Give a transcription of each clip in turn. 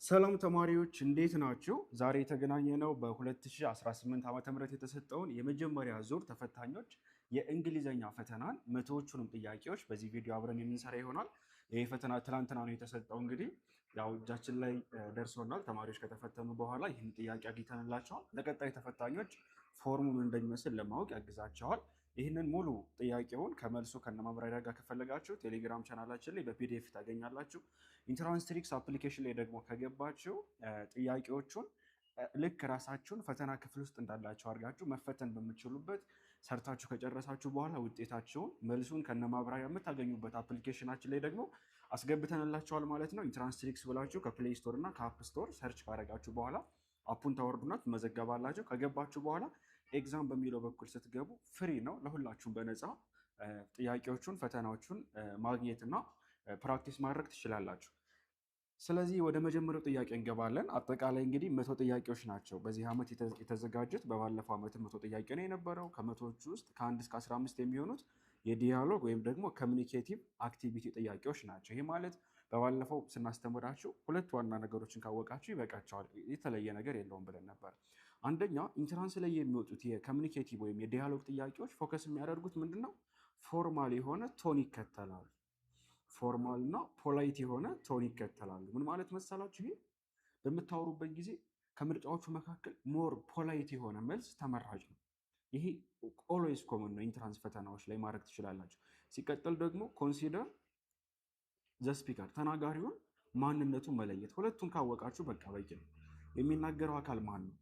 ሰላም ተማሪዎች እንዴት ናችሁ? ዛሬ የተገናኘነው በ2018 ዓ.ም የተሰጠውን የመጀመሪያ ዙር ተፈታኞች የእንግሊዘኛ ፈተናን መቶዎቹንም ጥያቄዎች በዚህ ቪዲዮ አብረን የምንሰራ ይሆናል። ይህ ፈተና ትናንትና ነው የተሰጠው። እንግዲህ ያው እጃችን ላይ ደርሶናል። ተማሪዎች ከተፈተኑ በኋላ ይህን ጥያቄ አግኝተንላቸዋል። ለቀጣይ ተፈታኞች ፎርሙ ምን እንደሚመስል ለማወቅ ያግዛቸዋል። ይህንን ሙሉ ጥያቄውን ከመልሱ ከነማብራሪያ ጋር ከፈለጋችሁ ቴሌግራም ቻናላችን ላይ በፒዲኤፍ ታገኛላችሁ። ኢንትራንስ ትሪክስ አፕሊኬሽን ላይ ደግሞ ከገባችሁ ጥያቄዎቹን ልክ ራሳችሁን ፈተና ክፍል ውስጥ እንዳላችሁ አድርጋችሁ መፈተን በምትችሉበት ሰርታችሁ ከጨረሳችሁ በኋላ ውጤታችሁን መልሱን ከነማብራሪያ የምታገኙበት አፕሊኬሽናችን ላይ ደግሞ አስገብተንላችኋል ማለት ነው። ኢንትራንስ ትሪክስ ብላችሁ ከፕሌይ ስቶር እና ከአፕ ስቶር ሰርች ካደረጋችሁ በኋላ አፑን ታወርዱና ትመዘገባላችሁ። ከገባችሁ በኋላ ኤግዛም በሚለው በኩል ስትገቡ ፍሪ ነው፣ ለሁላችሁም በነፃ ጥያቄዎቹን ፈተናዎቹን ማግኘትና ፕራክቲስ ማድረግ ትችላላችሁ። ስለዚህ ወደ መጀመሪያው ጥያቄ እንገባለን። አጠቃላይ እንግዲህ 100 ጥያቄዎች ናቸው በዚህ ዓመት የተዘጋጁት። በባለፈው ዓመት 100 ጥያቄ ነው የነበረው። ከመቶዎቹ ውስጥ ከ1 እስከ 15 የሚሆኑት የዲያሎግ ወይም ደግሞ ኮሚኒኬቲቭ አክቲቪቲ ጥያቄዎች ናቸው። ይህ ማለት በባለፈው ስናስተምራችሁ ሁለት ዋና ነገሮችን ካወቃችሁ ይበቃቸዋል፣ የተለየ ነገር የለውም ብለን ነበር። አንደኛ ኢንትራንስ ላይ የሚወጡት የኮሚኒኬቲቭ ወይም የዲያሎግ ጥያቄዎች ፎከስ የሚያደርጉት ምንድነው? ፎርማል የሆነ ቶን ይከተላሉ። ፎርማል እና ፖላይት የሆነ ቶን ይከተላሉ። ምን ማለት መሰላችሁ? ይሄ በምታወሩበት ጊዜ ከምርጫዎቹ መካከል ሞር ፖላይት የሆነ መልስ ተመራጭ ነው። ይሄ ኦልዌይስ ኮመን ነው፣ ኢንትራንስ ፈተናዎች ላይ ማድረግ ትችላላችሁ። ሲቀጥል ደግሞ ኮንሲደር ዘ ስፒከር፣ ተናጋሪውን ማንነቱን መለየት። ሁለቱን ካወቃችሁ በቃ በቂ ነው። የሚናገረው አካል ማን ነው?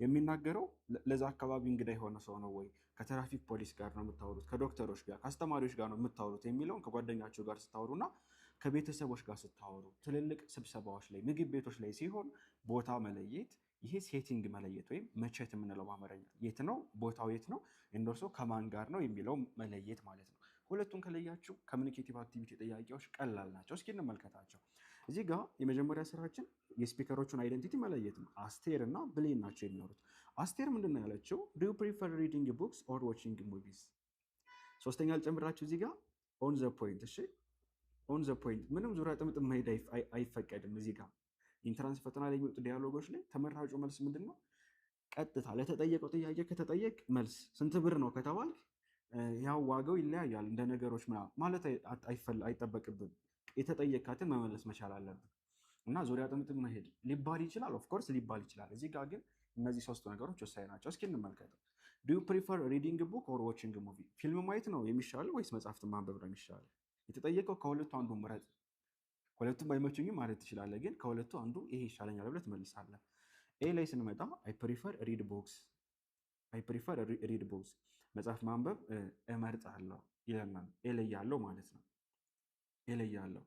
የሚናገረው ለዛ አካባቢ እንግዳ የሆነ ሰው ነው ወይ? ከትራፊክ ፖሊስ ጋር ነው የምታወሩት? ከዶክተሮች ጋር ከአስተማሪዎች ጋር ነው የምታወሩት? የሚለውን ከጓደኛቸው ጋር ስታወሩና ከቤተሰቦች ጋር ስታወሩ፣ ትልልቅ ስብሰባዎች ላይ፣ ምግብ ቤቶች ላይ ሲሆን ቦታ መለየት። ይሄ ሴቲንግ መለየት ወይም መቼት የምንለው በአማርኛ የት ነው ቦታው፣ የት ነው እንደርሶ ከማን ጋር ነው የሚለው መለየት ማለት ነው። ሁለቱን ከለያችሁ ኮሚኒኬቲቭ አክቲቪቲ ጥያቄዎች ቀላል ናቸው። እስኪ እንመልከታቸው። እዚህ ጋር የመጀመሪያ ስራችን የስፒከሮቹን አይደንቲቲ መለየት ነው። አስቴር እና ብሌን ናቸው የሚኖሩት። አስቴር ምንድን ነው ያለችው? ዱ ዩ ፕሪፈር ሪዲንግ ቡክስ ኦር ዋቺንግ ሙቪስ? ሶስተኛ ልጨምራችሁ እዚህ ጋር ኦን ዘ ፖይንት። እሺ ኦን ዘ ፖይንት፣ ምንም ዙሪያ ጥምጥም መሄድ አይፈቀድም። እዚህ ጋር ኢንትራንስ ፈተና ላይ የሚወጡ ዲያሎጎች ላይ ተመራጩ መልስ ምንድን ነው? ቀጥታ ለተጠየቀው ጥያቄ ከተጠየቅ መልስ ስንት ብር ነው ከተባልክ ያው ዋጋው ይለያያል እንደ ነገሮች ማለት አይጠበቅብን። የተጠየካትን መመለስ መቻል አለብን እና ዙሪያ ጥምጥም መሄድ ሊባል ይችላል፣ ኦፍኮርስ ሊባል ይችላል። እዚህ ጋር ግን እነዚህ ሶስቱ ነገሮች ወሳኝ ናቸው። እስኪ እንመልከተው። ዱ ዩ ፕሪፈር ሪዲንግ ቡክ ኦር ዋቺንግ ሙቪ? ፊልም ማየት ነው የሚሻለው ወይስ መጽሐፍትን ማንበብ ነው የሚሻለው? የተጠየቀው ከሁለቱ አንዱ ምረጥ። ሁለቱም አይመቹኝም ማለት ትችላለህ፣ ግን ከሁለቱ አንዱ ይሄ ይሻለኛል ብለህ ትመልሳለህ። ኤ ላይ ስንመጣ አይ ፕሪፈር ሪድ ቡክስ፣ አይ ፕሪፈር ሪድ ቡክስ፣ መጽሐፍ ማንበብ እመርጣለሁ ይለናል። ኤ ላይ ያለው ማለት ነው። ኤ ላይ ያለው።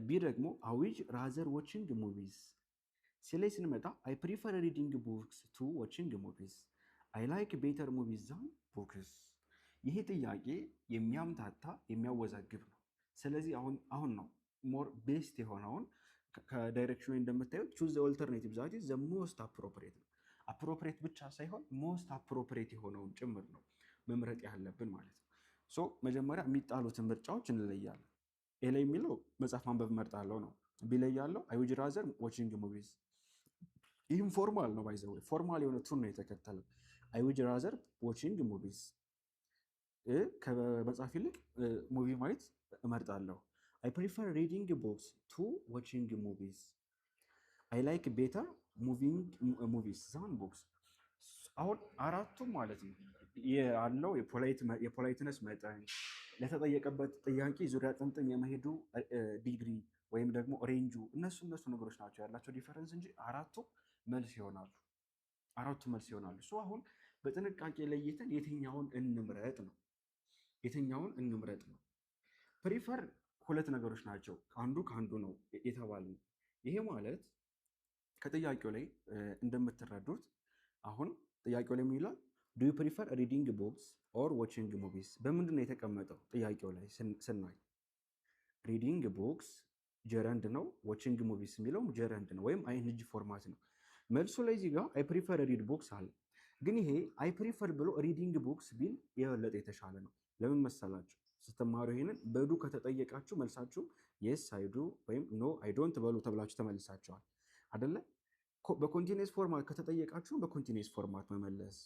ቢ ደግሞ አይ ዊድ ራዘር ዋቺንግ ሙቪስ። ሲ ላይ ስንመጣ አይ ፕሪፈር ሪዲንግ ቡክስ ቱ ዋቺንግ ሙቪስ፣ አይ ላይክ ቤተር ሙቪስ ዛን ቡክስ። ይሄ ጥያቄ የሚያምታታ የሚያወዛግብ ነው። ስለዚህ አሁን ነው ሞር ቤስት የሆነውን ከዳይሬክሽኑ እንደምታዩት ቹዝ ዘ ኦልተርኔቲቭ ዛት ኢዝ ዘ ሞስት አፕሮፕሪየት ነው። አፕሮፕሪየት ብቻ ሳይሆን ሞስት አፕሮፕሪየት የሆነውን ጭምር ነው መምረጥ ያለብን ማለት ነው። ሶ መጀመሪያ የሚጣሉትን ምርጫዎች እንለያለን። ኤ ላይ የሚለው መጽሐፍ ማንበብ እመርጣለሁ ነው። ቢ ላይ ያለው አይ ውድ ራዘር ዋቺንግ ሙቪስ። ይህም ፎርማል ነው፣ ባይ ዘ ዌይ ፎርማል የሆነ ቱን ነው የተከተለው። አይ ውድ ራዘር ዋቺንግ ሙቪስ፣ ከመጽሐፍ ይልቅ ሙቪ ማየት እመርጣለሁ። አይ ፕሪፈር ሪዲንግ ቡክስ ቱ ዋቺንግ ሙቪስ፣ አይ ላይክ ቤተር ሙቪስ ዛን ቡክስ። አሁን አራቱም ማለት ነው ያለው የፖላይትነስ መጠን፣ ለተጠየቀበት ጥያቄ ዙሪያ ጥምጥም የመሄዱ ዲግሪ ወይም ደግሞ ሬንጁ፣ እነሱ ነገሮች ናቸው ያላቸው ዲፈረንስ እንጂ አራቱ መልስ ይሆናሉ። አሁን በጥንቃቄ ለይተን የትኛውን እንምረጥ ነው። ፕሪፈር ሁለት ነገሮች ናቸው፣ አንዱ ከአንዱ ነው የተባለ። ይሄ ማለት ከጥያቄው ላይ እንደምትረዱት አሁን ጥያቄው ላይ የሚለው ዱ ዩ ፕሪፈር ሪዲንግ ቡክስ ኦር ዋቺንግ ሙቪስ በምንድን ነው የተቀመጠው? ጥያቄው ላይ ስናይ ሪዲንግ ቡክስ ጀረንድ ነው፣ ዋቺንግ ሙቪስ የሚለው ጀረንድ ነው ወይም አይንጂ ፎርማት ነው። መልሱ ላይ እዚህ ጋር አይ ፕሪፈር ሪድ ቡክስ አለ። ግን ይሄ አይ ፕሪፈር ብሎ ሪዲንግ ቡክስ ቢል የበለጠ የተሻለ ነው። ለምን መሰላችሁ? ስትማሩ ይሄንን በዱ ከተጠየቃችሁ መልሳችሁ የስ አይዱ ወይም ኖ አይ ዶንት በሉ ተብላችሁ ተመልሳችኋል። አደለ? በኮንቲኒየስ ፎርማት ከተጠየቃችሁ በኮንቲኒየስ ፎርማት መመለስ፣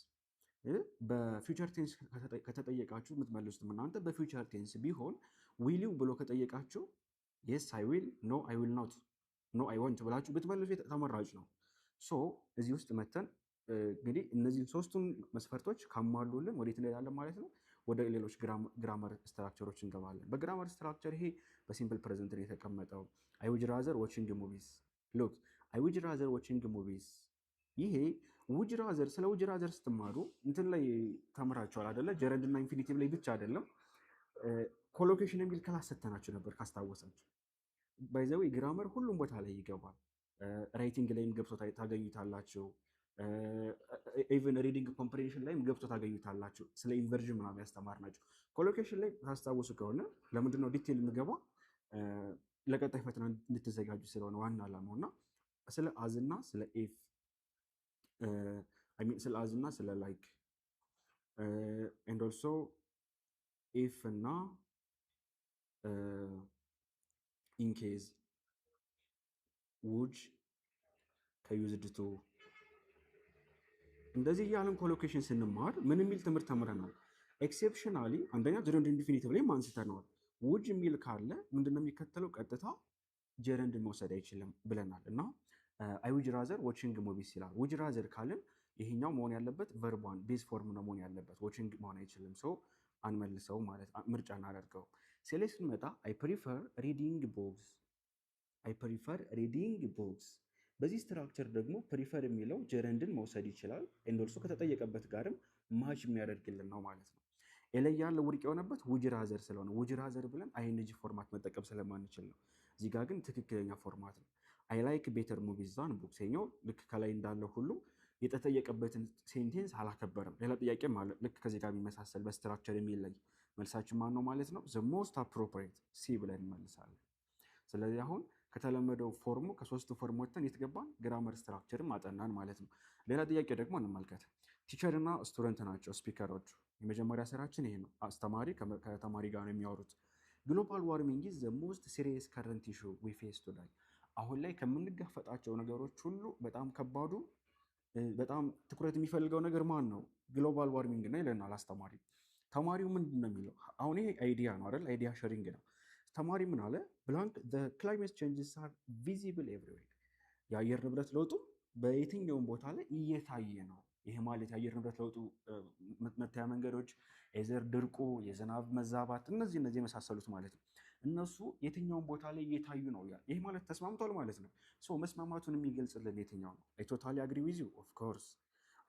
በፊውቸር ቴንስ ከተጠየቃችሁ የምትመልሱትም እናንተ በፊውቸር ቴንስ ቢሆን ዊል ዩ ብሎ ከጠየቃችሁ የስ አይ ዊል፣ ኖ አይ ዊል ኖት፣ ኖ አይ ወንት ብላችሁ ብትመልሱ ተመራጭ ነው። ሶ እዚህ ውስጥ መተን እንግዲህ እነዚህን ሶስቱን መስፈርቶች ካሟሉልን ወዴት እንሄዳለን ማለት ነው? ወደ ሌሎች ግራመር ስትራክቸሮች እንገባለን። በግራመር ስትራክቸር ይሄ በሲምፕል ፕሬዘንት ነው የተቀመጠው። አይ ውድ ራዘር ዋቺንግ ሙቪስ። ሉክ አይ ውድ ራዘር ዋቺንግ ሙቪስ። ይሄ ውድ ራዘር፣ ስለ ውድ ራዘር ስትማሩ እንትን ላይ ተምራችኋል አይደለ? ጀረንድ እና ኢንፊኒቲቭ ላይ ብቻ አይደለም፣ ኮሎኬሽን የሚል ክላስ ሰተናችሁ ነበር ካስታወሳችሁ። ባይዘዌ ግራመር ሁሉም ቦታ ላይ ይገባል። ራይቲንግ ላይም ገብቶ ታገኙታላችሁ። ኢቨን ሪዲንግ ኮምፕሬንሽን ላይም ገብቶ ታገኙታላችሁ። ስለ ኢንቨርዥን ምናምን ያስተማርናቸው። ኮሎኬሽን ላይ ታስታውሱ ከሆነ ለምንድነው ዲቴል የምገባ? ለቀጣይ ፈተና እንድትዘጋጁ ስለሆነ ዋና ዓላማው እና ስለ አዝና ስለ ኤፍ ስለ አዝና ስለ ላይክ ኤንድ ኦልሶ ኤፍ እና ኢንኬዝ ውድ ከዩዝድ ቱ እንደዚህ እያለን ኮሎኬሽን ስንማር ምን የሚል ትምህርት ተምረናል? ኤክሴፕሽናሊ አንደኛ ጀረንድ ኢንዲፊኒቲቭ ላይ አንስተነዋል። ውድ የሚል ካለ ምንድነው የሚከተለው? ቀጥታ ጀረንድ መውሰድ አይችልም ብለናል። እና አይ ውድ ራዘር ዋቺንግ ሙቪስ ይላል። ውድ ራዘር ካልን ይሄኛው መሆን ያለበት ቨርቧን ቤዝ ፎርም ነው መሆን ያለበት። ዋቺንግ መሆን አይችልም። ሰው አንመልሰው ማለት ምርጫ እናደርገው። ሴሌ ስንመጣ አይ ፕሪፈር ሪዲንግ ቦክስ፣ አይ ፕሪፈር ሪዲንግ ቦክስ። በዚህ ስትራክቸር ደግሞ ፕሪፈር የሚለው ጀረንድን መውሰድ ይችላል። እንደርሱ ከተጠየቀበት ጋርም ማች የሚያደርግልን ነው ማለት ነው። ኤላይ ያለው ውድቅ የሆነበት ውድ ራዘር ስለሆነ ውድ ራዘር ብለን አይኤንጂ ፎርማት መጠቀም ስለማንችል ነው። እዚህ ጋር ግን ትክክለኛ ፎርማት ነው። አይ ላይክ ቤተር ሙቪዝ ዛን ቡክስ። ይኸኛው ልክ ከላይ እንዳለው ሁሉ የተጠየቀበትን ሴንቴንስ አላከበርም። ሌላ ጥያቄም አለ ልክ ከዚህ ጋር የሚመሳሰል በስትራክቸር የሚለይ። መልሳችን ማን ነው ማለት ነው? ዘ ሞስት አፕሮፕሪየት ሲ ብለን እንመልሳለን። ስለዚህ አሁን ከተለመደው ፎርሙ ከሶስቱ ፎርም ወጥተን የተገባን ግራመር ስትራክቸርም አጠናን ማለት ነው። ሌላ ጥያቄ ደግሞ እንመልከት። ቲቸር እና ስቱደንት ናቸው ስፒከሮቹ። የመጀመሪያ ስራችን ይሄ ነው። አስተማሪ ከተማሪ ጋር ነው የሚያወሩት። ግሎባል ዋርሚንግ ኢዝ ዘ ሞስት ሲሪየስ ከረንት ኢሹ ዊ ፌስ ቱዴይ። አሁን ላይ ከምንጋፈጣቸው ነገሮች ሁሉ በጣም ከባዱ በጣም ትኩረት የሚፈልገው ነገር ማን ነው? ግሎባል ዋርሚንግ ነው ይለናል አስተማሪ። ተማሪው ምንድን ነው የሚለው? አሁን ይሄ አይዲያ ነው አይደል? አይዲያ ሼሪንግ ነው። ተማሪ ምን አለ? ብላንክ ዘ ክላይሜት ቼንጅስ አር ቪዚብል ኤቭሪዌር። የአየር ንብረት ለውጡ በየትኛውም ቦታ ላይ እየታየ ነው። ይሄ ማለት የአየር ንብረት ለውጡ መታያ መንገዶች፣ የዘር ድርቁ፣ የዝናብ መዛባት፣ እነዚህ የመሳሰሉት ማለት ነው። እነሱ የትኛውም ቦታ ላይ እየታዩ ነው። ይሄ ማለት ተስማምቷል ማለት ነው። መስማማቱን የሚገልጽልን የትኛው ነው? አይ ቶታሊ አግሪ ዊዝ ዩ ኦፍ ኮርስ።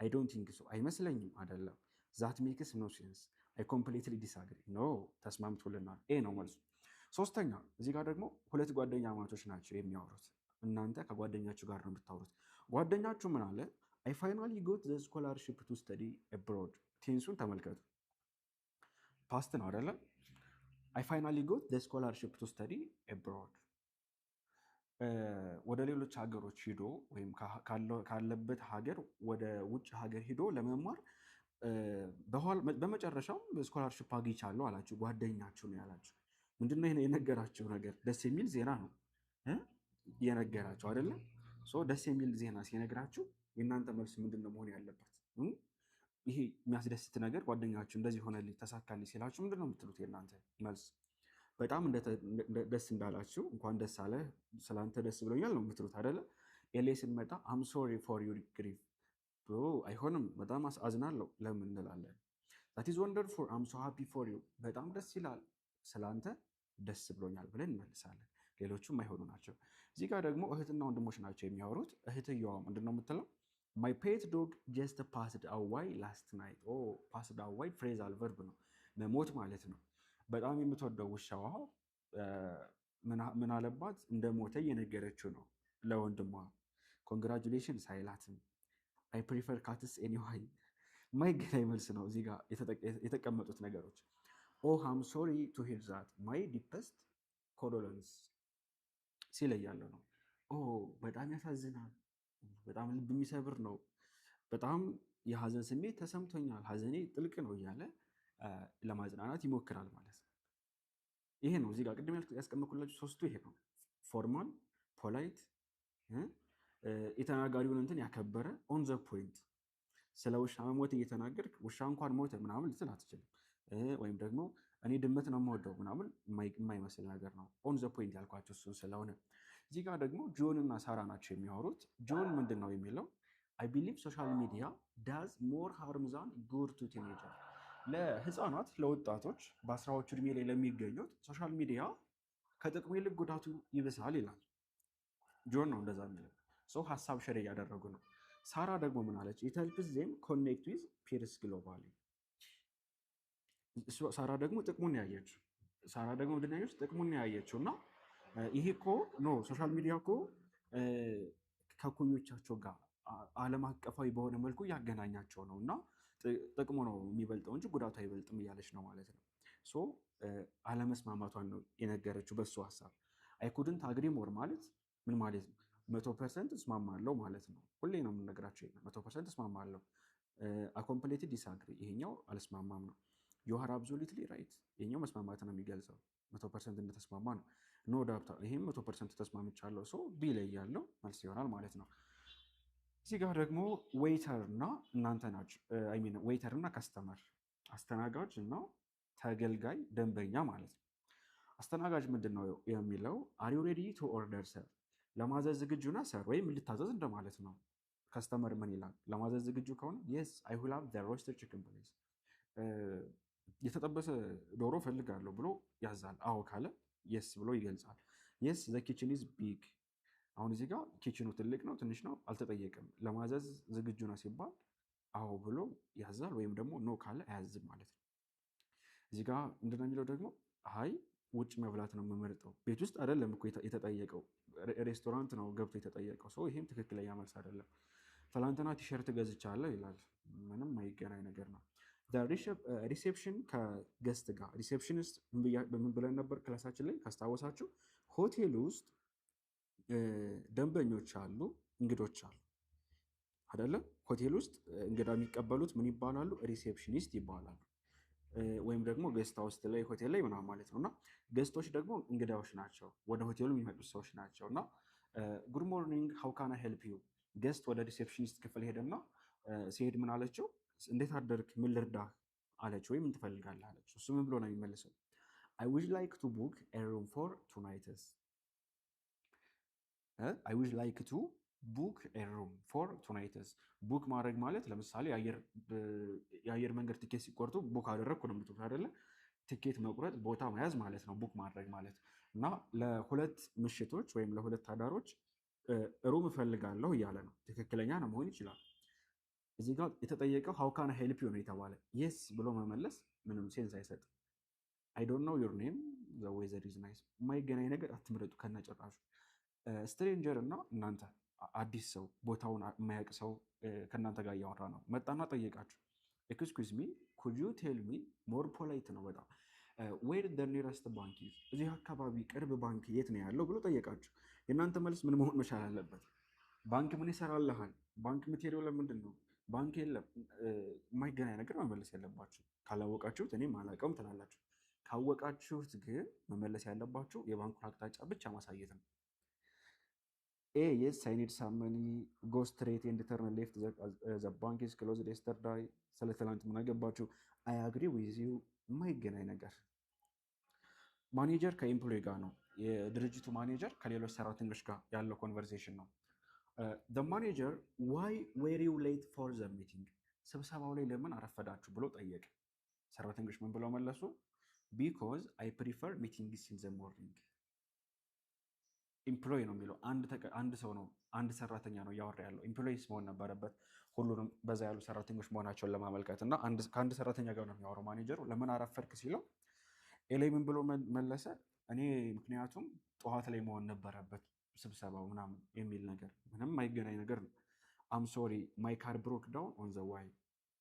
አይ ዶንት ቲንክ ሶ፣ አይመስለኝም፣ አይደለም። ዛት ሜክስ ኖ ሴንስ፣ አይ ኮምፕሊትሊ ዲስአግሪ። ኖ፣ ተስማምቶልናል። ኤ ነው መልሱ። ሶስተኛ እዚህ ጋር ደግሞ ሁለት ጓደኛ ማቾች ናቸው የሚያወሩት። እናንተ ከጓደኛችሁ ጋር ነው የምታወሩት። ጓደኛችሁ ምን አለ? አይ ፋይናሊ ጎት ዘ ስኮላርሺፕ ቱ ስተዲ አብሮድ። ቴንሱን ተመልከቱ። ፓስት ነው አይደለም? አይ ፋይናሊ ጎት ዘ ስኮላርሺፕ ቱ ስተዲ አብሮድ። ወደ ሌሎች ሀገሮች ሂዶ ወይም ካለበት ሀገር ወደ ውጭ ሀገር ሂዶ ለመማር በመጨረሻም ስኮላርሺፕ አግኝቻለሁ አላችሁ። ጓደኛችሁ ነው ያላችሁ። ምንድነው የነገራችሁ ነገር? ደስ የሚል ዜና ነው የነገራችሁ አይደለም? ደስ የሚል ዜና ሲነግራችሁ የእናንተ መልስ ምንድነው መሆን ያለበት? ይሄ የሚያስደስት ነገር ጓደኛችሁ እንደዚህ ሆነልኝ ተሳካልኝ ሲላችሁ ምንድነው የምትሉት? የእናንተ መልስ በጣም ደስ እንዳላችሁ እንኳን ደስ አለ ስላንተ ደስ ብሎኛል ነው የምትሉት አይደለ? ኤሌ ስንመጣ አም ሶሪ ፎር ዩር ግሪፍ። አይሆንም፣ በጣም አዝናለሁ ለምን እንላለን? ዛት ኢዝ ወንደርፉል አም ሶ ሃፒ ፎር ዩ። በጣም ደስ ይላል ስላንተ ደስ ብሎኛል ብለን እንመልሳለን። ሌሎቹም አይሆኑ ናቸው። እዚህ ጋር ደግሞ እህትና ወንድሞች ናቸው የሚያወሩት። እህትየዋ ምንድን ነው የምትለው? ማይ ፔት ዶግ ጀስት ፓስድ አዋይ ላስት ናይት። ፓስድ አዋይ ፍሬዛል ቨርብ ነው፣ መሞት ማለት ነው። በጣም የምትወደው ውሻዋ ምን አለባት? እንደ ሞተ እየነገረችው ነው ለወንድሟ። ኮንግራጁሌሽን ሳይላትም አይ ፕሪፈር ካትስ ኤኒዋይ። ማይገናኝ መልስ ነው እዚህ ጋር የተቀመጡት ነገሮች። አም ሶሪ ቱ ሂር ዛት ማይ ዲፐስት ኮንዶለንስ ሲለያለው ነው። በጣም ያሳዝናል፣ በጣም ልብ የሚሰብር ነው፣ በጣም የሀዘን ስሜት ተሰምቶኛል፣ ሀዘኔ ጥልቅ ነው እያለ ለማጽናናት ይሞክራል ማለት ነው። ይሄ ነው እዚህ ጋር ቅድም ያስቀመጥኩላችሁ ሶስቱ። ይሄ ነው ፎርማል፣ ፖላይት፣ የተናጋሪውን እንትን ያከበረ ኦን ዘ ፖይንት ስለ ውሻ መሞት እየተናገርክ ውሻ እንኳን ሞተ ምናምን ልትል አትችልም። ወይም ደግሞ እኔ ድመት ነው የምወደው ምናምን የማይመስል ነገር ነው። ኦን ዘ ፖይንት ያልኳቸው እሱን ስለሆነ እዚህ ጋር ደግሞ ጆን እና ሳራ ናቸው የሚያወሩት። ጆን ምንድን ነው የሚለው አይ ቢሊቭ ሶሻል ሚዲያ ዳዝ ሞር ሃርም ዛን ጉድ ቱ ቲኔጀር። ለህፃናት ለወጣቶች በአስራዎቹ እድሜ ላይ ለሚገኙት ሶሻል ሚዲያ ከጥቅሙ ይልቅ ጉዳቱ ይብሳል ይላል። ጆን ነው እንደዛ የሚለው ሰው ሀሳብ ሸር እያደረጉ ነው። ሳራ ደግሞ ምን አለች? ኢት ሄልፕስ ዜም ኮኔክት ዊዝ ፒርስ ግሎባሊ። ሳራ ደግሞ ጥቅሙን ያየችው ሳራ ደግሞ ምንድን ነው ያየችው? ጥቅሙን ያየችው እና ይሄ እኮ ኖ ሶሻል ሚዲያ እኮ ከኩዮቻቸው ጋር ዓለም አቀፋዊ በሆነ መልኩ እያገናኛቸው ነው እና ጥቅሙ ነው የሚበልጠው እንጂ ጉዳቱ አይበልጥም እያለች ነው ማለት ነው። ሶ አለመስማማቷን ነው የነገረችው በሱ ሀሳብ። አይኩድንት አግሪ ሞር ማለት ምን ማለት ነው? 100% እስማማለሁ ማለት ነው። ሁሌ ነው የምነግራቸው 100% እስማማለሁ። ኮምፕሌትሊ ዲስአግሪ ይሄኛው አልስማማም ነው። ዩ አር አብሶሉትሊ ራይት ይሄኛው መስማማት ነው የሚገልጸው 100% እንደተስማማ ነው። ኖ ዳውት ይሄም 100% ተስማምቻለሁ። ሶ ቢ ላይ ያለው መልስ ይሆናል ማለት ነው። እዚህ ጋር ደግሞ ዌይተር እና እናንተ ናችሁ። አይ ሚን ዌይተር እና ከስተመር አስተናጋጅ እና ተገልጋይ ደንበኛ ማለት ነው። አስተናጋጅ ምንድን ነው የሚለው አር ዩ ሬዲ ቱ ኦርደር ሰር፣ ለማዘዝ ዝግጁ ነህ ሰር፣ ወይም ልታዘዝ እንደማለት ነው። ከስተመር ምን ይላል? ለማዘዝ ዝግጁ ከሆነ የስ አይ ዊል ሃቭ ዘ ሮስተድ ቺክን ፕሊዝ፣ የተጠበሰ ዶሮ ፈልጋለሁ ብሎ ያዛል። አዎ ካለ የስ ብሎ ይገልጻል። የስ ዘ ኪችን ኢዝ ቢግ፣ አሁን እዚህ ጋር ኪችኑ ትልቅ ነው ትንሽ ነው አልተጠየቅም። ለማዘዝ ዝግጁ ነው ሲባል አዎ ብሎ ያዛል፣ ወይም ደግሞ ኖ ካለ አያዝም ማለት ነው። እዚህ ጋር ምንድን ነው የሚለው ደግሞ አይ ውጭ መብላት ነው የምመርጠው። ቤት ውስጥ አይደለም እኮ የተጠየቀው፣ ሬስቶራንት ነው ገብቶ የተጠየቀው። ሰው ይሄም ትክክለኛ መልስ አይደለም። ትላንትና ቲሸርት ገዝቻለሁ ይላል። ምንም አይገናኝ ነገር ነው። ሪሴፕሽን ከገስት ጋር ሪሴፕሽኒስት ምን ብለን ነበር ክላሳችን ላይ ካስታወሳችሁ? ሆቴል ውስጥ ደንበኞች አሉ፣ እንግዶች አሉ አይደለም? ሆቴል ውስጥ እንግዳ የሚቀበሉት ምን ይባላሉ? ሪሴፕሽኒስት ይባላሉ። ወይም ደግሞ ገስት ሃውስ ላይ ሆቴል ላይ ምናምን ማለት ነው። እና ገስቶች ደግሞ እንግዳዎች ናቸው፣ ወደ ሆቴሉ የሚመጡት ሰዎች ናቸው። እና ጉድ ሞርኒንግ ሃው ካን አይ ሄልፕ ዩ፣ ገስት ወደ ሪሴፕሽኒስት ክፍል ሄደና ሲሄድ ምን አለችው? እንዴት አደርክ፣ ምን ልርዳህ አለች፣ ወይም ምን ትፈልጋለህ አለች። እሱ ምን ብሎ ነው የሚመልሰው? አይ ውድ ላይክ ቱ ቡክ ኤ ሩም ፎር ቱ ናይትስ። አይ ውድ ላይክ ቱ ቡክ ኤ ሩም ፎር ቱ ናይትስ። ቡክ ማድረግ ማለት ለምሳሌ የአየር መንገድ ትኬት ሲቆርጡ ቡክ አደረግኩ ነው የምትሉት አይደለ? ትኬት መቁረጥ ቦታ መያዝ ማለት ነው ቡክ ማድረግ ማለት። እና ለሁለት ምሽቶች ወይም ለሁለት አዳሮች ሩም እፈልጋለሁ እያለ ነው። ትክክለኛ ነው መሆን ይችላል። እዚህ ጋር የተጠየቀው ሃው ካን አይ ሄልፕ ዩ ነው የተባለ። የስ ብሎ መመለስ ምንም ሴንስ አይሰጥም። አይ ዶንት ኖው ዩር ኔም ዘ ዌዘር ኢዝ ናይስ። የማይገናኝ ነገር አትምረጡ ከነጭራሹ። ስትሬንጀር እና እናንተ አዲስ ሰው ቦታውን የማያውቅ ሰው ከእናንተ ጋር እያወራ ነው። መጣና ጠየቃችሁ፣ ኤክስኩዝ ሚ ኩድ ዩ ቴል ሚ፣ ሞር ፖላይት ነው በጣም። ዌር ደ ኒረስት ባንክ ኢዝ፣ እዚህ አካባቢ ቅርብ ባንክ የት ነው ያለው ብሎ ጠየቃችሁ። የእናንተ መልስ ምን መሆን መቻል አለበት? ባንክ ምን ይሰራልሃል? ባንክ የምትሄደው ለምንድን ነው? ባንክ የለም። የማይገናኝ ነገር መመለስ ያለባችሁ። ካላወቃችሁት እኔም አላውቀውም ትላላችሁ። ካወቃችሁት ግን መመለስ ያለባችሁ የባንኩን አቅጣጫ ብቻ ማሳየት ነው። ኤ የስ አይ ኒድ ሳም መኒ ጎ ስትሬት ኤንድ ተርን ሌፍት ዘ ባንክ ኢዝ ክሎዝድ የስተርዳይ። ስለ ትላንት ምን አገባችሁ? አይ አግሪ ዊዝ ዩ። የማይገናኝ ነገር። ማኔጀር ከኤምፕሎይ ጋር ነው። የድርጅቱ ማኔጀር ከሌሎች ሰራተኞች ጋር ያለው ኮንቨርሴሽን ነው። ማኔጀር ዋይ ዌር ዩ ሌት ፎር ዘ ሚቲንግ፣ ስብሰባው ላይ ለምን አረፈዳችሁ ብሎ ጠየቀ። ሰራተኞች ምን ብለው መለሱ? ቢኮዝ አይ ፕሪፈር ሚቲንግስ ኢን ዘ ሞርኒንግ። ኢምፕሎይ ነው የሚለው አንድ ሰው ነው፣ አንድ ሰራተኛ ነው እያወራ ያለው። ኢምፕሎይስ መሆን ነበረበት፣ ሁሉንም በዛ ያሉ ሰራተኞች መሆናቸውን ለማመልከት እና ከአንድ ሰራተኛ ጋር ነው የሚያወራው ማኔጀሩ። ለምን አረፈድክ ሲለው ኤላይ ምን ብሎ መለሰ? እኔ ምክንያቱም ጠዋት ላይ መሆን ነበረበት ስብሰባው ምናምን የሚል ነገር። ምንም አይገናኝ ነገር ነው። አም ሶሪ ማይ ካር ብሮክ ዳውን ኦን ዘ ዋይ፣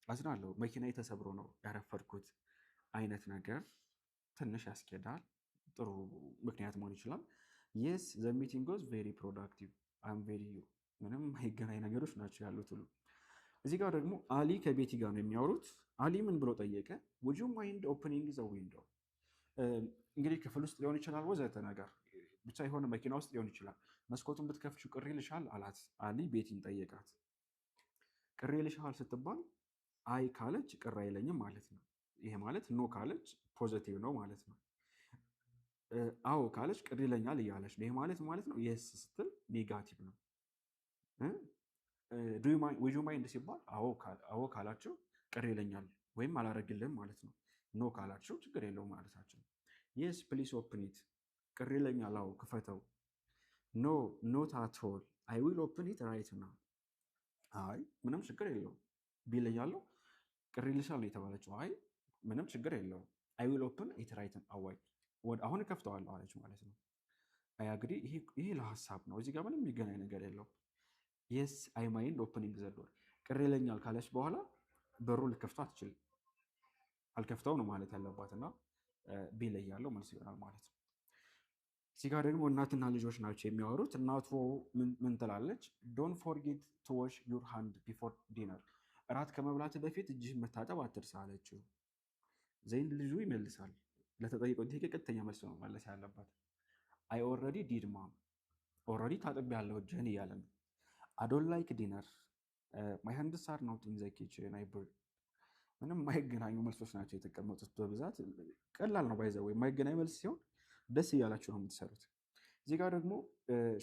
አዝናለሁ መኪና ተሰብሮ ነው ያረፈድኩት አይነት ነገር ትንሽ ያስኬዳል። ጥሩ ምክንያት መሆን ይችላል። የስ ዘ ሚቲንግ ዋዝ ቬሪ ፕሮዳክቲቭ አም ቬሪ ዩ። ምንም አይገናኝ ነገሮች ናቸው ያሉት ሁሉ። እዚህ ጋር ደግሞ አሊ ከቤቲ ጋር ነው የሚያወሩት። አሊ ምን ብሎ ጠየቀ? ውድ ዩ ማይንድ ኦፕኒንግ ዘ ዊንዶ። እንግዲህ ክፍል ውስጥ ሊሆን ይችላል ወዘተ ነገር ብቻ የሆነ መኪና ውስጥ ሊሆን ይችላል። መስኮቱን ብትከፍቺው ቅር ይልሻል አላት። አሊ ቤቲን ጠየቃት። ቅር ይልሻል ስትባል አይ ካለች ቅር አይለኝም ማለት ነው። ይሄ ማለት ኖ ካለች ፖዘቲቭ ነው ማለት ነው። አዎ ካለች ቅር ይለኛል እያለች ነው። ይሄ ማለት ነው የስ ስትል ኔጋቲቭ ነው። ዊጁ ማይንድ ሲባል አዎ ካላቸው ቅር ይለኛል ወይም አላረግልህም ማለት ነው። ኖ ካላቸው ችግር የለውም ማለታቸው። የስ ፕሊስ ኦፕን ኢት ቅር ይለኛል፣ አዎ ክፈተው። ኖ ኖት አት ኦል አይ ዊል ኦፕን ኢት ራይት ናው። አይ ምንም ችግር የለውም ቢለኛለው። ቅር ይልሻል የተባለችው አይ ምንም ችግር የለውም አይ ዊል ኦፕን ኢት ራይት አዋይ አሁን እከፍተዋለሁ አለች ማለት ነው። አይ አግሪ ይሄ ለሀሳብ ነው። እዚህ ጋር ምንም የሚገናኝ ነገር የለው። የስ አይ ማይንድ ኦፕኒንግ ዘ ዶር ቅር ይለኛል ካለች በኋላ በሩ ልከፍተው አትችልም። አልከፍተው ነው ማለት ያለባት እና ቢለያለው መልስ ይሆናል ማለት ነው። እዚህ ጋር ደግሞ እናትና ልጆች ናቸው የሚያወሩት። እናቱ ምን ትላለች? ዶንት ፎርጌት ቱ ዋሽ ዩር ሃንድ ቢፎር ዲነር እራት ከመብላት በፊት እጅህ መታጠብ አትርሳ አለችው። ዘይን ልጁ ይመልሳል። ለተጠየቀው ጥያቄ ቀጥተኛ መልስ ነው መለስ ያለባት። አይ ኦልሬዲ ዲድ ማም ኦልሬዲ ታጥቤ ያለው እጅህን እያለ ነው። አይ ዶንት ላይክ ዲነር ማይ ሃንድስ አር ኖት ኢን ዘ ኪችን አይ ብር ምንም የማይገናኙ መልሶች ናቸው የተቀመጡት በብዛት። ቀላል ነው ባይዘው የማይገናኝ መልስ ሲሆን ደስ እያላችሁ ነው የምትሰሩት። እዚህ ጋር ደግሞ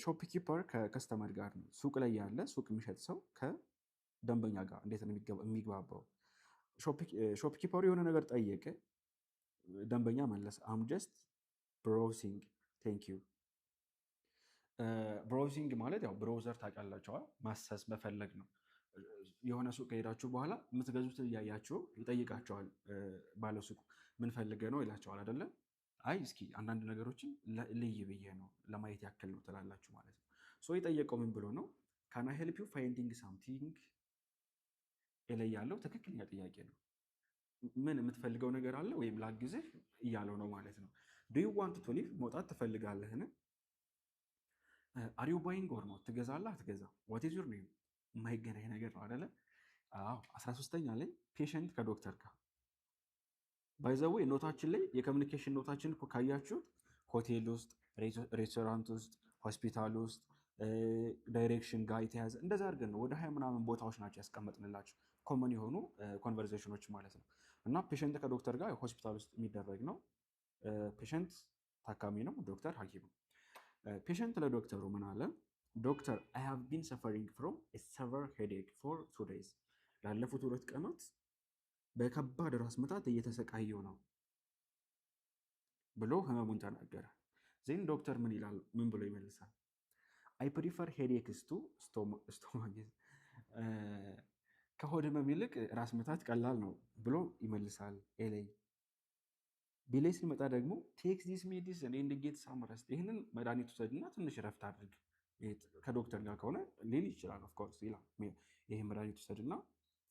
ሾፕ ኪፐር ከከስተመር ጋር ነው። ሱቅ ላይ ያለ ሱቅ የሚሸጥ ሰው ከደንበኛ ጋር እንዴት ነው የሚግባባው? ሾፕ ኪፐሩ የሆነ ነገር ጠየቀ፣ ደንበኛ መለሰ አም ጀስት ብሮውሲንግ ቴንክ ዩ። ብሮውሲንግ ማለት ያው ብሮውዘር ታውቃላችኋል፣ ማሰስ መፈለግ ነው። የሆነ ሱቅ ከሄዳችሁ በኋላ የምትገዙት እያያችሁ ይጠይቃቸዋል። ባለሱቁ ምን ፈልገ ነው ይላቸዋል አይደለ? አይ እስኪ አንዳንድ ነገሮችን ልይ ብዬ ነው ለማየት ያክል ነው ትላላችሁ ማለት ነው። ሶ የጠየቀው ምን ብሎ ነው? ካን አይ ሄልፕ ዩ ፋይንዲንግ ሳምቲንግ ላይ ያለው ትክክለኛ ጥያቄ ነው። ምን የምትፈልገው ነገር አለ ወይም ላግዝህ እያለው ነው ማለት ነው። ዱ ዩ ዋንት ቱ ሊቭ መውጣት ትፈልጋለህን? አር ዩ ባይንግ ኦር ኖት ትገዛለህ አትገዛም? ዋት ኢዝ ዩር ኔም የማይገናኝ ነገር ነው አይደለ? አዎ 13ኛ ላይ ፔሸንት ከዶክተር ጋር ባይዘዌ ኖታችን ላይ የኮሚኒኬሽን ኖታችን ካያችሁት ሆቴል ውስጥ፣ ሬስቶራንት ውስጥ፣ ሆስፒታል ውስጥ ዳይሬክሽን ጋር የተያዘ እንደዛ አድርገን ነው ወደ 20 ምናምን ቦታዎች ናቸው ያስቀመጥንላቸው ኮመን የሆኑ ኮንቨርሴሽኖች ማለት ነው። እና ፔሸንት ከዶክተር ጋር ሆስፒታል ውስጥ የሚደረግ ነው። ፔሸንት ታካሚ ነው፣ ዶክተር ሐኪም ነው። ፔሸንት ለዶክተሩ ምን አለ? ዶክተር አይ ሃቭ ቢን ሰፈሪንግ ፍሮም ሰቨር ሄዴክ ፎር 2 days ላለፉት 2 ቀናት በከባድ ራስ ምታት እየተሰቃየው ነው ብሎ ህመሙን ተናገረ። ዜን ዶክተር ምን ይላል? ምን ብሎ ይመልሳል? አይ ፕሪፈር ሄዴክስ ቱ ስቶማክ ከሆድ ህመም ይልቅ ራስ ምታት ቀላል ነው ብሎ ይመልሳል። ኤሌይ ቢሌ ሲመጣ ደግሞ ቴክስ ዲስ ሜዲሲን ኤንድ ጌት ሳም ረስት ይህንን መድኃኒት ውሰድና ትንሽ ረፍት አድርግ። ከዶክተር ጋር ከሆነ ሊል ይችላል ኦፍኮርስ ይላል። ይህ መድኃኒት ውሰድና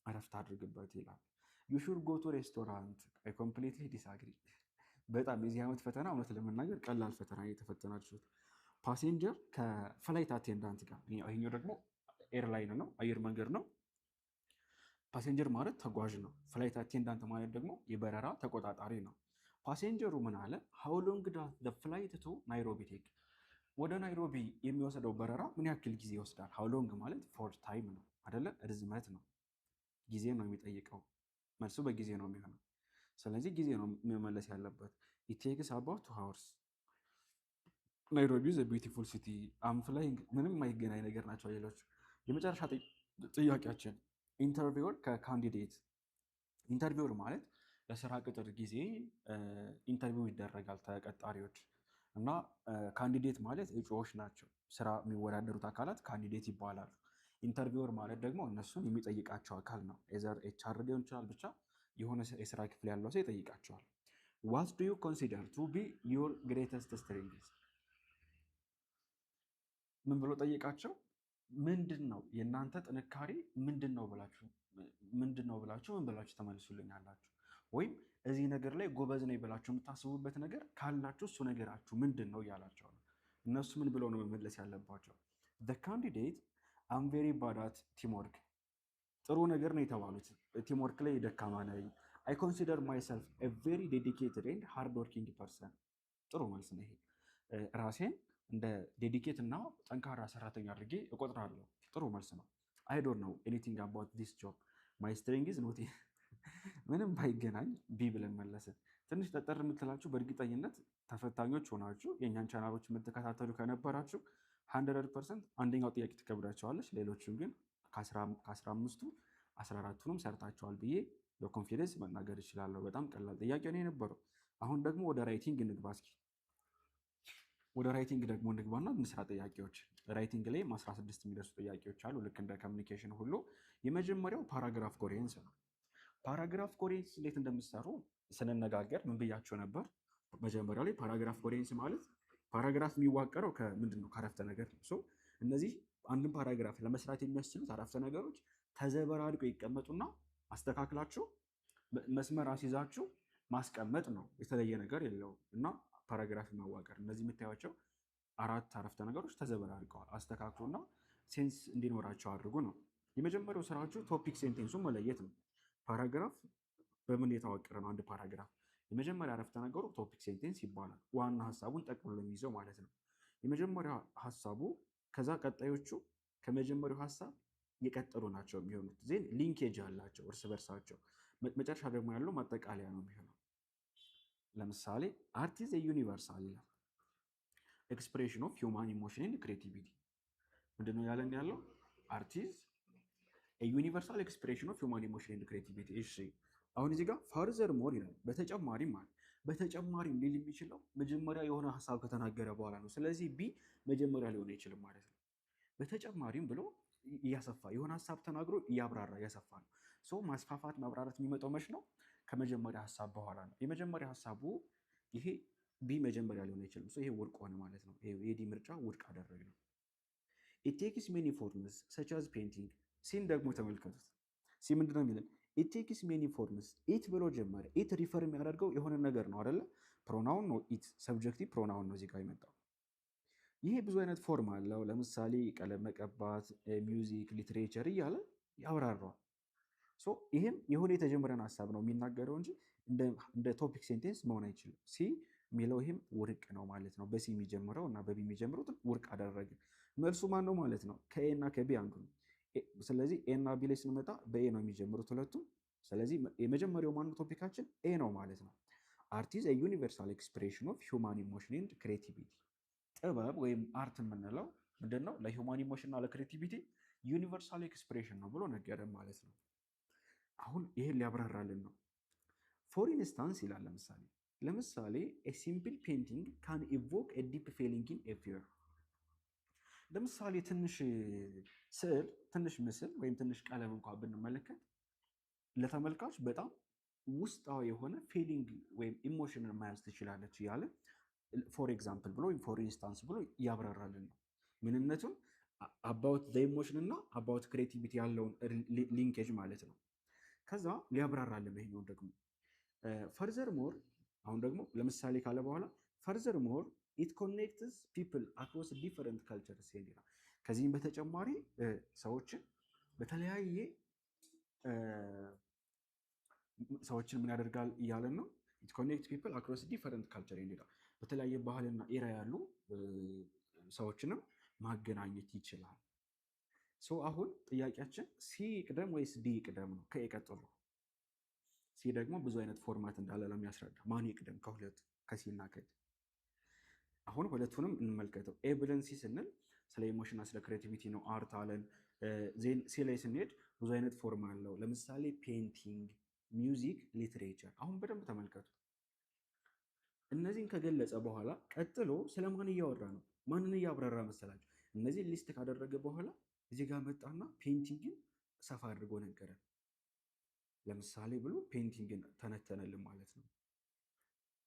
ረፍት አድርግበት ይላል። ዩ ሹድ ጎ ቱ ሬስቶራንት አይ ኮምፕሊትሊ ዲስአግሪ። በጣም የዚህ ዓመት ፈተና እውነት ለመናገር ቀላል ፈተና የተፈተናችሁት። ፓሴንጀር ከፍላይት አቴንዳንት ጋር፣ ይሄኛው ደግሞ ኤርላይን ነው አየር መንገድ ነው። ፓሴንጀር ማለት ተጓዥ ነው። ፍላይት አቴንዳንት ማለት ደግሞ የበረራ ተቆጣጣሪ ነው። ፓሴንጀሩ ምን አለ? ሃው ሎንግ ዳዝ ፍላይት ቱ ናይሮቢ ቴክ ወደ ናይሮቢ የሚወስደው በረራ ምን ያክል ጊዜ ይወስዳል? ሃው ሎንግ ማለት ፎር ታይም ነው አይደለ? ርዝመት ነው፣ ጊዜ ነው የሚጠይቀው። መልሱ በጊዜ ነው የሚሆነው። ስለዚህ ጊዜ ነው መመለስ ያለበት። ኢት ቴክስ አባውት 2 hours። ናይሮቢ ዘ ቢዩቲፉል ሲቲ አም ፍላይንግ ምንም የማይገናኝ ነገር ናቸው ሌሎች። የመጨረሻ ጥያቄያችን ኢንተርቪወር ከካንዲዴት። ኢንተርቪወር ማለት ለስራ ቅጥር ጊዜ ኢንተርቪው ይደረጋል ተቀጣሪዎች እና ካንዲዴት ማለት እጩዎች ናቸው። ስራ የሚወዳደሩት አካላት ካንዲዴት ይባላሉ። ኢንተርቪወር ማለት ደግሞ እነሱን የሚጠይቃቸው አካል ነው። ኤዘር ኤችአር ሊሆን ይችላል፣ ብቻ የሆነ የስራ ክፍል ያለው ሰው ይጠይቃቸዋል። ዋት ዱ ዩ ኮንሲደር ቱ ቢ ዩር ግሬተስት ስትሬንግዝ? ምን ብሎ ጠይቃቸው? ምንድን ነው የእናንተ ጥንካሬ ምንድን ነው ብላችሁ ምን ብላችሁ ተመልሱልኛላችሁ? ወይም እዚህ ነገር ላይ ጎበዝ ነኝ ብላችሁ የምታስቡበት ነገር ካላችሁ እሱ ነገራችሁ ምንድን ነው እያላቸው ነው። እነሱ ምን ብለው ነው መመለስ ያለባቸው? the candidate I'm very bad at teamwork። ጥሩ ነገር ነው የተባሉት ቲምወርክ ላይ ደካማ ነኝ። I consider myself a very dedicated and hard working person። ጥሩ መልስ ነው ይሄ። ራሴን እንደ ዴዲኬት እና ጠንካራ ሰራተኛ አድርጌ እቆጥራለሁ። ጥሩ መልስ ነው። አይ ዶንት ኖው ኤኒቲንግ አባውት ዲስ ጆብ ማይ ስትሪንግ ኢዝ ኖት። ምንም ባይገናኝ ቢ ብለን መለስን። ትንሽ ጠጠር የምትላችሁ በእርግጠኝነት ተፈታኞች ሆናችሁ የእኛን ቻናሎች የምትከታተሉ ከነበራችሁ 100% አንደኛው ጥያቄ ትከብዳቸዋለች። ሌሎቹም ግን ከ15ቱ 14ቱንም ሰርታቸዋል ብዬ በኮንፊደንስ መናገር እችላለሁ። በጣም ቀላል ጥያቄ ነው የነበረው። አሁን ደግሞ ወደ ራይቲንግ እንግባ እስኪ። ወደ ራይቲንግ ደግሞ እንግባና እንስራ ጥያቄዎች። ራይቲንግ ላይ 16 የሚደርሱ ጥያቄዎች አሉ፣ ልክ እንደ ኮሚኒኬሽን ሁሉ። የመጀመሪያው ፓራግራፍ ኮሄረንስ ነው። ፓራግራፍ ኮሄረንስ እንዴት እንደምትሰሩ ስንነጋገር ምን ብያቸው ነበር? መጀመሪያ ላይ ፓራግራፍ ኮሄረንስ ማለት ፓራግራፍ የሚዋቀረው ከምንድን ነው? ከአረፍተ ነገር ነው። እነዚህ አንድን ፓራግራፍ ለመስራት የሚያስችሉት አረፍተ ነገሮች ተዘበራርቀው ይቀመጡና አስተካክላችሁ መስመር አስይዛችሁ ማስቀመጥ ነው። የተለየ ነገር የለውም። እና ፓራግራፍ ማዋቀር እነዚህ የምታዩቸው 4 አረፍተ ነገሮች ተዘበራርቀዋል። አስተካክሉና ሴንስ እንዲኖራቸው አድርጉ ነው። የመጀመሪያው ስራችሁ ቶፒክ ሴንቴንሱን መለየት ነው። ፓራግራፍ በምን የተዋቀረ ነው? አንድ ፓራግራፍ የመጀመሪያ አረፍተ ነገሩ ቶፒክ ሴንቴንስ ይባላል። ዋና ሀሳቡን ጠቅልሎ የሚይዘው ማለት ነው። የመጀመሪያ ሀሳቡ፣ ከዛ ቀጣዮቹ ከመጀመሪያው ሀሳብ የቀጠሉ ናቸው የሚሆኑት። ዜን ሊንኬጅ አላቸው እርስ በርሳቸው። መጨረሻ ደግሞ ያለው ማጠቃለያ ነው የሚሆነው። ለምሳሌ አርት ኢዝ ኤ ዩኒቨርሳል ኤክስፕሬሽን ኦፍ ሂውማን ኢሞሽን ኤንድ ክሬቲቪቲ። ምንድነው ያለን ያለው? አርት ኢዝ ኤ ዩኒቨርሳል ኤክስፕሬሽን ኦፍ ሂውማን ኢሞሽን ኤንድ ክሬቲቪቲ። እሺ አሁን እዚህ ጋር ፈርዘር ሞር ይላል። በተጨማሪም ማለት በተጨማሪም ሊል የሚችለው መጀመሪያ የሆነ ሀሳብ ከተናገረ በኋላ ነው። ስለዚህ ቢ መጀመሪያ ሊሆን አይችልም ማለት ነው። በተጨማሪም ብሎ እያሰፋ የሆነ ሀሳብ ተናግሮ እያብራራ እያሰፋ ነው። ማስፋፋት ማብራራት የሚመጣው መች ነው? ከመጀመሪያ ሀሳብ በኋላ ነው። የመጀመሪያ ሀሳቡ ይሄ ቢ መጀመሪያ ሊሆን አይችልም። ይሄ ውድቅ ሆነ ማለት ነው። የዲ ምርጫ ውድቅ አደረግ ነው። ኢት ቴክስ ሜኒ ፎርምስ ሰች አዝ ፔንቲንግ። ሲን ደግሞ ተመልከቱት። ሲ ምንድነው የሚለን? ኢት ቴክስ ሜኒ ፎርምስ። ኢት ብሎ ጀመረ። ኢት ሪፈር የሚያደርገው የሆነ ነገር ነው አይደለ? ፕሮናውን ነው። ኢት ሰብጀክቲቭ ፕሮናውን ነው እዚህ ጋር የመጣው። ይሄ ብዙ አይነት ፎርም አለው። ለምሳሌ ቀለም መቀባት፣ ሚውዚክ፣ ሊትሬቸር እያለ ያብራራዋል። ይህም የሆነ የተጀመረን ሀሳብ ነው የሚናገረው እንጂ እንደ ቶፒክ ሴንቴንስ መሆን አይችልም። ሲ የሚለው ይህም ውድቅ ነው ማለት ነው። በሲ የሚጀምረው እና በቢ የሚጀምሩትን ውድቅ አደረግን። መልሱ ማን ነው ማለት ነው? ከኤ እና ከቢ አንዱ ነው። ስለዚህ ኤ እና ቢ ላይ ስንመጣ በኤ ነው የሚጀምሩት ሁለቱም። ስለዚህ የመጀመሪያው ማነው? ቶፒካችን ኤ ነው ማለት ነው። አርት ኢዝ ኤ ዩኒቨርሳል ኤክስፕሬሽን ኦፍ ሂውማን ኢሞሽን ኤንድ ክሬቲቪቲ። ጥበብ ወይም አርት የምንለው ምንድን ነው? ለሂውማን ኢሞሽን እና ለክሬቲቪቲ ዩኒቨርሳል ኤክስፕሬሽን ነው ብሎ ነገረን ማለት ነው። አሁን ይሄን ሊያብራራልን ነው። ፎር ኢንስታንስ ይላል። ለምሳሌ ኤ ሲምፕል ፔንቲንግ ካን ኢቮክ ኤ ዲፕ ፊሊንግ ኢን ኤ ቪወር። ለምሳሌ ትንሽ ስዕል፣ ትንሽ ምስል ወይም ትንሽ ቀለም እንኳን ብንመለከት ለተመልካች በጣም ውስጣዊ የሆነ ፊሊንግ ወይም ኢሞሽንን መያዝ ትችላለች እያለ ፎር ኤግዛምፕል ብሎ ወይም ፎር ኢንስታንስ ብሎ እያብራራልን ነው። ምንነቱን አባውት ዘ ኢሞሽን እና አባውት ክሬቲቪቲ ያለውን ሊንኬጅ ማለት ነው። ከዛ ሊያብራራልን ይሄኛውን ደግሞ ፈርዘር ሞር። አሁን ደግሞ ለምሳሌ ካለ በኋላ ፈርዘር ሞር ኢት ኮኔክትስ ፒፕል አክሮስ ዲፈረንት ካልቸርስ ይላል። ከዚህም በተጨማሪ ሰዎችን በተለያየ ሰዎችን ምን ያደርጋል እያለን ነው? ኢት ኮኔክት ፒፕል አክሮስ ዲፈረንት ካልቸር ይላል። በተለያየ ባህልና ኤራ ያሉ ሰዎችንም ማገናኘት ይችላል። አሁን ጥያቄያችን ሲ ቅደም ወይስ ዲ ቅደም ነው? ከኤ ቀጥሎ። ሲ ደግሞ ብዙ አይነት ፎርማት እንዳለ ለሚያስረዳ ማን ይቅደም ከሁለቱ ከሲ እና ከዲ? አሁን ሁለቱንም እንመልከተው። ኤ ብለን ሲ ስንል ስለ ኢሞሽንና ስለ ክሬቲቪቲ ነው። አርት አለን። ሲ ላይ ስንሄድ ብዙ አይነት ፎርም አለው። ለምሳሌ ፔንቲንግ፣ ሚውዚክ፣ ሊትሬቸር። አሁን በደንብ ተመልከቱ። እነዚህን ከገለጸ በኋላ ቀጥሎ ስለማን እያወራ ነው? ማንን እያብራራ መሰላቸው? እነዚህ ሊስት ካደረገ በኋላ እዚህ ጋር መጣና ፔንቲንግን ሰፋ አድርጎ ነገረን። ለምሳሌ ብሎ ፔንቲንግን ተነተነልን ማለት ነው።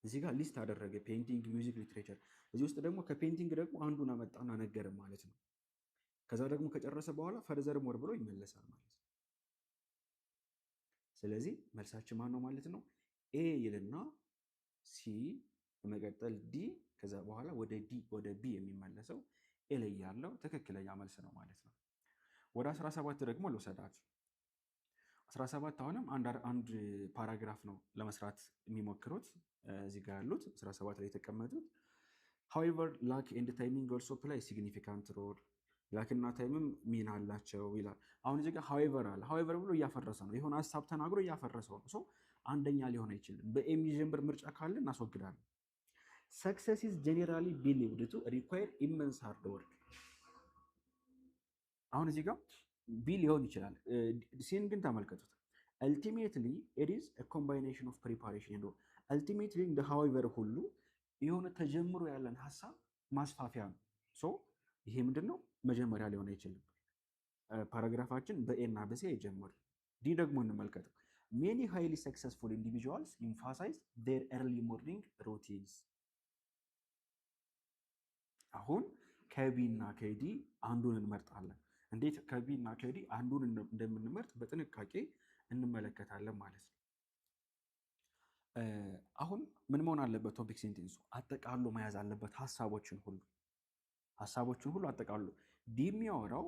እዚህ ጋር ሊስት አደረገ፣ ፔንቲንግ፣ ሚውዚክ፣ ሊትሬቸር። እዚህ ውስጥ ደግሞ ከፔንቲንግ ደግሞ አንዱን አመጣና ነገረን ማለት ነው። ከዛ ደግሞ ከጨረሰ በኋላ ፈርዘር ሞር ብሎ ይመለሳል ማለት ነው። ስለዚህ መልሳችን ማን ነው ማለት ነው? ኤ ይልና ሲ በመቀጠል ዲ፣ ከዛ በኋላ ወደ ቢ የሚመለሰው ኤ ላይ ያለው ትክክለኛ መልስ ነው ማለት ነው። ወደ 17 ደግሞ ልውሰዳችሁ። 17 አሁንም አንድ ፓራግራፍ ነው ለመስራት የሚሞክሩት እዚህ ጋር ያሉት 17 ላይ የተቀመጡት። however luck and timing also play significant role ላክና ታይምም ሚና አላቸው ይላል። አሁን እዚህ ጋር ሃዌቨር አለ። ሃዌቨር ብሎ እያፈረሰ ነው፣ የሆነ ሀሳብ ተናግሮ እያፈረሰው ነው። አንደኛ ሊሆን አይችልም። በኤሚጀምበር ምርጫ ካለ እናስወግዳለን። ሰክሰስ ኢዝ ጄኔራሊ ቢሊቭድ ቱ ሪኳየር ኢመንስ ሃርድ ወርክ። አሁን እዚህ ጋር ቢ ሊሆን ይችላል። ሲን ግን ተመልከቱት። አልቲሜትሊ ኢት ኢዝ አ ኮምባይኔሽን ኦፍ ፕሪፓሬሽን ኤንድ አልቲሜትሊ እንደ ሃዌቨር ሁሉ የሆነ ተጀምሮ ያለን ሀሳብ ማስፋፊያ ነው። ይሄ ምንድን ነው? መጀመሪያ ሊሆን አይችልም። ፓራግራፋችን በኤ እና በሲ አይጀምርም። ዲ ደግሞ እንመልከተው። ሜኒ ሃይሊ ሰክሰስፉል ኢንዲቪጁዋልስ ኢምፋሳይዝ ዴር ኤርሊ ሞርኒንግ ሩቲንስ። አሁን ከቢ እና ከዲ አንዱን እንመርጣለን። እንዴት ከቢ እና ከዲ አንዱን እንደምንመርጥ በጥንቃቄ እንመለከታለን ማለት ነው። አሁን ምን መሆን አለበት? ቶፒክ ሴንቴንሱ አጠቃሎ መያዝ አለበት ሀሳቦችን ሁሉ አጠቃሎ። ዲ የሚያወራው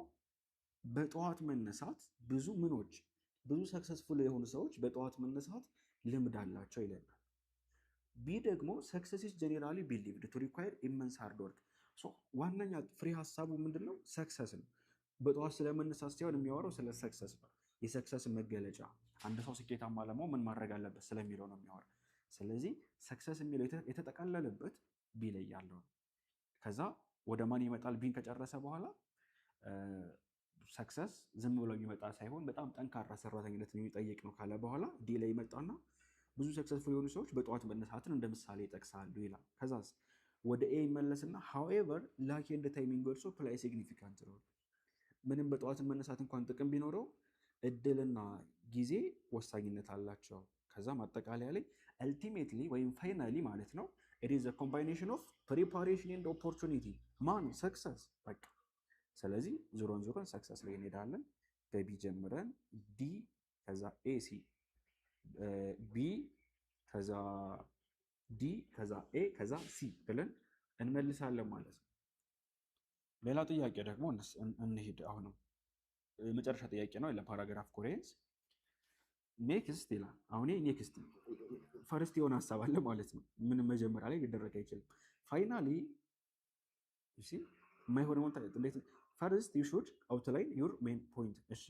በጠዋት መነሳት ብዙ ሰክሰስፉል የሆኑ ሰዎች በጠዋት መነሳት ልምድ አላቸው ይለናል። ቢ ደግሞ ሰክሰስ ኢዝ ጀኔራሊ ቢሊቭድ ቱ ሪኳየር ኢመንስ ሃርድ ወርክ። ዋነኛ ፍሬ ሀሳቡ ምንድነው? ሰክሰስ ነው። በጠዋት ስለመነሳት ሳይሆን የሚያወራው ስለ ሰክሰስ ነው። የሰክሰስ መገለጫ አንድ ሰው ስኬታማ ለመሆን ምን ማድረግ አለበት ስለሚለው ነው የሚያወራው። ስለዚህ ሰክሰስ የሚለው የተጠቃለለበት ቢ ላይ ያለው ነው። ከዛ ወደ ማን ይመጣል? ቢን ከጨረሰ በኋላ ሰክሰስ ዝም ብሎ የሚመጣ ሳይሆን በጣም ጠንካራ ሰራተኝነትን የሚጠይቅ ነው ካለ በኋላ ዲ ላይ ይመጣና ብዙ ሰክሰስፉል የሆኑ ሰዎች በጠዋት መነሳትን እንደ ምሳሌ ይጠቅሳሉ ይላል። ከዛስ ወደ ኤ ይመለስና however luck and timing also play a significant role። ምንም በጠዋት መነሳት እንኳን ጥቅም ቢኖረው እድልና ጊዜ ወሳኝነት አላቸው። ከዛ ማጠቃለያ ላይ ultimately ወይም finally ማለት ነው it is a combination of preparation and opportunity ማን ሰክሰስ በቃ። ስለዚህ ዞሮን ሰክሰስ ላይ እንሄዳለን። በቢ ጀምረን ዲ ከዛ ኤ ሲ ቢ ከዛ ዲ ከዛ ኤ ከዛ ሲ ብለን እንመልሳለን ማለት ነው። ሌላ ጥያቄ ደግሞ እንሂድ። አሁንም የመጨረሻ ጥያቄ ነው ለፓራግራፍ ኮሬንስ። ኔክስት ይላል። አሁን ኔክስት ፈርስት የሆነ ሀሳብ አለ ማለት ነው። ምንም መጀመሪያ ላይ ሊደረግ አይችልም። ፋይናሊ እሺ የማይሆን እንዴት ፈርስት ዩ ሹድ አውትላይን ዩር ሜን ፖይንት። እሺ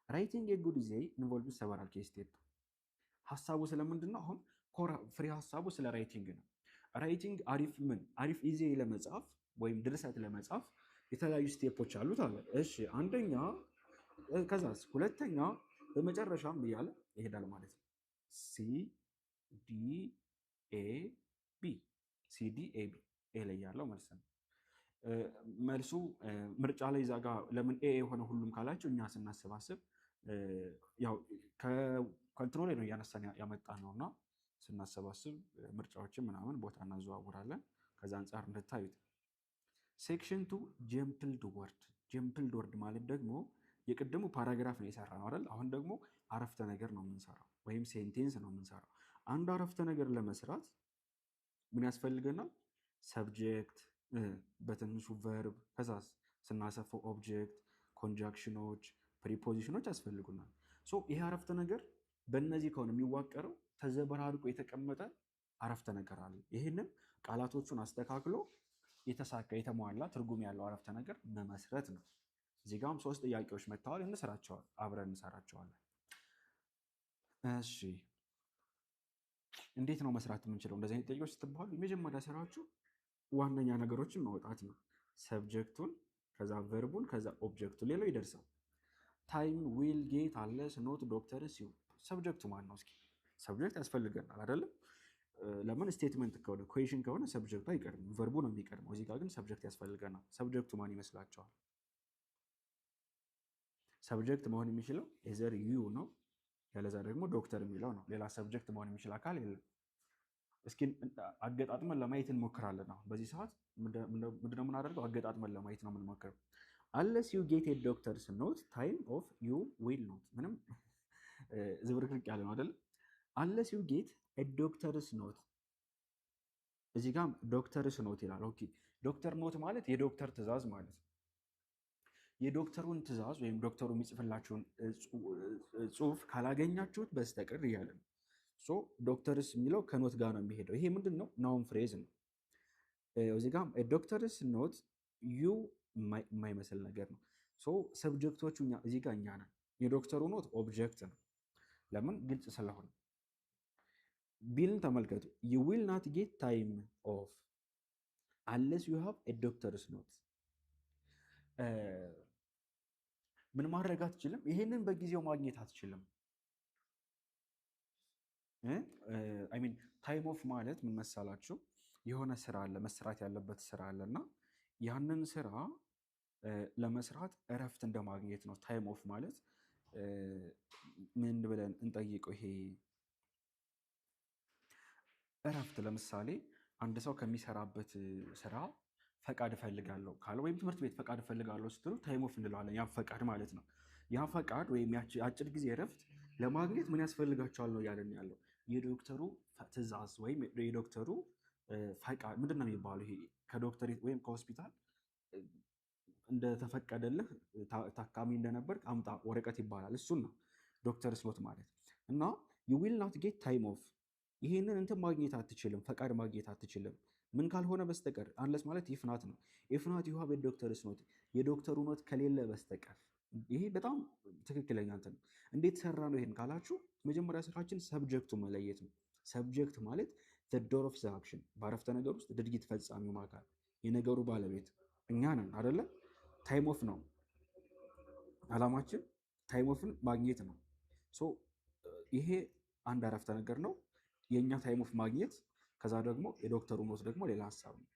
ራይቲንግ ኤ ጉድ ኢሴይ ኢንቮልቭስ ሰቨራል ኬስ ስቴፕ። ሀሳቡ ስለምንድን ነው? አሁን ፍሬ ሀሳቡ ስለ ራይቲንግ ነው። ራይቲንግ አሪፍ ኢሴይ ለመጻፍ ወይም ድርሰት ለመጻፍ የተለያዩ ስቴፖች አሉት አለ። እሺ አንደኛ፣ ከዛስ ሁለተኛ፣ በመጨረሻም እያለ ይሄዳል ማለት ነው። ሲዲኤቢ ኤ ላይ ያለው መልስ ነው። መልሱ ምርጫ ላይ እዛ ጋ ለምን ኤ የሆነ ሁሉም ካላቸው እኛ ስናሰባስብ ያው ከኮንትሮል ላይ ነው እያነሳን ያመጣ ነውና ስናሰባስብ ምርጫዎችን ምናምን ቦታ እናዘዋውራለን። ከዛ አንጻር እንድታዩት። ሴክሽን 2 ጀምፕልድ ወርድ ማለት ደግሞ የቅድሙ ፓራግራፍ ነው የሰራ ነው አይደል? አሁን ደግሞ አረፍተ ነገር ነው የምንሰራው ወይም ሴንቴንስ ነው የምንሰራው። አንድ አረፍተ ነገር ለመስራት ምን ያስፈልገናል? ሰብጀክት፣ በትንሹ ቨርብ፣ ከዛስ ስናሰፈው ኦብጀክት፣ ኮንጃክሽኖች፣ ፕሪፖዚሽኖች ያስፈልጉናል። ይሄ አረፍተ ነገር በእነዚህ ከሆነ የሚዋቀረው ተዘበራርቆ የተቀመጠ አረፍተ ነገር አለ። ይህንን ቃላቶቹን አስተካክሎ የተሳካ የተሟላ ትርጉም ያለው አረፍተ ነገር መመስረት ነው። እዚህ ጋርም 3 ጥያቄዎች መጥተዋል። አብረን እንሰራቸዋለን። እሺ እንዴት ነው መስራት የምንችለው? እንደዚህ አይነት ጥያቄዎች ስትባሉ የመጀመሪያ ስራችሁ ዋነኛ ነገሮችን ማውጣት ነው። ሰብጀክቱን፣ ከዛ ቨርቡን፣ ከዛ ኦብጀክቱን፣ ሌላው ይደርሳል። ታይም፣ ዊል፣ ጌት፣ አለስ፣ ኖት፣ ዶክተር፣ ሲው። ሰብጀክቱ ማን ነው? እስኪ ሰብጀክት ያስፈልገናል አይደለም? ለምን ስቴትመንት ከሆነ ኩዌሽን ከሆነ ሰብጀክቱ አይቀርም፣ ቨርቡ ነው የሚቀርመው። እዚህ ጋር ግን ሰብጀክት ያስፈልገናል። ሰብጀክቱ ማን ይመስላችኋል? ሰብጀክት መሆን የሚችለው ኤዘር ዩ ነው፣ ያለዛ ደግሞ ዶክተር የሚለው ነው። ሌላ ሰብጀክት መሆን የሚችል አካል የለም። እስኪ አገጣጥመን ለማየት እንሞክራለን። አሁን በዚህ ሰዓት ምንድነው የምናደርገው? አገጣጥመን ለማየት ነው የምንሞክረው። አለስ ዩ ጌት ኤ ዶክተርስ ኖት ታይም ኦፍ ዩ ዊል ኖት። ምንም ዝብርቅርቅ ያለ ነው አይደለም? አለስ ዩ ጌት ኤ ዶክተርስ ኖት፣ እዚህ ጋር ዶክተርስ ኖት ይላል። ኦኬ ዶክተር ኖት ማለት የዶክተር ትዕዛዝ ማለት ነው። የዶክተሩን ትዕዛዝ ወይም ዶክተሩ የሚጽፍላችሁን ጽሑፍ ካላገኛችሁት በስተቀር እያለ ነው። ዶክተርስ የሚለው ከኖት ጋር ነው የሚሄደው። ይሄ ምንድን ነው? ናውን ፍሬዝ ነው። እዚህ ጋር ዶክተርስ ኖት ዩ የማይመስል ነገር ነው። ሰብጀክቶቹ እዚህ ጋር እኛ ነን። የዶክተሩ ኖት ኦብጀክት ነው። ለምን? ግልጽ ስለሆነ። ቢልን ተመልከቱ። ዩ ዊል ናት ጌት ታይም ኦፍ አንለስ ዩ ሃቭ ዶክተርስ ኖት። ምን ማድረግ አትችልም? ይሄንን በጊዜው ማግኘት አትችልም። ሚን ታይም ኦፍ ማለት ምን መሳላችሁ? የሆነ ስራ አለ፣ መሰራት ያለበት ስራ አለ እና ያንን ስራ ለመስራት እረፍት እንደማግኘት ነው። ታይም ኦፍ ማለት ምን ብለን እንጠይቀው? ይሄ እረፍት። ለምሳሌ አንድ ሰው ከሚሰራበት ስራ ፈቃድ እፈልጋለሁ ካለ ወይም ትምህርት ቤት ፈቃድ እፈልጋለሁ ስትሉ ታይም ኦፍ እንለዋለን። ያ ፈቃድ ማለት ነው። ያ ፈቃድ ወይም የአጭር ጊዜ እረፍት ለማግኘት ምን ያስፈልጋቸዋል ነው እያለን ያለው። የዶክተሩ ትዕዛዝ ወይም የዶክተሩ ፈቃድ ምንድን ነው የሚባለው? ይሄ ከዶክተር ወይም ከሆስፒታል እንደተፈቀደልህ ታካሚ እንደነበር አምጣ ወረቀት ይባላል። እሱን ነው ዶክተር ስሎት ማለት እና ዩ ዊል ናት ጌት ታይም ኦፍ። ይሄንን እንትን ማግኘት አትችልም፣ ፈቃድ ማግኘት አትችልም ምን ካልሆነ በስተቀር። አንለስ ማለት ኢፍናት ነው። ኢፍናት ዩ ሃቭ ዶክተር ኖት፣ የዶክተሩ ኖት ከሌለ በስተቀር። ይሄ በጣም ትክክለኛ እንትን ነው። እንዴት ሰራ ነው ይሄን ካላችሁ፣ መጀመሪያ ስራችን ሰብጀክቱ መለየት ነው። ሰብጀክት ማለት ዶር ኦፍ ዘ አክሽን፣ በአረፍተ ነገር ውስጥ ድርጊት ፈጻሚው አካል፣ የነገሩ ባለቤት እኛ ነን አደለ? ታይም ኦፍ ነው አላማችን፣ ታይም ኦፍን ማግኘት ነው። ይሄ አንድ አረፍተ ነገር ነው፣ የእኛ ታይም ኦፍ ማግኘት። ከዛ ደግሞ የዶክተሩ ኖት ደግሞ ሌላ ሀሳብ ነው።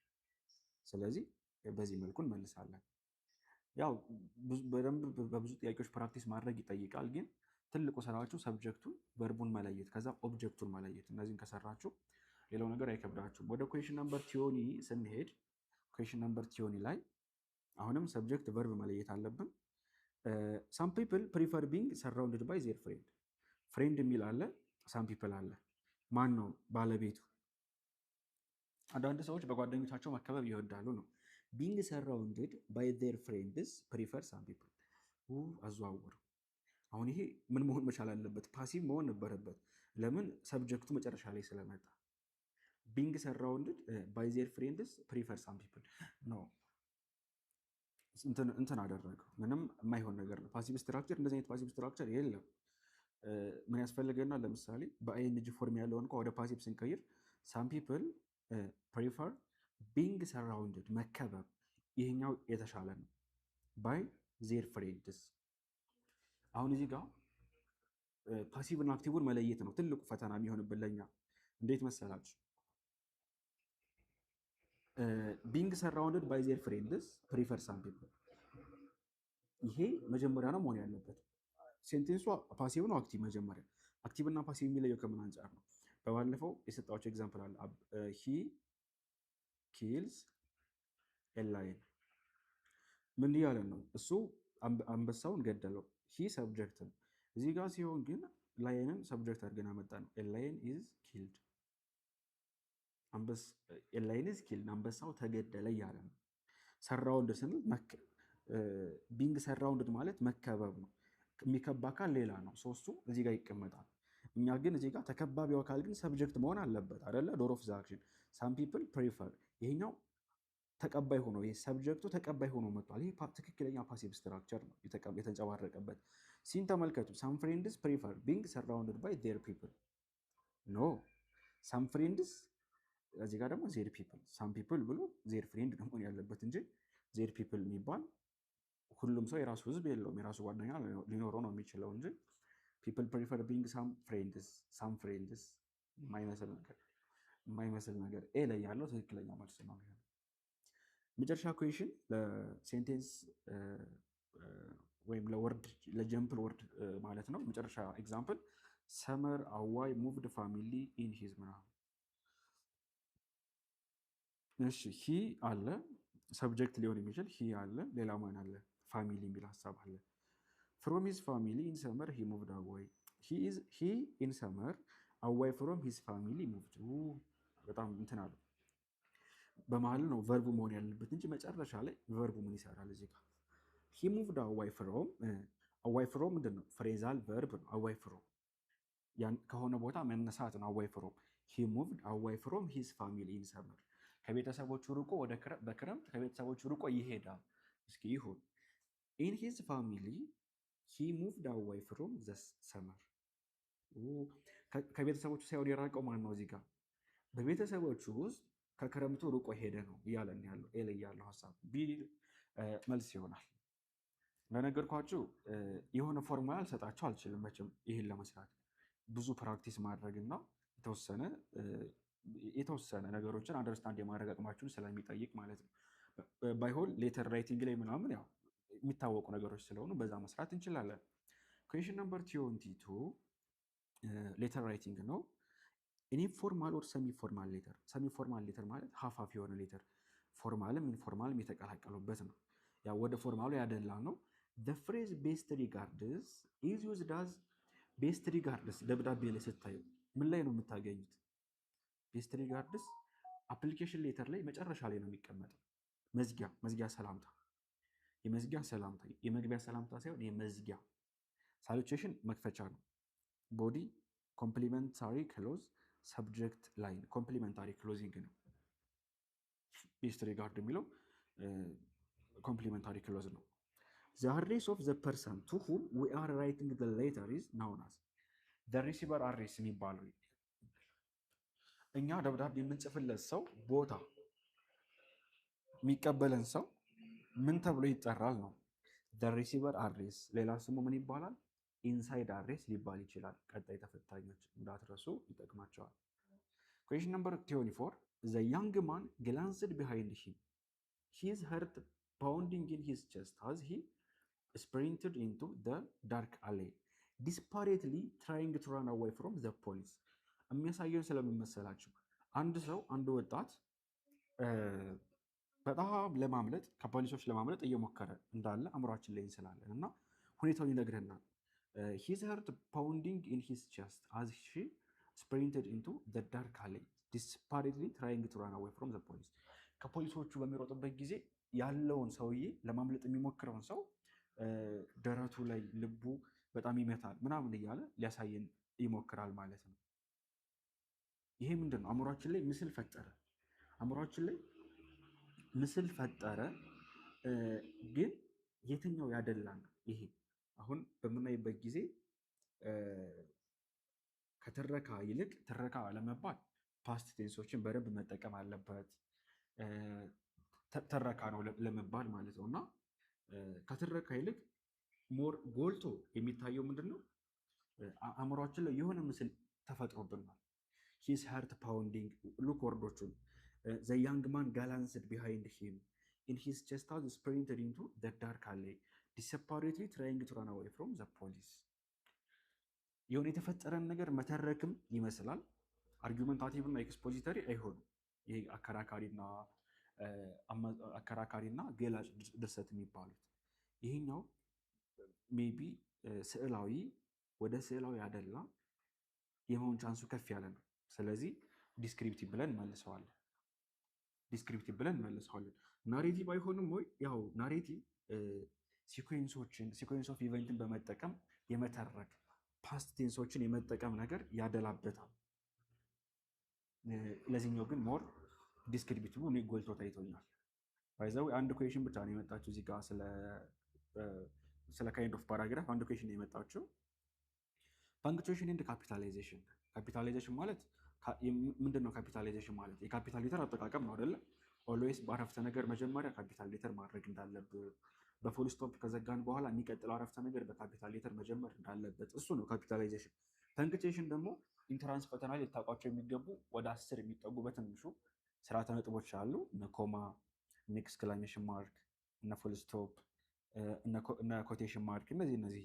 ስለዚህ በዚህ መልኩ እንመልሳለን። ያው በደንብ በብዙ ጥያቄዎች ፕራክቲስ ማድረግ ይጠይቃል። ግን ትልቁ ስራችሁ ሰብጀክቱን ቨርቡን መለየት፣ ከዛ ኦብጀክቱን መለየት። እነዚህን ከሰራችሁ ሌላው ነገር አይከብዳችሁም። ወደ ኩዌሽን ነምበር ቲዮኒ ስንሄድ ኩዌሽን ነምበር ቲዮኒ ላይ አሁንም ሰብጀክት ቨርብ መለየት አለብን። ሳም ፒፕል ፕሪፈር ቢንግ ሰራውንድድ ባይ ዜር ፍሬንድ። ፍሬንድ የሚል አለ፣ ሳም ፒፕል አለ። ማን ነው ባለቤቱ? አንዳንድ ሰዎች በጓደኞቻቸው መከበብ ይወዳሉ ነው። ቢንግ ሰራውንድድ ባይ ዜር ፍሬንድስ ፕሪፈር ሳም ፒፕል። አዘዋወሩ። አሁን ይሄ ምን መሆን መቻል አለበት? ፓሲቭ መሆን ነበረበት። ለምን? ሰብጀክቱ መጨረሻ ላይ ስለመጣ። ቢንግ ሰራውንድድ ባይ ዜር ፍሬንድስ ፕሪፈር ሳም ፒፕል ነው። እንትን አደረገው። ምንም የማይሆን ነገር ነው። ፓሲቭ ስትራክቸር፣ እንደዚህ አይነት ፓሲቭ ስትራክቸር የለም። ምን ያስፈልገና? ለምሳሌ በአይኤንጂ ፎርም ያለውን እንኳ ወደ ፓሲቭ ስንቀይር ሳም ፒፕል ፕሪፈር ቢንግ ሰራውንድድ፣ መከበብ። ይሄኛው የተሻለ ነው። ባይ ዜር ፍሬንድስ። አሁን እዚህ ጋር ፓሲቭ እና አክቲቭን መለየት ነው ትልቁ ፈተና የሚሆንብን ለኛ። እንዴት መሰላችሁ? ቢንግ ሰራውንድድ ባይ ዜር ፍሬንድስ ፕሪፈር ሳም ፒፕል። ይሄ መጀመሪያ ነው መሆን ያለበት። ሴንቴንሷ ፓሲቭ ነው አክቲቭ? መጀመሪያ አክቲቭ እና ፓሲቭ የሚለየው ከምን አንጻር ነው? በባለፈው የሰጣቸው ኤግዛምፕል አለ። ሂ ኪልስ ኤ ላየን። ምን እያለን ነው? እሱ አንበሳውን ገደለው። ሂ ሰብጀክት ነው። እዚህ ጋር ሲሆን ግን ላየንን ሰብጀክት አድርገን አመጣ ነው። ኤ ላየን ኢዝ ኪልድ። ላየን ኢዝ ኪልድ፣ አንበሳው ተገደለ እያለ ነው። ሰራውንድ ስንል ቢንግ ሰራውንድድ ማለት መከበብ ነው። የሚከባ አካል ሌላ ነው። ሶስቱ እዚህ ጋር ይቀመጣል። እኛ ግን እዚህ ጋር ተከባቢው አካል ግን ሰብጀክት መሆን አለበት አይደለ? ዶር ኦፍ ዘ አክሽን ሳም ፒፕል ፕሪፈር። ይሄኛው ተቀባይ ሆኖ ይሄ ሰብጀክቱ ተቀባይ ሆኖ መጥቷል። ይሄ ትክክለኛ ፓሲቭ ስትራክቸር ነው የተንጸባረቀበት። ሲን ተመልከቱ። ሳም ፍሬንድስ ፕሪፈር ቢንግ ሰራውንድድ ባይ ዜር ፒፕል። ኖ ሳም ፍሬንድስ፣ እዚህ ጋር ደግሞ ዜር ፒፕል። ሳም ፒፕል ብሎ ዜር ፍሬንድ ነው መሆን ያለበት እንጂ ዜር ፒፕል የሚባል ሁሉም ሰው የራሱ ህዝብ የለውም። የራሱ ጓደኛ ሊኖረው ነው የሚችለው እንጂ ፒፕል ፕሪፈር ቢንግ ሳም ፍሬንድስ የማይመስል ነገር። ኤ ላይ ያለው ትክክለኛ መልስ ነው። መጨረሻ ኩዌሽን ለሴንቴንስ ወይም ለወርድ ለጀምፕል ወርድ ማለት ነው። መጨረሻ ኤግዛምፕል ሰመር አዋይ ሙቭድ ፋሚሊ ኢን ሂዝ ምናምን። እሺ ሂ አለ፣ ሰብጀክት ሊሆን የሚችል ሂ አለ። ሌላ ማን አለ? ፋሚሊ የሚል ሀሳብ አለ። ፍሮም ሂዝ ፋሚሊ ኢን ሰመር ሂ ሙቭድ አዋይ። ሂ ኢን ሰመር አዋይ ፍሮም ሂዝ ፋሚሊ ሙቭድ። በጣም እንትን አለ። በመሀል ነው ቨርቡ መሆን ያለበት እንጂ መጨረሻ ላይ ቨርቡ ምን ይሰራል? እዚህ ጋር ሂ ሙቭድ አዋይ ፍሮም። አዋይ ፍሮም ምንድን ነው? ፍሬዛል ቨርብ ነው። አዋይ ፍሮም ከሆነ ቦታ መነሳት ነው። አዋይ ፍሮም ሂ ሙቭድ አዋይ ፍሮም ሂዝ ፋሚሊ ኢን ሰመር። ከቤተሰቦቹ ርቆ በክረምት ከቤተሰቦቹ ርቆ ይሄዳል። እስኪ ይሁን ኢን ሂዝ ፋሚሊ ሂ ሙቭድ አዋይ ፍሮም ዘ ሰመር። ከቤተሰቦቹ ሳይሆን የራቀው ማን ነው? እዚህ ጋር በቤተሰቦቹ ውስጥ ከክረምቱ ርቆ ሄደ ነው እያለን ያለው ኤል ያለው ሀሳብ ቢ መልስ ይሆናል። እንደነገርኳችሁ የሆነ ፎርሙላ ልሰጣችሁ አልችልም መቼም ይህን ለመስራት ብዙ ፕራክቲስ ማድረግና የተወሰነ ነገሮችን አንደርስታንድ የማድረግ አቅማችሁን ስለሚጠይቅ ማለት ነው። ባይሆን ሌተር ራይቲንግ ላይ ምናምን ያው የሚታወቁ ነገሮች ስለሆኑ በዛ መስራት እንችላለን። ኩዌሽን ነምበር 22 ሌተር ራይቲንግ ነው። ኢንፎርማል ኦር ሰሚ ፎርማል ሌተር። ሰሚ ፎርማል ሌተር ማለት ሀፋፍ የሆነ ሌተር ፎርማልም ኢንፎርማልም የተቀላቀሉበት ነው። ያው ወደ ፎርማሉ ያደላ ነው። the phrase best regards is used as best regards ደብዳቤ ላይ ስታዩ ምን ላይ ነው የምታገኙት? ቤስት ሪጋርድስ አፕሊኬሽን ሌተር ላይ መጨረሻ ላይ ነው የሚቀመጠው። መዝጊያ ሰላምታ፣ የመዝጊያ ሰላምታ፣ የመግቢያ ሰላምታ ሳይሆን የመዝጊያ ሳሉቴሽን መክፈቻ ነው። ቦዲ ኮምፕሊመንታሪ ክሎዝ ሰብጀክት ላይን ኮምፕሊመንታሪ ክሎዚንግ ነው። ቤስት ሪጋርድ የሚለው ኮምፕሊመንታሪ ክሎዝ ነው። the address of the person to whom we are writing the letter is known as the receiver address የሚባለው እኛ ደብዳቤ የምንጽፍለት ሰው ቦታ የሚቀበለን ሰው ምን ተብሎ ይጠራል ነው the receiver address። ሌላ ስሙ ምን ይባላል? ኢንሳይድ አድሬስ ሊባል ይችላል። ቀጣይ ተፈታኞች እንዳትረሱ ይጠቅማቸዋል። question number 24 the young man glanced behind him, his heart pounding in his chest as he sprinted into the dark alley, desperately trying to run away from the police። የሚያሳየው ስለምመሰላችሁ አንድ ወጣት በጣም ለማምለጥ ከፖሊሶች ለማምለጥ እየሞከረ እንዳለ አእምሯችን ላይ እንስላለን እና ሁኔታውን ይነግረናል። his heart pounding in his chest as she sprinted into the dark alley, desperately trying to run away from the police። ከፖሊሶቹ በሚሮጥበት ጊዜ ያለውን ሰውዬ ለማምለጥ የሚሞክረውን ሰው ደረቱ ላይ ልቡ በጣም ይመታል ምናምን እያለ ሊያሳየን ይሞክራል ማለት ነው። ይሄ ምንድን ነው? አእምሯችን ላይ ምስል ፈጠረ። አእምሯችን ላይ ምስል ፈጠረ። ግን የትኛው ያደላል? ይሄ አሁን በምናይበት ጊዜ ከትረካ ይልቅ ትረካ ለመባል ፓስት ቴንሶችን በደንብ መጠቀም አለበት። ትረካ ነው ለመባል ማለት ነው። እና ከትረካ ይልቅ ሞር ጎልቶ የሚታየው ምንድን ነው? አእምሯችን ላይ የሆነ ምስል ተፈጥሮብናል። ሂስ ሃርት ፓውንዲንግ ሉክ ወርዶቹን ዘ ያንግ ማን ጋላንስድ ቢሃይንድ ሂም ኢን ሂስ ቼስት ሃዝ ስፕሪንትድ ኢንቱ ዘ ዳርክ አሌይ ዲስፐሬትሊ ትራይንግ ቱ ራን አዌይ ፍሮም ዘ ፖሊስ። የሆነ የተፈጠረን ነገር መተረክም ይመስላል። አርጊመንታቲቭ እና ኤክስፖዚተሪ አይሆንም። ይሄ አከራካሪና ገላጭ ድርሰት የሚባሉት። ይሄኛው ሜቢ ስዕላዊ ወደ ስዕላዊ ያደላ የመሆን ቻንሱ ከፍ ያለ ነው። ስለዚህ ዲስክሪፕቲቭ ብለን መልሰዋለን። ናሬቲቭ አይሆንም ወይ? ያው ናሬቲቭ ሲኮንስ ኦፍ ኢቨንትን በመጠቀም የመተረክ ፓስት ቴንሶችን የመጠቀም ነገር ያደላበታል። ለዚህኛው ግን ሞር ዲስክሪፕቲቭ እኔ ጎልቶ ታይቶኛል። ባይዘው አንድ ኩዌሽን ብቻ ነው የመጣችው እዚህ ጋር ስለ ካይንድ ኦፍ ፓራግራፍ አንድ ኩዌሽን ነው የመጣችው። ፓንክቹዌሽን ኤንድ ካፒታላይዜሽን። ካፒታላይዜሽን ማለት ምንድን ነው? ካፒታላይዜሽን ማለት የካፒታል ሌተር አጠቃቀም ነው አይደለ? ኦልዌይስ በአረፍተ ነገር መጀመሪያ ካፒታል ሌተር ማድረግ እንዳለብን፣ በፉል ስቶፕ ከዘጋን በኋላ የሚቀጥለው አረፍተ ነገር በካፒታል ሌተር መጀመር እንዳለበት፣ እሱ ነው ካፒታላይዜሽን። ፓንክቹዌሽን ደግሞ ኢንትራንስ ፈተና ላይ ልታውቋቸው የሚገቡ ወደ 10 የሚጠጉ በትንሹ ስርዓተ ነጥቦች አሉ። እነ ኮማ፣ እነ ኤክስክላሜሽን ማርክ፣ እነ ፉል ስቶፕ፣ እነ ኮቴሽን ማርክ፣ እነዚህ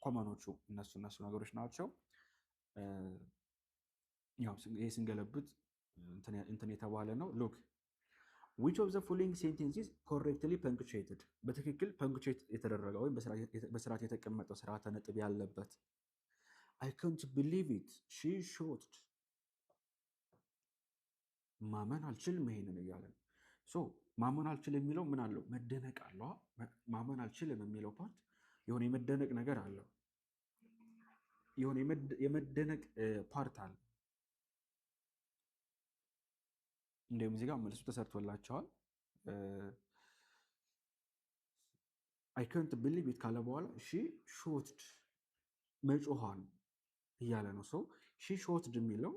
ኮመኖቹ እነሱ ነገሮች ናቸው። ያው ይሄ ስንገለብጥ እንትን የተባለ ነው። ሉክ which of the following sentences correctly punctuated? በትክክል ፐንክቹዌት የተደረገ ወይም በስርዓት የተቀመጠ ስርዓተ ነጥብ ያለበት። I can't believe it, she shot። ማመን አልችልም ይሄንን እያለ ነው። ሶ ማመን አልችልም የሚለው ምን አለው? መደነቅ አለው። ማመን አልችልም የሚለው ፓርት የሆነ የመደነቅ ነገር አለው። የሆነ የመደነቅ ፓርት አለ። እንዲሁም እዚህ ጋር መልሱ ተሰርቶላቸዋል። አይ ካንት ቢሊቭ ኢት ካለ በኋላ ሺ ሾትድ መጮኋን እያለ ነው። ሰው ሺ ሾትድ የሚለው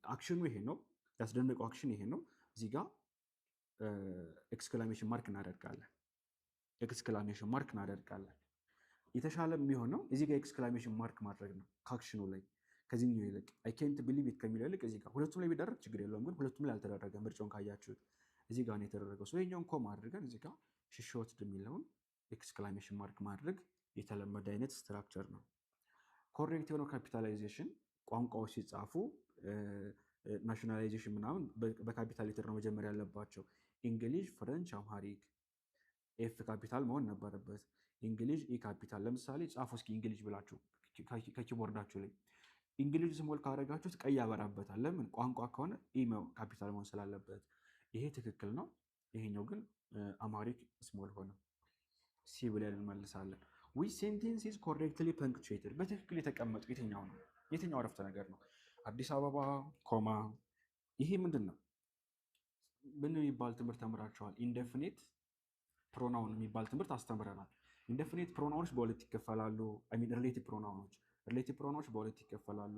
አክሽኑ ይሄ ነው። ያስደነቀው አክሽን ይሄ ነው። እዚህ ጋር ኤክስክላሜሽን ማርክ እናደርጋለን። ኤክስክላሜሽን ማርክ እናደርጋለን። የተሻለ የሚሆነው እዚህ ጋር ኤክስክላሜሽን ማርክ ማድረግ ነው ከአክሽኑ ላይ ከዚህኛው ይልቅ አይ ካንት ቢሊቭ ኢት ከሚለው ይልቅ እዚህ ጋር ሁለቱም ላይ ቢደረግ ችግር የለውም፣ ግን ሁለቱም ላይ አልተደረገ። ምርጫውን ካያችሁት እዚህ ጋር ነው የተደረገው። ሰው ይሄኛውን ኮማ አድርገን እዚህ ጋር ሺ ሾትድ የሚለውን ኤክስክላሜሽን ማርክ ማድረግ የተለመደ አይነት ስትራክቸር ነው። ኮሬክት የሆነው ካፒታላይዜሽን ቋንቋዎች ሲጻፉ ናሽናላይዜሽን ምናምን በካፒታል ሌተር ነው መጀመሪያ ያለባቸው። እንግሊሽ፣ ፍረንች፣ አምሃሪክ ኤፍ ካፒታል መሆን ነበረበት። እንግሊሽ ኢ ካፒታል። ለምሳሌ ጻፉ እስኪ እንግሊሽ ብላችሁ ከኪቦርዳችሁ ላይ እንግሊሽ ስሞል ካደረጋችሁት ቀይ ያበራበታል። ለምን? ቋንቋ ከሆነ ኢ ካፒታል መሆን ስላለበት። ይሄ ትክክል ነው። ይሄኛው ግን አምሃሪክ ስሞል ሆነ። ሲ ብለን እንመልሳለን። ዊ ሴንቴንስ ኢዝ ኮሬክትሊ ፐንክቹዌትድ። በትክክል የተቀመጡ የትኛው ነው? የትኛው አረፍተ ነገር ነው? አዲስ አበባ ኮማ። ይሄ ምንድን ነው? ምን የሚባል ትምህርት ተምራችኋል? ኢንደፊኒት ፕሮናውን የሚባል ትምህርት አስተምረናል። ኢንደፊኒት ፕሮናውኖች በሁለት ይከፈላሉ። ሪሌቲቭ ፕሮናውኖች በሁለት ይከፈላሉ።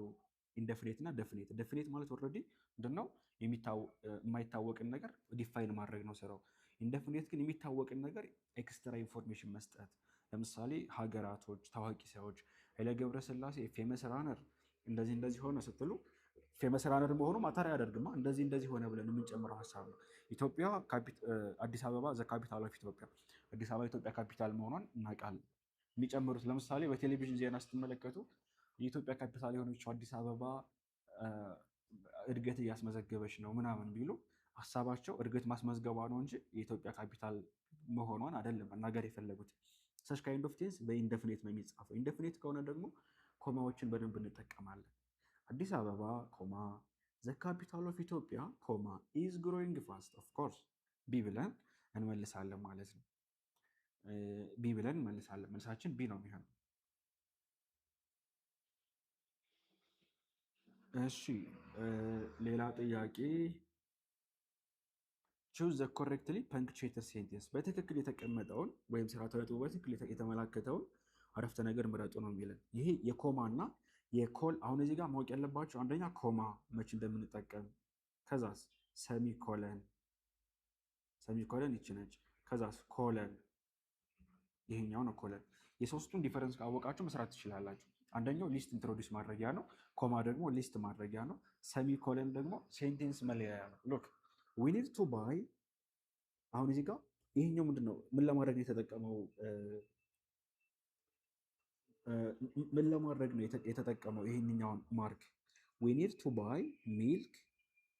ኢንደፊኒት እና ደፊኒት። ደፊኒት ማለት ኦልሬዲ ምንድነው? የማይታወቅን ነገር ዲፋይን ማድረግ ነው ስራው። ኢንደፊኒት ግን የሚታወቅን ነገር ኤክስትራ ኢንፎርሜሽን መስጠት። ለምሳሌ ሀገራቶች፣ ታዋቂ ሰዎች ኃይለ ገብረስላሴ ፌመስ ራነር እንደዚህ ሆነ ስትሉ ፌመስ ራነር መሆኑ ማተር አያደርግማ። እንደዚህ ሆነ ብለን የምንጨምረው ሀሳብ ነው። ኢትዮጵያ አዲስ አበባ ዘ ካፒታል ኦፍ ኢትዮጵያ፣ አዲስ አበባ ኢትዮጵያ ካፒታል መሆኗን እናውቃለን። የሚጨምሩት ለምሳሌ በቴሌቪዥን ዜና ስትመለከቱ የኢትዮጵያ ካፒታል የሆነችው አዲስ አበባ እድገት እያስመዘገበች ነው ምናምን ቢሉ ሀሳባቸው እድገት ማስመዝገቧ ነው እንጂ የኢትዮጵያ ካፒታል መሆኗን አይደለም መናገር የፈለጉት። ሰች ካይንድ ኦፍ ቴንስ በኢንደፊኔት ነው የሚጻፈው። ኢንደፊኔት ከሆነ ደግሞ ኮማዎችን በደንብ እንጠቀማለን። አዲስ አበባ ኮማ ዘ ካፒታል ኦፍ ኢትዮጵያ ኮማ ኢዝ ግሮዊንግ ፋስት ኦፍ ኮርስ ቢ ብለን እንመልሳለን ማለት ነው። ቢ ብለን እንመልሳለን። መልሳችን ቢ ነው የሚሆነው። እሺ ሌላ ጥያቄ ቹዝ ዘ ኮሬክትሊ ፐንክቹዌትድ ሴንቴንስ። በትክክል የተቀመጠውን ወይም ስርዓተ ነጥቡ በትክክል የተመላከተውን አረፍተ ነገር ምረጡ ነው የሚለን። ይሄ የኮማ እና የኮል አሁን እዚህ ጋር ማወቅ ያለባቸው አንደኛ ኮማ መቼ እንደምንጠቀም፣ ከዛስ ሰሚኮለን ይቺ ነች፣ ከዛስ ኮለን ይሄኛው ነው ኮለን። የሶስቱን ዲፈረንስ ካወቃችሁ መስራት ትችላላችሁ። አንደኛው ሊስት ኢንትሮዲውስ ማድረጊያ ነው። ኮማ ደግሞ ሊስት ማድረጊያ ነው። ሰሚኮለን ደግሞ ሴንቴንስ መለያያ ነው። ሎክ ዊ ኒድ ቱ ባይ። አሁን እዚህ ጋር ይሄኛው ምንድን ነው? ምን ለማድረግ ነው የተጠቀመው? ምን ለማድረግ ነው የተጠቀመው ይሄንኛውን ማርክ? ዊ ኒድ ቱ ባይ ሚልክ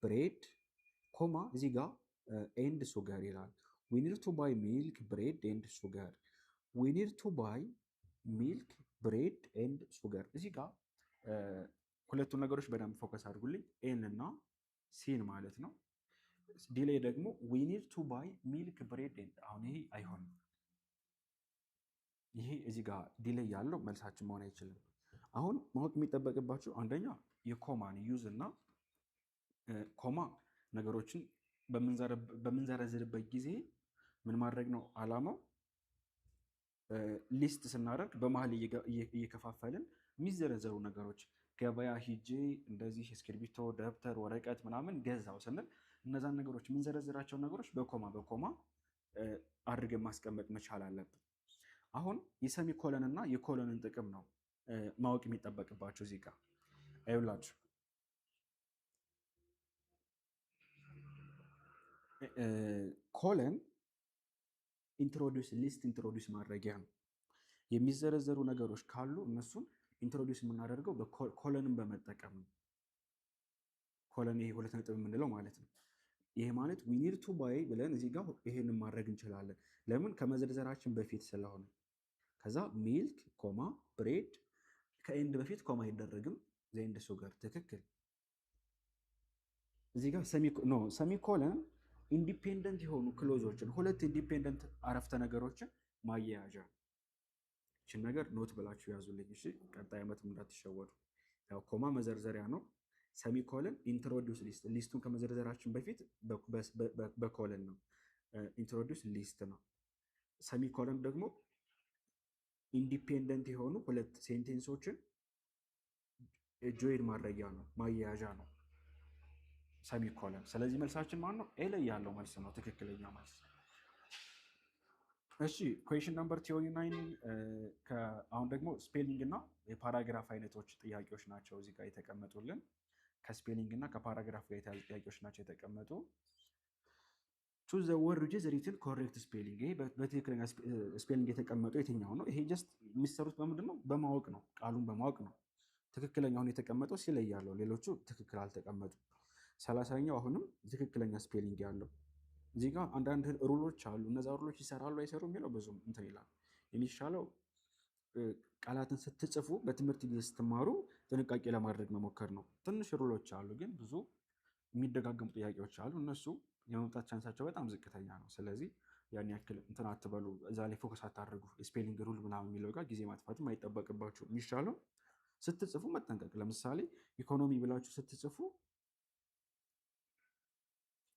ብሬድ ኮማ እዚህ ጋር ኤንድ ሱገር ይላል። ዊ ኒድ ቱ ባይ ሚልክ ብሬድ ኤንድ ሱገር። ዊ ኒድ ቱ ባይ ሚልክ ብሬድ ኤንድ ሱገር። እዚህ ጋር ሁለቱን ነገሮች በደንብ ፎከስ አድርጉልኝ። ኤን እና ሲን ማለት ነው። ዲሌይ ደግሞ ዊ ኒድ ቱ ባይ ሚልክ ብሬድ ኤንድ። አሁን ይሄ አይሆንም። ይሄ እዚህ ጋር ዲሌይ ያለው መልሳችን መሆን አይችልም። አሁን ማወቅ የሚጠበቅባቸው አንደኛ የኮማን ዩዝ እና ኮማ ነገሮችን በምንዘረዝርበት ጊዜ ምን ማድረግ ነው አላማው? ሊስት ስናደርግ በመሀል እየከፋፈልን የሚዘረዘሩ ነገሮች ገበያ ሂጄ እንደዚህ እስክሪብቶ፣ ደብተር፣ ወረቀት ምናምን ገዛው ስንል እነዛን ነገሮች የምንዘረዝራቸው ነገሮች በኮማ አድርገን ማስቀመጥ መቻል አለብን። አሁን የሰሚኮለን እና የኮለንን ጥቅም ነው ማወቅ የሚጠበቅባቸው እዚህ ጋር አይውላችሁ። ኮለን ሊስት ኢንትሮዲውስ ማድረጊያ ነው። የሚዘረዘሩ ነገሮች ካሉ እነሱን ኢንትሮዲውስ የምናደርገው ኮለንን በመጠቀም ነው። ኮለን ይሄ ሁለት ነጥብ የምንለው ማለት ነው። ይሄ ማለት ዊ ኒድ ቱ ባይ ብለን እዚህ ጋር ይሄንን ማድረግ እንችላለን። ለምን? ከመዘርዘራችን በፊት ስለሆነ። ከዛ ሚልክ ኮማ ብሬድ ከኤንድ በፊት ኮማ አይደረግም። ዘንድ ሱገር ትክክል። እዚህ ጋር ሰሚኮለን ኢንዲፔንደንት የሆኑ ክሎዞችን ሁለት ኢንዲፔንደንት አረፍተ ነገሮችን ማያያዣ። ይህችን ነገር ኖት ብላችሁ ያዙልኝ እሺ፣ ቀጣይ ዓመትም እንዳትሸወዱ። ያው ኮማ መዘርዘሪያ ነው። ሰሚኮለን ኢንትሮዲውስ ሊስት፣ ሊስቱን ከመዘርዘራችን በፊት በኮለን ነው። ኢንትሮዲውስ ሊስት ነው። ሰሚኮለን ደግሞ ኢንዲፔንደንት የሆኑ ሁለት ሴንቴንሶችን ጆይን ማድረጊያ ነው፣ ማያያዣ ነው ሰሚኮለን። ስለዚህ መልሳችን ማን ነው? ኤ ላይ ያለው መልስ ነው ትክክለኛ መልስ። እሺ ኩዌሽን ነምበር 29 አሁን ደግሞ ስፔሊንግ እና የፓራግራፍ አይነቶች ጥያቄዎች ናቸው እዚህ ጋር የተቀመጡልን። ከስፔሊንግ እና ከፓራግራፍ ጋር የተያዙ ጥያቄዎች ናቸው የተቀመጡ። ቹዝ ዘ ወርድ ዊች ኢዝ ሪትን ኮሬክት ስፔሊንግ። ይሄ በትክክለኛ ስፔሊንግ የተቀመጠው የትኛው ነው? ይሄ ጀስት የሚሰሩት በምንድን ነው? በማወቅ ነው፣ ቃሉን በማወቅ ነው። ትክክለኛውን የተቀመጠው ሲለይ ያለው፣ ሌሎቹ ትክክል አልተቀመጡ። 30ኛው አሁንም ትክክለኛ ስፔሊንግ ያለው። እዚህ ጋር አንዳንድ ሩሎች አሉ። እነዛ ሩሎች ይሰራሉ አይሰሩ የሚለው ብዙም እንትን ይላል። የሚሻለው ቃላትን ስትጽፉ በትምህርት ጊዜ ስትማሩ ጥንቃቄ ለማድረግ መሞከር ነው። ትንሽ ሩሎች አሉ፣ ግን ብዙ የሚደጋገሙ ጥያቄዎች አሉ። እነሱ የመምጣት ቻንሳቸው በጣም ዝቅተኛ ነው። ስለዚህ ያን ያክል እንትን አትበሉ፣ እዛ ላይ ፎከስ አታደርጉ። ስፔሊንግ ሩል ምናምን የሚለው ጋር ጊዜ ማጥፋትም አይጠበቅባችሁ። የሚሻለው ስትጽፉ መጠንቀቅ። ለምሳሌ ኢኮኖሚ ብላችሁ ስትጽፉ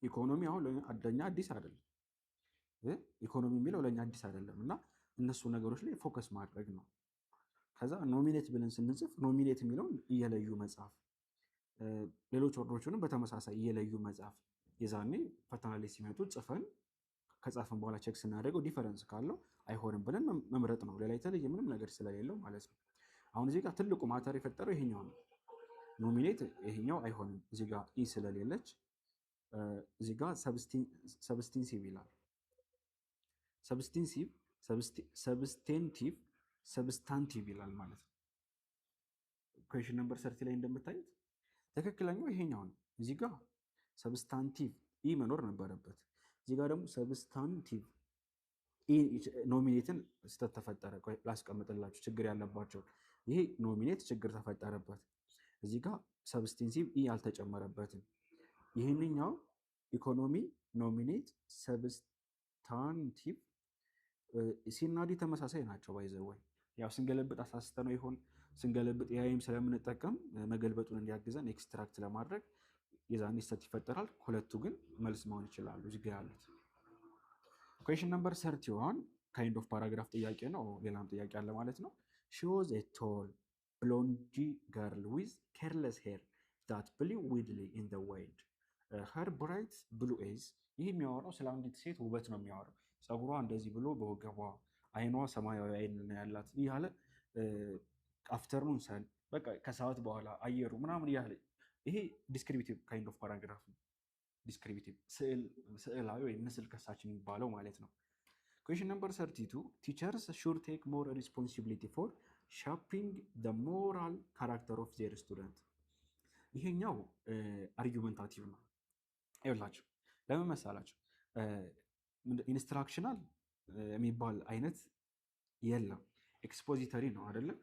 ኢኮኖሚ አሁን ለእኛ አዲስ አይደለም። ኢኮኖሚ የሚለው ለእኛ አዲስ አይደለም እና እነሱ ነገሮች ላይ ፎከስ ማድረግ ነው። ከዛ ኖሚኔት ብለን ስንጽፍ ኖሚኔት የሚለውን እየለዩ መጻፍ፣ ሌሎች ወርዶችንም በተመሳሳይ እየለዩ መጻፍ። የዛኔ ፈተና ላይ ሲመጡ ጽፈን ከጻፍን በኋላ ቼክ ስናደርገው ዲፈረንስ ካለው አይሆንም ብለን መምረጥ ነው። ሌላ የተለየ ምንም ነገር ስለሌለው ማለት ነው። አሁን እዚህ ጋር ትልቁ ማተር የፈጠረው ይሄኛው ነው። ኖሚኔት ይሄኛው አይሆንም እዚህ ጋር ኢ ስለሌለች እዚህ ጋር ሰብስቲንሲቭ ይላል። ሰብስቲንሲቭ፣ ሰብስቴንቲቭ፣ ሰብስታንቲቭ ይላል ማለት ነው። ኩዌሽን ነምበር 30 ላይ እንደምታዩት ትክክለኛው ይሄኛው ነው። እዚህ ጋር ሰብስታንቲቭ ኢ መኖር ነበረበት። እዚህ ጋር ደግሞ ሰብስታንቲቭ ኖሚኔትን ስህተት ተፈጠረ። ላስቀምጥላችሁ ችግር ያለባቸው። ይሄ ኖሚኔት ችግር ተፈጠረበት። እዚህ ጋር ሰብስቲንሲቭ ኢ አልተጨመረበትም። ይህንኛው ኢኮኖሚ ኖሚኔት ሰብስታንቲቭ ሲናዲ ተመሳሳይ ናቸው። ባይዘወይ ያው ስንገለብጥ አሳስተ ነው ይሆን ስንገለብጥ ያይም ስለምንጠቀም መገልበጡን እንዲያግዘን ኤክስትራክት ለማድረግ የዛኔ ስህተት ይፈጠራል። ሁለቱ ግን መልስ መሆን ይችላሉ እዚህ ጋር ያሉት። ኩዌሽን ነምበር 31 ካይንድ ኦፍ ፓራግራፍ ጥያቄ ነው። ሌላም ጥያቄ አለ ማለት ነው። ሺ ዋዝ ኤ ቶል ብሎንዲ ገርል ዊዝ ኬርለስ ሄር ዳት ብሊው ዊድሊ ኢን ዘ ዋይልድ ሄር ብራይት ብሉ ኤዝ። ይህ የሚያወራው ስለ አንዲት ሴት ውበት ነው የሚያወራው። ፀጉሯ እንደዚህ ብሎ በወገቧ፣ አይኗ ሰማያዊ አይን ነው ያላት እያለ አፍተርኑን ሰን በቃ ከሰዓት በኋላ አየሩ ምናምን እያለ ይሄ ዲስክሪፕቲቭ ካይንድ ኦፍ ፓራግራፍ ነው። ዲስክሪፕቲቭ ስዕላዊ ወይም ምስል ከሳች የሚባለው ማለት ነው። ኩዌሽን ነምበር 32 ቲቸርስ ሹድ ቴክ ሞር ሪስፖንሲቢሊቲ ፎር ሻፒንግ ዘ ሞራል ካራክተር ኦፍ ዜር ስቱደንት። ይሄኛው አርጊመንታቲቭ ነው። ይኸውላችሁ ለምን መሰላችሁ? ኢንስትራክሽናል የሚባል አይነት የለም። ኤክስፖዚተሪ ነው አይደለም?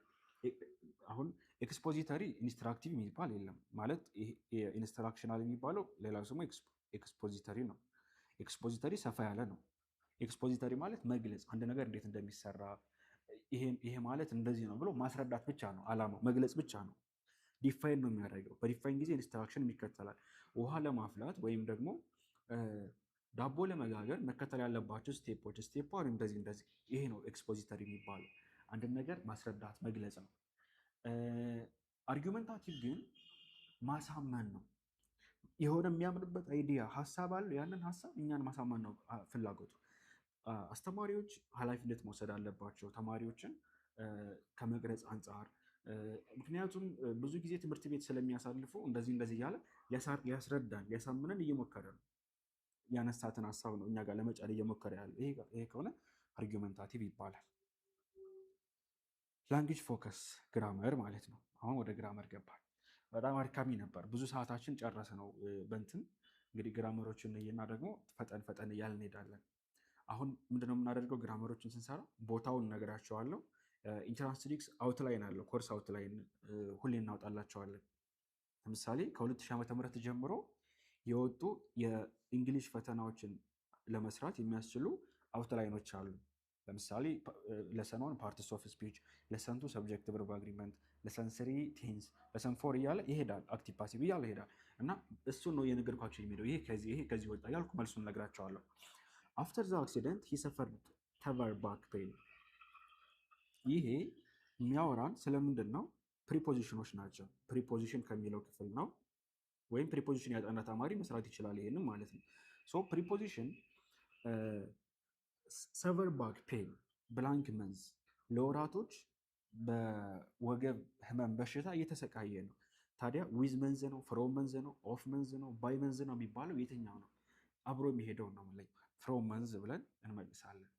አሁን ኤክስፖዚተሪ ኢንስትራክቲቭ የሚባል የለም ማለት። ኢንስትራክሽናል የሚባለው ሌላ ስሙ ኤክስፖዚተሪ ነው። ኤክስፖዚተሪ ሰፋ ያለ ነው። ኤክስፖዚተሪ ማለት መግለጽ፣ አንድ ነገር እንዴት እንደሚሰራ ይሄ ማለት እንደዚህ ነው ብሎ ማስረዳት ብቻ ነው አላማው፣ መግለጽ ብቻ ነው። ዲፋይን ነው የሚያደርገው። በዲፋይን ጊዜ ኢንስትራክሽን ይከተላል። ውሃ ለማፍላት ወይም ደግሞ ዳቦ ለመጋገር መከተል ያለባቸው ስቴፖች፣ ስቴፕ እንደዚህ እንደዚህ፣ ይሄ ነው ኤክስፖዚተሪ የሚባለው። አንድን ነገር ማስረዳት መግለጽ ነው። አርጊመንታቲቭ ግን ማሳመን ነው። የሆነ የሚያምንበት አይዲያ ሀሳብ አለ። ያንን ሀሳብ እኛን ማሳመን ነው ፍላጎቱ። አስተማሪዎች ኃላፊነት መውሰድ አለባቸው ተማሪዎችን ከመቅረጽ አንጻር። ምክንያቱም ብዙ ጊዜ ትምህርት ቤት ስለሚያሳልፉ እንደዚህ እንደዚህ እያለ ሊያስረዳን ሊያሳምነን እየሞከረ ነው። ያነሳትን ሀሳብ ነው እኛ ጋር ለመጫን እየሞከረ ያለ። ይሄ ከሆነ አርጊመንታቲቭ ይባላል። ላንጉጅ ፎከስ ግራመር ማለት ነው። አሁን ወደ ግራመር ገባል። በጣም አድካሚ ነበር። ብዙ ሰዓታችን ጨረስ ነው በንትን እንግዲህ ግራመሮችን እና ደግሞ ፈጠን ፈጠን እያልን እንሄዳለን። አሁን ምንድነው የምናደርገው? ግራመሮችን ስንሰራ ቦታውን እነግራቸዋለሁ። ኢንትራንስ ትሪክስ አውትላይን አለው፣ ኮርስ አውትላይን ሁሌ እናውጣላቸዋለን። ለምሳሌ ከ2000 ዓ.ም ጀምሮ የወጡ የእንግሊሽ ፈተናዎችን ለመስራት የሚያስችሉ አውትላይኖች አሉ። ለምሳሌ ለሰን 1 ፓርትስ ኦፍ ስፒች፣ ለሰን 2 ሰብጀክት ቨርብ አግሪመንት፣ ለሰን 3 ቴንስ፣ ለሰን 4 እያለ ይሄዳል። አክቲቭ ፓሲቭ እያለ ይሄዳል እና እሱን ነው የነገርኳቸው የሚሄደው። ይሄ ከዚህ ወጣ ያልኩ መልሱን ነግራቸዋለሁ። አፍተር ዘ አክሲደንት ሂ ሰፈርድ ተቨር ባክ ፔን። ይሄ የሚያወራን ስለምንድን ነው? ፕሪፖዚሽኖች ናቸው። ፕሪፖዚሽን ከሚለው ክፍል ነው። ወይም ፕሪፖዚሽን ያጠና ተማሪ መስራት ይችላል ይሄንም ማለት ነው። ሶ ፕሪፖዚሽን ሰቨር ባክ ፔን ብላንክ መንዝ ለወራቶች በወገብ ህመም በሽታ እየተሰቃየ ነው። ታዲያ ዊዝ መንዝ ነው፣ ፍሮም መንዝ ነው፣ ኦፍ መንዝ ነው፣ ባይ መንዝ ነው የሚባለው የትኛው ነው? አብሮ የሚሄደው ነው ላይ ፍሮም መንዝ ብለን እንመልሳለን።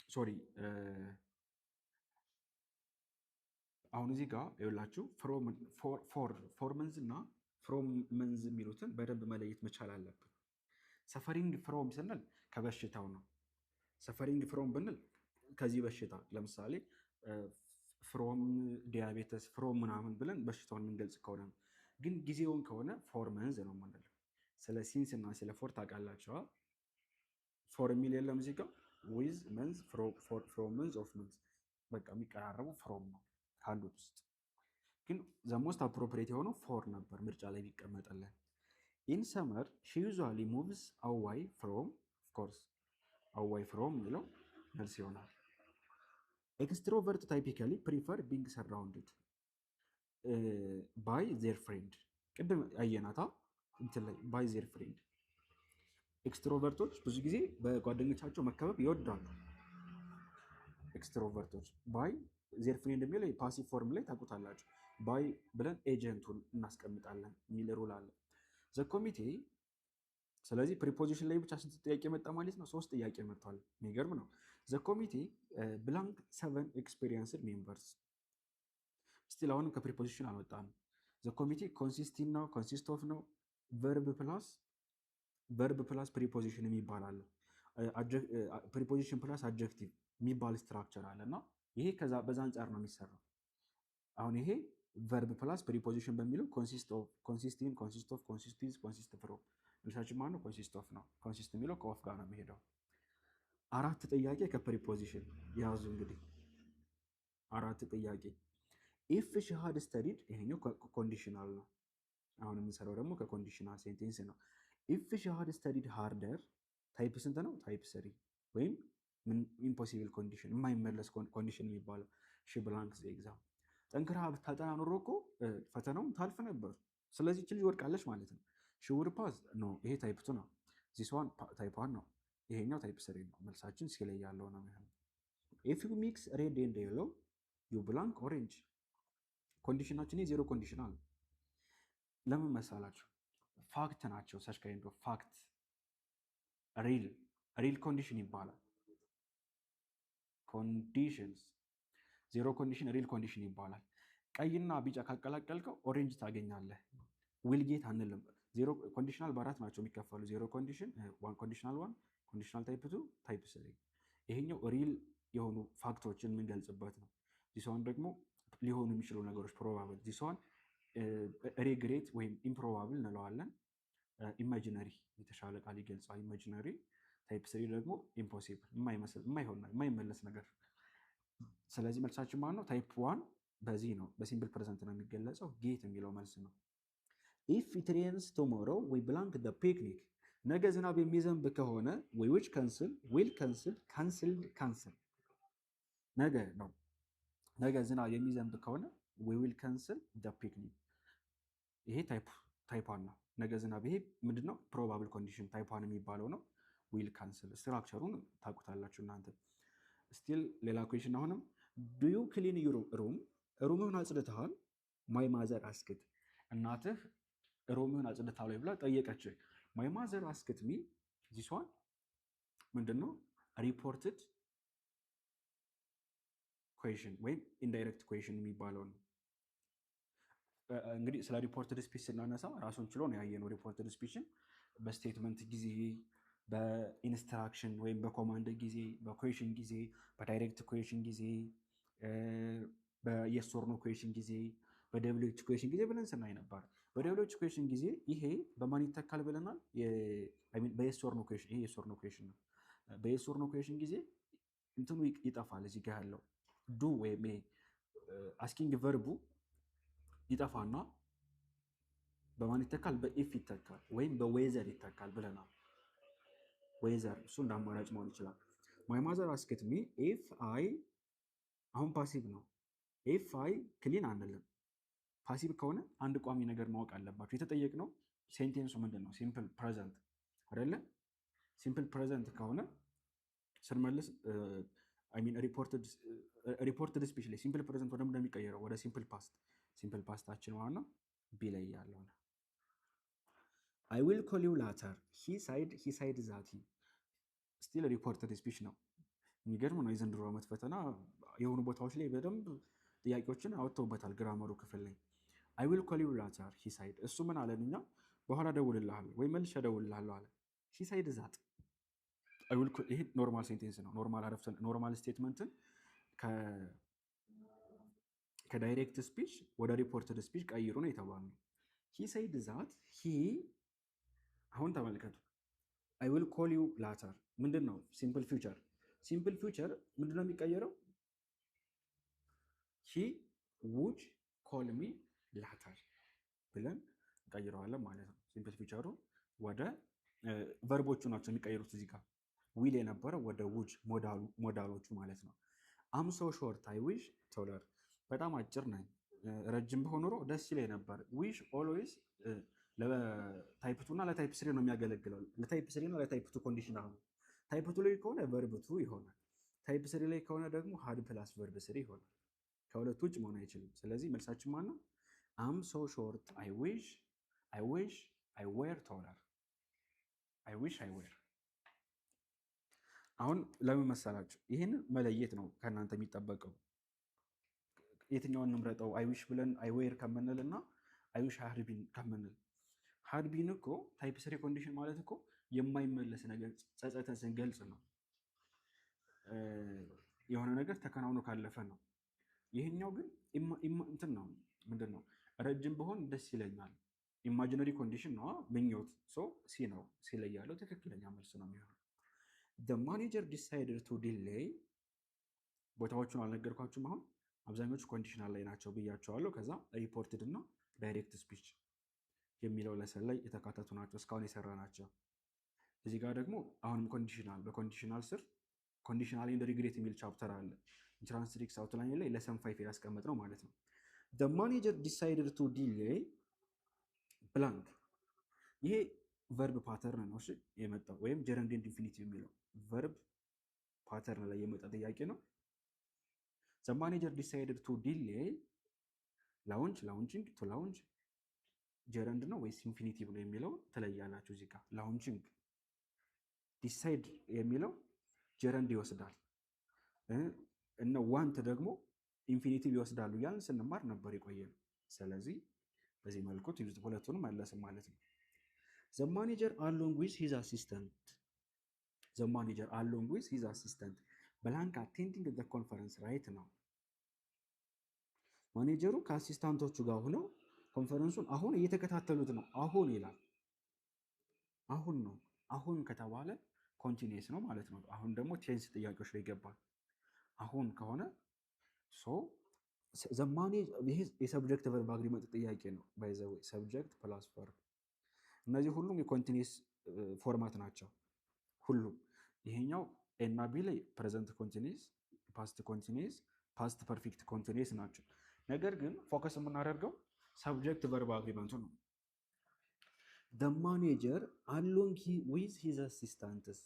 ሶሪ አሁን እዚህ ጋር ይኸውላችሁ ፎር መንዝ እና ፍሮም መንዝ የሚሉትን በደንብ መለየት መቻል አለብን። ሰፈሪንግ ፍሮም ስንል ከበሽታው ነው። ሰፈሪንግ ፍሮም ብንል ከዚህ በሽታ ለምሳሌ ፍሮም ዲያቤተስ ፍሮም ምናምን ብለን በሽታውን የምንገልጽ ከሆነ ነው። ግን ጊዜውን ከሆነ ፎር መንዝ ነው የምንለው። ስለ ሲንስ እና ስለ ፎር ታውቃላችኋል። ፎር የሚል የለም እዚህ ጋር ዊዝ መንዝ ፍሮም መንዝ ኦፍ መንዝ በቃ የሚቀራረቡ ፍሮም ነው ካሉት ውስጥ። ግን ዘሞስት አፕሮፕሬት የሆነው ፎር ነበር ምርጫ ላይ ቢቀመጠለን። ኢን ሰመር ሺ ዩዙዋሊ ሙቭስ አዋይ ፍሮም ኦፍኮርስ አዋይ ፍሮም የሚለው መልስ ይሆናል። ኤክስትሮቨርት ታይፒካሊ ፕሪፈር ቢንግ ሰራውንድድ ባይ ዜር ፍሬንድ። ቅድም አየናታ እንትን ላይ ባይ ዜር ፍሬንድ። ኤክስትሮቨርቶች ብዙ ጊዜ በጓደኞቻቸው መከበብ ይወዳሉ። ኤክስትሮቨርቶች ባይ ዜር ፍሬንድ የሚለው የፓሲቭ ፎርም ላይ ታውቁታላችሁ። ባይ ብለን ኤጀንቱን እናስቀምጣለን የሚል ሩል አለ። ዘ ኮሚቴ ስለዚህ ፕሪፖዚሽን ላይ ብቻ ስንት ጥያቄ መጣ ማለት ነው? 3 ጥያቄ መጥቷል። የሚገርም ነው። ዘ ኮሚቴ ብላንክ 7 ኤክስፔሪየንስድ ሜምበርስ። ስቲል አሁንም ከፕሪፖዚሽን አልወጣንም። ዘ ኮሚቴ ኮንሲስቲንግ ነው ኮንሲስት ኦፍ ነው ቨርብ ፕላስ ፕሪፖዚሽን የሚባል አለ። ፕሪፖዚሽን ፕላስ አድጀክቲቭ የሚባል ስትራክቸር አለ እና ይሄ በዛ አንጻር ነው የሚሰራው። አሁን ይሄ ቨርብ ፕላስ ፕሪፖዚሽን በሚለው ኮንሲስት ኦፍ፣ ኮንሲስቲንግ፣ ኮንሲስት ኦፍ፣ ኮንሲስት ዊዝ፣ ኮንሲስት ፍሮም መልሳችን ማለት ነው። ኮንሲስት ኦፍ ነው። ኮንሲስት የሚለው ከኦፍ ጋር ነው የሚሄደው። 4 ጥያቄ ከፕሪፖዚሽን ያዙ። እንግዲህ 4 ጥያቄ ኢፍ ሺ ሃድ ስተዲድ፣ ይሄኛው ኮንዲሽናል ነው። አሁን የምንሰራው ደግሞ ከኮንዲሽናል ሴንቴንስ ነው። ኢፍ ሺ ሃድ ስተዲድ ሃርደር ታይፕ ስንት ነው? ታይፕ 3 ወይም ኢምፖሲብል ኮንዲሽን የማይመለስ ኮንዲሽን የሚባለው ሺ ብላንክስ ኤግዛም። ጠንክራ ብታጠና ኑሮ እኮ ፈተናውን ታልፍ ነበር። ስለዚህ ልጅ ወድቃለች ማለት ነው። ሺ ውድ ፓስ ነው። ይሄ ታይፕ 2 ነው። ዚስ ዋን ታይፕ 1 ነው። ይሄኛው ታይፕ 3 ነው። መልሳችን ሲ ላይ ያለው ነው የሚሆነው። ኢፍ ዩ ሚክስ ሬድ ኤንድ የሎ ዩ ብላንክ ኦሬንጅ። ኮንዲሽናችን ዜሮ ኮንዲሽናል። ለምን መሳላችሁ? ፋክት ናቸው። ሰች ካይንድ ኦፍ ፋክት ሪል ኮንዲሽን ይባላል። ኮንዲሽንስ ዜሮ ኮንዲሽን ሪል ኮንዲሽን ይባላል። ቀይና ቢጫ ካቀላቀልከው ኦሬንጅ ታገኛለህ። ዊልጌት አንልም። ዜሮ ኮንዲሽናል በአራት ናቸው የሚከፈሉ። ዜሮ ኮንዲሽን፣ ኮንዲሽናል 1፣ ኮንዲሽናል ታይፕ 2፣ ታይፕ 3። ይሄኛው ሪል የሆኑ ፋክቶችን የምንገልጽበት ነው። ዚሷን ደግሞ ሊሆኑ የሚችሉ ነገሮች ፕሮባብል። ዚሷን ሬግሬት ወይም ኢምፕሮባብል እንለዋለን። ኢማጂነሪ የተሻለ ቃል ይገልጻል። ኢማጂነሪ። ታይፕ 3 ደግሞ ኢምፖሲብል፣ የማይመለስ ነገር። ስለዚህ መልሳችን ማለት ነው ታይፕ 1 በዚህ ነው፣ በሲምፕል ፕሬዘንት ነው የሚገለጸው። ጌት የሚለው መልስ ነው። ኢፍ ኢት ሬንስ ቶሞሮ ዊ ብላንክ ደ ፒክኒክ። ነገ ዝናብ የሚዘንብ ከሆነ ዊ ዊች ካንስል፣ ዊል ካንስል፣ ካንስልድ፣ ካንስል። ነገ ነው። ነገ ዝናብ የሚዘንብ ከሆነ ዊ ዊል ካንስል ደ ፒክኒክ። ይሄ ታይፕ 1 ነው። ነገ ዝናብ፣ ይሄ ምንድነው? ፕሮባብል ኮንዲሽን ታይፕ 1 የሚባለው ነው። ዊል ካንስል። ስትራክቸሩን ታውቁታላችሁ እናንተ። ስቲል ሌላ ኩዌሽን አሁንም ዱ ዩ ክሊን ዩር ሩም። ሩምህን አጽድተሃል? ማይ ማዘር አስክት። እናትህ ሩምህን አጽድተሃል ብላ ጠየቀች። ማይ ማዘር አስክት ሚል ዚስ ዋን ምንድነው? ሪፖርትድ ኩዌሽን ወይም ኢንዳይሬክት ኩዌሽን የሚባለው ነው። እንግዲህ ስለ ሪፖርትድ ስፒች ስናነሳ ራሱን ችሎ ነው ያየነው። ሪፖርትድ ስፒችን በስቴትመንት ጊዜ፣ በኢንስትራክሽን ወይም በኮማንድ ጊዜ፣ በኩዌሽን ጊዜ፣ በዳይሬክት ኩዌሽን ጊዜ፣ በየስ ኦር ኖ ኩዌሽን ጊዜ፣ በደብሊው ኤች ኩዌሽን ጊዜ ብለን ስናይ ነበር። በሌሎች ኩዌሽን ጊዜ ይሄ በማን ይተካል ብለናል? በየስ ኦር ኖ ኩዌሽን። ይሄ የስ ኦር ኖ ኩዌሽን ነው። በየስ ኦር ኖ ኩዌሽን ጊዜ እንትኑ ይጠፋል። እዚህ ጋር ያለው ዱ ወይም አስኪንግ ቨርቡ ይጠፋና በማን ይተካል? በኢፍ ይተካል ወይም በዌዘር ይተካል ብለናል። ዌዘር እሱ እንደ አማራጭ መሆን ይችላል። ማይ ማዘር አስክት ሚ ኢፍ አይ፣ አሁን ፓሲቭ ነው። ኢፍ አይ ክሊን አንልም። ፓሲቭ ከሆነ አንድ ቋሚ ነገር ማወቅ አለባቸው። የተጠየቅነው ሴንቴንሱ ምንድን ነው? ሲምፕል ፕሬዘንት አይደለ? ሲምፕል ፕሬዘንት ከሆነ ስንመልስ ሪፖርትድ ስፒች ላይ ሲምፕል ፕሬዘንት ወደ ምንድን ነው የሚቀየረው? ወደ ሲምፕል ፓስት። ሲምፕል ፓስታችን ማለት ነው ቢ ላይ ያለው ነው። አይ ዊል ኮል ዩ ላተር ሂ ሳይድ ዛቲ ስቲል ሪፖርትድ ስፒች ነው። የሚገርም ነው። የዘንድሮ ዓመት ፈተና የሆኑ ቦታዎች ላይ በደንብ ጥያቄዎችን አወጥተውበታል። ግራመሩ ክፍል ላይ አይ ዊል ኮል ዩ ላተር ሂ ሳይድ፣ እሱ ምን አለን? እኛ በኋላ እደውልልሃለሁ ወይ መልሼ እደውልልሃለሁ አለ። ሂ ሳይድ ዛት። ይሄ ኖርማል ሴንቴንስ ነው። ኖርማል ስቴትመንትን ከዳይሬክት ስፒች ወደ ሪፖርትድ ስፒች ቀይሩ ነው የተባልነው። ሂ ሳይድ ዛት ሂ፣ አሁን ተመልከቱ። አይ ዊል ኮል ዩ ላተር ምንድን ነው? ሲምፕል ፊውቸር። ሲምፕል ፊውቸር ምንድን ነው የሚቀየረው? ሂ ውድ ኮል ሚ ላተር ብለን እንቀይረዋለን ማለት ነው። ሲምፕል ፊውቸሩ ወደ ቨርቦቹ ናቸው የሚቀይሩት። እዚህ ጋር ዊል የነበረው ወደ ውድ ሞዳሎቹ ማለት ነው። አም ሶ ሾርት አይ ዊሽ ቶለር፣ በጣም አጭር ነኝ፣ ረጅም በሆን ኖሮ ደስ ይለኝ ነበር። ዊሽ ኦልዌይስ ለታይፕ ቱ እና ለታይፕ ስሪ ነው የሚያገለግለው። ለታይፕ ስሪ እና ለታይፕ ቱ ኮንዲሽን አሁን ታይፕ ቱ ላይ ከሆነ ቨርብ ቱ ይሆናል። ታይፕ ስሪ ላይ ከሆነ ደግሞ ሃድ ፕላስ ቨርብ ስሪ ይሆናል። ከሁለቱ ውጭ መሆን አይችልም። ስለዚህ መልሳችን ማን ነው? አም ሶ ሾርት አይ ዊሽ አይ ዌር ቶለር። አይ ዊሽ አይ ዌር። አሁን ለምን መሰላችሁ? ይህንን መለየት ነው ከእናንተ የሚጠበቀው። የትኛውን እንምረጠው? አይ ዊሽ ብለን አይ ዌር ከምንል እና አይ ዊሽ ሃድ ቢን ከምንል። ሃድ ቢን እኮ ታይፕ ስሪ ኮንዲሽን ማለት እኮ የማይመለስ ነገር ጸጸተን ስንገልጽ ነው። የሆነ ነገር ተከናውኖ ካለፈ ነው። ይሄኛው ግን እንትን ነው። ምንድን ነው? ረጅም በሆን ደስ ይለኛል። ኢማጂነሪ ኮንዲሽን ነው፣ ምኞት። ሲ ነው። ሲ ላይ ያለው ትክክለኛ መልስ ነው የሚሆነው። the manager decided to delay። ቦታዎቹን አልነገርኳችሁም። አሁን አብዛኞቹ ኮንዲሽናል ላይ ናቸው ብያቸዋለሁ። ከዛ ሪፖርትድ እና ዳይሬክት ስፒች የሚለው ለሰን ላይ የተካተቱ ናቸው እስካሁን የሰራ ናቸው። እዚህ ጋር ደግሞ አሁንም ኮንዲሽናል፣ በኮንዲሽናል ስር ኮንዲሽናል ኤንድ ሪግሬት የሚል ቻፕተር አለ። ኢንትራንስ ትሪክስ አውትላይን ላይ ለሰን 5 ያስቀመጥ ነው ማለት ነው። the manager decided to delay blank። ይሄ ቨርብ ፓተርን ነው የመጣው፣ ወይም ጀረንድ ኤንድ ኢንፊኒቲቭ የሚለው ቨርብ ፓተርን ላይ የመጣ ጥያቄ ነው። the manager decided to delay launching to launch ጀረንድ ነው ወይስ ኢንፊኒቲቭ ነው የሚለው ትለያላችሁ። እዚህ ጋር ላውንቺንግ ዲሳይድ የሚለው ጀረንድ ይወስዳል እና ዋንት ደግሞ ኢንፊኒቲቭ ይወስዳሉ እያልን ስንማር ነበር የቆየን። ስለዚህ በዚህ መልኩ ሁለቱንም መለስም ማለት ነው። the manager along with his assistant blank attending the conference right now። ማኔጀሩ ከአሲስታንቶቹ ጋር ሆነው ኮንፈረንሱን አሁን እየተከታተሉት ነው። አሁን ይላል። አሁን ነው። አሁን ከተባለ ኮንቲኒየስ ነው ማለት ነው። አሁን ደግሞ ቴንስ ጥያቄዎች ላይ ይገባል። አሁን ከሆነ ይሄ የሰብጀክት ቨርብ አግሪመንት ጥያቄ ነው። ባይ ዘ ዌይ ሰብጀክት ፕላስ ቨርብ፣ እነዚህ ሁሉም የኮንቲኒየስ ፎርማት ናቸው ሁሉም። ይሄኛው ኤና ቢ ላይ ፕሬዘንት ኮንቲኒየስ፣ ፓስት ኮንቲኒየስ፣ ፓስት ፐርፌክት ኮንቲኒየስ ናቸው። ነገር ግን ፎከስ የምናደርገው ሰብጀክት ቨርብ አግሪመንቱ ነው። the manager along with his assistants።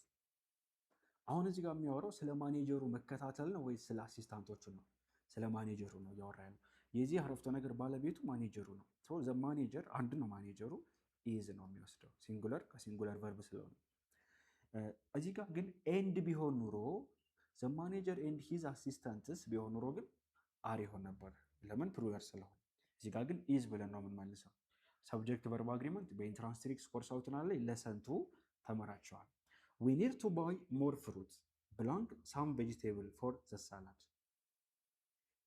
አሁን እዚህ ጋር የሚያወራው ስለ ማኔጀሩ መከታተል ነው ወይስ ስለ አሲስታንቶቹ ነው? ስለ ማኔጀሩ ነው እያወራ ያለው። የዚህ አረፍተ ነገር ባለቤቱ ማኔጀሩ ነው። the manager አንድ ነው። ማኔጀሩ ኢዝ ነው የሚወስደው ሲንጉለር ከሲንጉለር ቨርብ ስለሆነ። እዚህ ጋር ግን ኤንድ ቢሆን ኑሮ the manager and his assistants ቢሆን ኑሮ ግን አር ይሆን ነበር። ለምን? ፕሉራል ስለሆነ። እዚህ ጋር ግን ኢዝ ብለን ነው የምንመልሰው። ሰብጀክት ቨርብ አግሪመንት በኢንትራንስ ትሪክስ ኮርስ አውትላይን ላይ ለሰንቱ ተመራቸዋል። we need to buy more fruit blank some vegetable for the salad።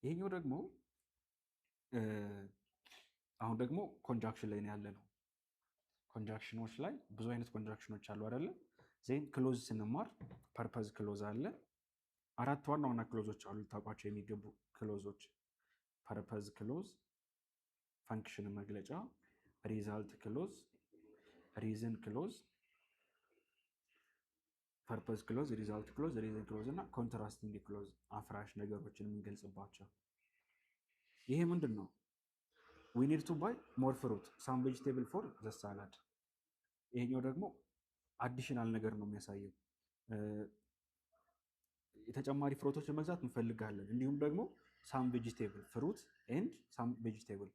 ይሄኛው ደግሞ አሁን ደግሞ ኮንጃክሽን ላይ ነው ያለ ነው። ኮንጃክሽኖች ላይ ብዙ አይነት ኮንጃክሽኖች አሉ አይደለ? ዜን ክሎዝ ስንማር ፐርፐዝ ክሎዝ አለ። 4 ዋና ዋና ክሎዞች አሉ ልታውቋቸው የሚገቡ ክሎዞች። ፐርፐዝ ክሎዝ፣ ፈንክሽን መግለጫ፣ ሪዛልት ክሎዝ፣ ሪዝን ክሎዝ፣ ፐርፐዝ ክሎዝ፣ ሪዛልት ክሎዝ፣ ሪዝን ክሎዝ እና ኮንትራስቲንግ ክሎዝ፣ አፍራሽ ነገሮችን የምንገልጽባቸው። ይሄ ምንድን ነው? ዊ ኒድ ቱ ባይ ሞር ፍሩት ሳም ቬጅቴብል ፎር ዘ ሳላድ። ይሄኛው ደግሞ አዲሽናል ነገር ነው የሚያሳየው። የተጨማሪ ፍሩቶችን መግዛት እንፈልጋለን። እንዲሁም ደግሞ ሳም ቬጅቴብል ፍሩት ኤንድ ሳም ቬጅቴብል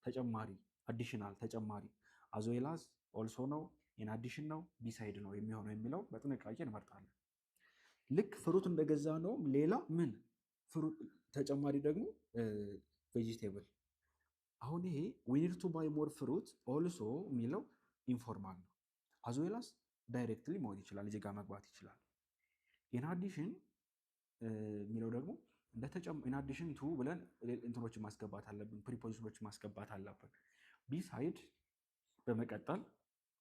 ተጨማሪ አዲሽናል ተጨማሪ አዞላዝ ኦልሶ ነው ኢን አዲሽን ነው ቢሳይድ ነው የሚሆነው የሚለው በጥንቃቄ እንመርጣለን። ልክ ፍሩት እንደገዛ ነው ሌላ ምን ተጨማሪ ደግሞ ቬጅቴብል። አሁን ይሄ ዊ ኒድ ቱ ባይ ሞር ፍሩት ኦልሶ የሚለው ኢንፎርማል ነው። አዞላዝ ዳይሬክትሊ መሆን ይችላል፣ እዚህ ጋር መግባት ይችላል። ኢን አዲሽን የሚለው ደግሞ ኢን አዲሽን ቱ ብለን እንትኖችን ማስገባት አለብን፣ ፕሪፖዚሽኖችን ማስገባት አለብን። ቢሳይድ በመቀጠል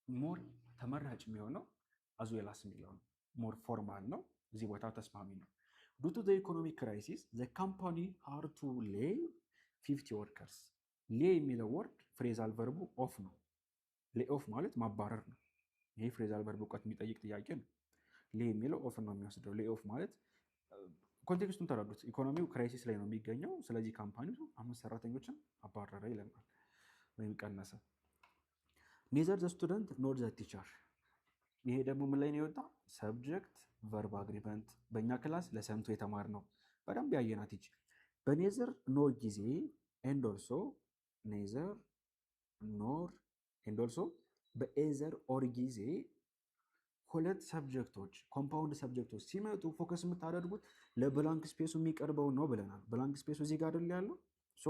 ሞር ተመራጭ የሚሆነው አዞላስ የሚለው ነው። ሞር ፎርማል ነው፣ እዚህ ቦታ ተስማሚ ነው። ዱ ቱ ዘ ኢኮኖሚክ ክራይሲስ ዘ ካምፓኒ ሃድ ቱ ሌይ 50 ወርከርስ። ሌይ የሚለው ወርድ ፍሬዛል ቨርቡ ኦፍ ነው። ሌይ ኦፍ ማለት ማባረር ነው። ይሄ ፍሬዛል ቨርብ እውቀት የሚጠይቅ ጥያቄ ነው። ሌይ የሚለው ኦፍ ነው የሚወስደው። ሌይ ኦፍ ማለት ኮንቴክስቱን ተረዱት። ኢኮኖሚው ክራይሲስ ላይ ነው የሚገኘው። ስለዚህ ካምፓኒው 5 ሰራተኞችን አባረረ ይለናል ወይም ቀነሰ። ኔዘር ዘ ስቱደንት ኖር ዘ ቲቸር። ይሄ ደግሞ ምን ላይ ነው የወጣ? ሰብጀክት ቨርብ አግሪመንት። በእኛ ክላስ ለሰምቶ የተማር ነው በደንብ ያየናት ይች። በኔዘር ኖር ጊዜ ኤንድ ኦልሶ ኔዘር ኖር ኤንድ ኦልሶ በኤዘር ኦር ጊዜ ሁለት ሰብጀክቶች ኮምፓውንድ ሰብጀክቶች ሲመጡ ፎከስ የምታደርጉት ለብላንክ ስፔሱ የሚቀርበው ነው ብለናል። ብላንክ ስፔሱ እዚህ ጋር አይደል ያለው? ሶ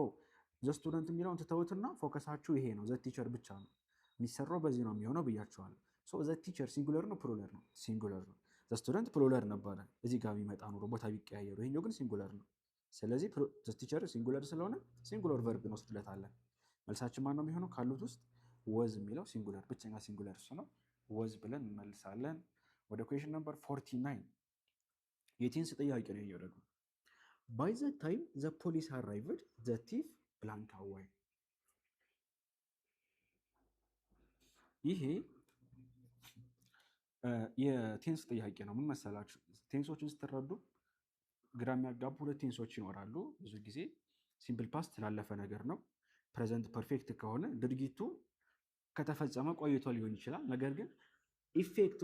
ዘ ስቱደንት የሚለውን ትተውትና ፎከሳችሁ ይሄ ነው። ዘ ቲቸር ብቻ ነው የሚሰራው፣ በዚህ ነው የሚሆነው ብያቸዋል። ሶ ዘ ቲቸር ሲንጉለር ነው ፕሉራል ነው? ሲንጉለር ነው። ዘ ስቱደንት ፕሉራል ነበረ፣ እዚህ ጋር ቢመጣ ኖሮ ቦታ ቢቀያየሩ፣ ይሄኛው ግን ሲንጉለር ነው። ስለዚህ ዘ ቲቸር ሲንጉለር ስለሆነ ሲንጉለር ቨርብ እንወስድለታለን። መልሳችን ማን ነው የሚሆነው? ካሉት ውስጥ ወዝ የሚለው ሲንጉለር ብቸኛ ሲንጉለር እሱ ነው። ወዝ ብለን እንመልሳለን። ወደ ኩዌሽን ነምበር 49 የቴንስ ጥያቄ ነው። ይሄው ደግሞ ባይ ዘ ታይም ዘ ፖሊስ አራይቭድ ዘ ቲፍ ብላንክ አዋይ። ይሄ የቴንስ ጥያቄ ነው። ምን መሰላችሁ? ቴንሶችን ስትረዱ ግራ የሚያጋቡ 2 ቴንሶች ይኖራሉ። ብዙ ጊዜ ሲምፕል ፓስት ላለፈ ነገር ነው። ፕሬዘንት ፐርፌክት ከሆነ ድርጊቱ ከተፈጸመ ቆይቶ ሊሆን ይችላል። ነገር ግን ኢፌክቱ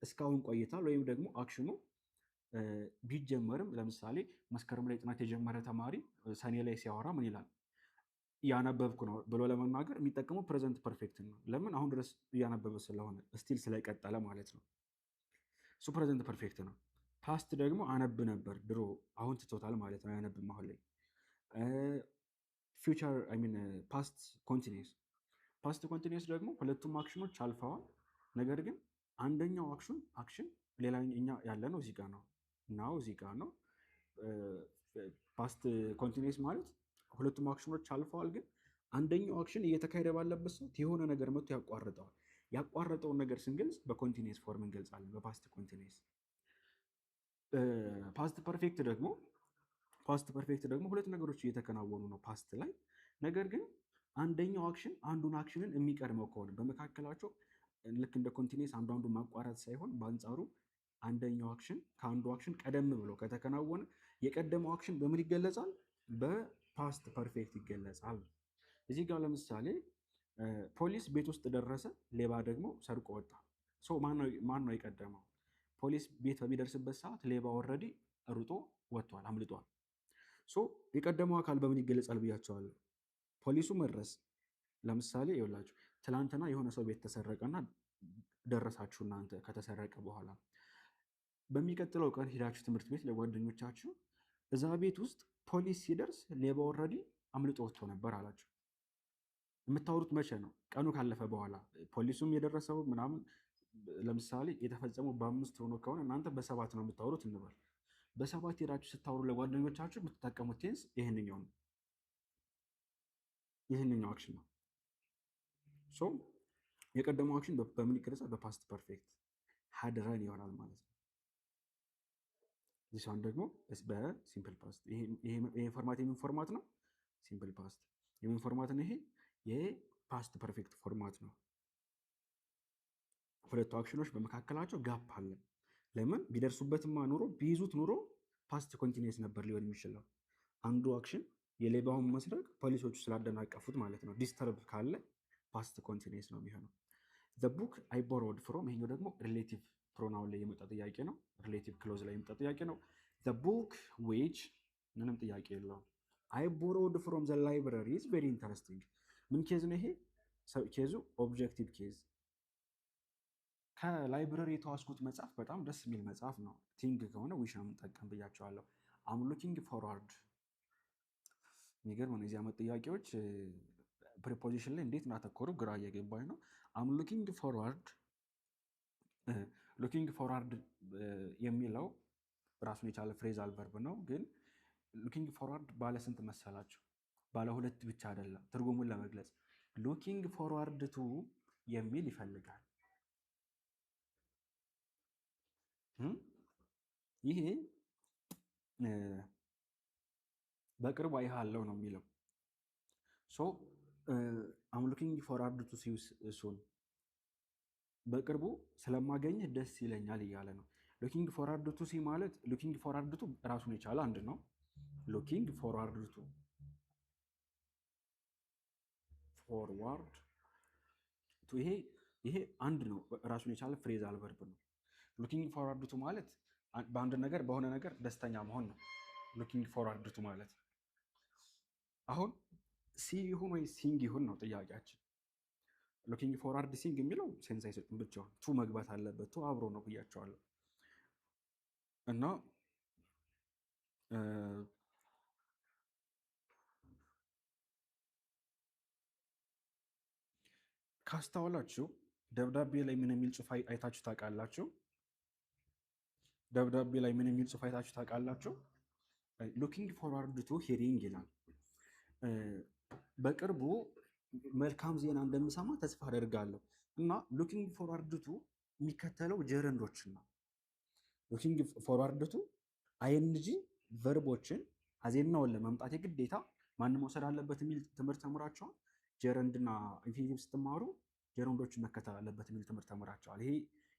እስካሁን ቆይቷል። ወይም ደግሞ አክሽኑ ቢጀመርም ለምሳሌ መስከረም ላይ ጥናት የጀመረ ተማሪ ሰኔ ላይ ሲያወራ ምን ይላል? እያነበብኩ ነው ብሎ ለመናገር የሚጠቀመው ፕሬዘንት ፐርፌክት ነው። ለምን? አሁን ድረስ እያነበበ ስለሆነ ስቲል ስለቀጠለ ማለት ነው። እሱ ፕሬዘንት ፐርፌክት ነው። ፓስት ደግሞ አነብ ነበር ድሮ፣ አሁን ትቶታል ማለት ነው። አያነብም አሁን ላይ። ፊውቸር አይ ሚን ፓስት ኮንቲኒየስ። ፓስት ኮንቲኒየስ ደግሞ ሁለቱም አክሽኖች አልፈዋል። ነገር ግን አንደኛው አክሽን ሌላኛ ያለ ነው እዚህ ጋር ነው፣ ናው እዚህ ጋር ነው። ፓስት ኮንቲኒየስ ማለት ሁለቱም አክሽኖች አልፈዋል፣ ግን አንደኛው አክሽን እየተካሄደ ባለበት ሰዓት የሆነ ነገር መጥቶ ያቋርጠዋል። ያቋረጠውን ነገር ስንገልጽ በኮንቲኒየስ ፎርም እንገልጻለን፣ በፓስት ኮንቲኒየስ። ፓስት ፐርፌክት ደግሞ ሁለት ነገሮች እየተከናወኑ ነው ፓስት ላይ። ነገር ግን አንደኛው አክሽን አንዱን አክሽንን የሚቀድመው ከሆነ በመካከላቸው ልክ እንደ ኮንቲኒየስ አንዱ ማቋረጥ ሳይሆን በአንጻሩ አንደኛው አክሽን ከአንዱ አክሽን ቀደም ብሎ ከተከናወነ የቀደመው አክሽን በምን ይገለጻል? በፓስት ፐርፌክት ይገለጻል። እዚህ ጋር ለምሳሌ ፖሊስ ቤት ውስጥ ደረሰ፣ ሌባ ደግሞ ሰርቆ ወጣ። ማን ነው የቀደመው? ፖሊስ ቤት በሚደርስበት ሰዓት ሌባ ኦልሬዲ ሩጦ ወጥቷል፣ አምልጧል። የቀደመው አካል በምን ይገለጻል ብያቸዋለሁ? ፖሊሱ መድረስ። ለምሳሌ ይኸውላችሁ ትላንትና የሆነ ሰው ቤት ተሰረቀና ደረሳችሁ እናንተ ከተሰረቀ በኋላ በሚቀጥለው ቀን ሄዳችሁ ትምህርት ቤት ለጓደኞቻችሁ እዛ ቤት ውስጥ ፖሊስ ሲደርስ ሌባ ኦልሬዲ አምልጦ ወጥቶ ነበር አላችሁ። የምታወሩት መቼ ነው? ቀኑ ካለፈ በኋላ። ፖሊሱም የደረሰው ምናምን ለምሳሌ የተፈጸመው በ5 ሆኖ ከሆነ እናንተ በ7 ነው የምታወሩት እንበል። በ7 ሄዳችሁ ስታወሩ ለጓደኞቻችሁ የምትጠቀሙት ቴንስ ይህንኛው ነው። ይህንኛው አክሽን ነው። ሶ የቀደመው አክሽን በምን ይገለጻል? በፓስት ፐርፌክት ሃድ ረን ይሆናል ማለት ነው። ዚስ ዋን ደግሞ በሲምፕል ፓስት። ይሄ ፎርማት የምን ፎርማት ነው? ሲምፕል ፓስት። የምን ፎርማት ነው? ይሄ የፓስት ፐርፌክት ፎርማት ነው። ሁለቱ አክሽኖች በመካከላቸው ጋፕ አለ። ለምን? ቢደርሱበትማ ኑሮ ቢይዙት ኑሮ ፓስት ኮንቲኒየስ ነበር ሊሆን የሚችለው። አንዱ አክሽን የሌባውን መስረቅ ፖሊሶቹ ስላደናቀፉት ማለት ነው። ዲስተርብ ካለ ፓስት ኮንቲኒየስ ነው የሚሆነው። ዘ ቡክ አይ ቦሮድ ፍሮም፣ ይሄኛው ደግሞ ሪሌቲቭ ፕሮናውን ላይ የመጣ ጥያቄ ነው። ሪሌቲቭ ክሎዝ ላይ የመጣ ጥያቄ ነው። ዘ ቡክ ዊች ምንም ጥያቄ የለውም። አይ ቦሮድ ፍሮም ዘ ላይብረሪ ኢዝ ቬሪ ኢንተረስቲንግ። ምን ኬዝ ነው ይሄ? ኬዙ ኦብጀክቲቭ ኬዝ። ከላይብረሪ የተዋስኩት መጽሐፍ በጣም ደስ የሚል መጽሐፍ ነው። ቲንግ ከሆነ ዊሽ ነው የምንጠቀም ብያቸዋለሁ። አም ሉኪንግ ፎርዋርድ። የሚገርም ነው። የዚህ ዓመት ጥያቄዎች ፕሪፖዚሽን ላይ እንዴት እንዳተኮሩ ግራ እየገባኝ ነው። አም ሉኪንግ ፎርዋርድ። ሉኪንግ ፎርዋርድ የሚለው ራሱን የቻለ ፍሬዛል ቨርብ ነው። ግን ሉኪንግ ፎርዋርድ ባለ ስንት መሰላችሁ? ባለ ሁለት ብቻ አይደለም። ትርጉሙን ለመግለጽ ሉኪንግ ፎርዋርድ ቱ የሚል ይፈልጋል። ይሄ በቅርቡ አይሃለው ነው የሚለው። ሶ አም ሉኪንግ ፎርዋርድ ቱ ሲ ሱን፣ በቅርቡ ስለማገኝህ ደስ ይለኛል እያለ ነው። ሉኪንግ ፎርዋርድ ቱ ሲ ማለት ሉኪንግ ፎርዋርድ ቱ ራሱን የቻለ አንድ ነው። ሉኪንግ ፎርዋርድ ቱ ይሄ አንድ ነው፣ ራሱን የቻለ ፍሬዛል ቨርብ ነው። ሉኪንግ ፎርዋርድ ቱ ማለት በአንድ ነገር በሆነ ነገር ደስተኛ መሆን ነው። ሉኪንግ ፎርዋርድ ቱ ማለት አሁን ሲ ይሁን ወይ ሲንግ ይሁን ነው ጥያቄያችን። ሉኪንግ ፎርዋርድ ሲንግ የሚለው ሴንስ አይሰጥም፣ ብቻውን ቱ መግባት አለበት። ቱ አብሮ ነው ብያቸዋለሁ። እና ካስተዋላችሁ ደብዳቤ ላይ ምን የሚል ጽሑፍ አይታችሁ ታውቃላችሁ? ደብዳቤ ላይ ምን የሚል ጽሑፍ አይታችሁ ታውቃላችሁ? ሉኪንግ ፎርዋርድ ቱ ሂሪንግ ይላል። በቅርቡ መልካም ዜና እንደምሰማ ተስፋ አደርጋለሁ። እና ሉኪንግ ፎርዋርድ ቱ የሚከተለው ጀረንዶችን ነው። ሉኪንግ ፎርዋርድ ቱ አይንጂ ቨርቦችን አዜናውን ለመምጣት የግዴታ ማን መውሰድ አለበት የሚል ትምህርት ተምራቸዋል። ጀረንድና ኢንፊኒቲቭ ስትማሩ ጀረንዶችን መከተል አለበት የሚል ትምህርት ተምራቸዋል። ይሄ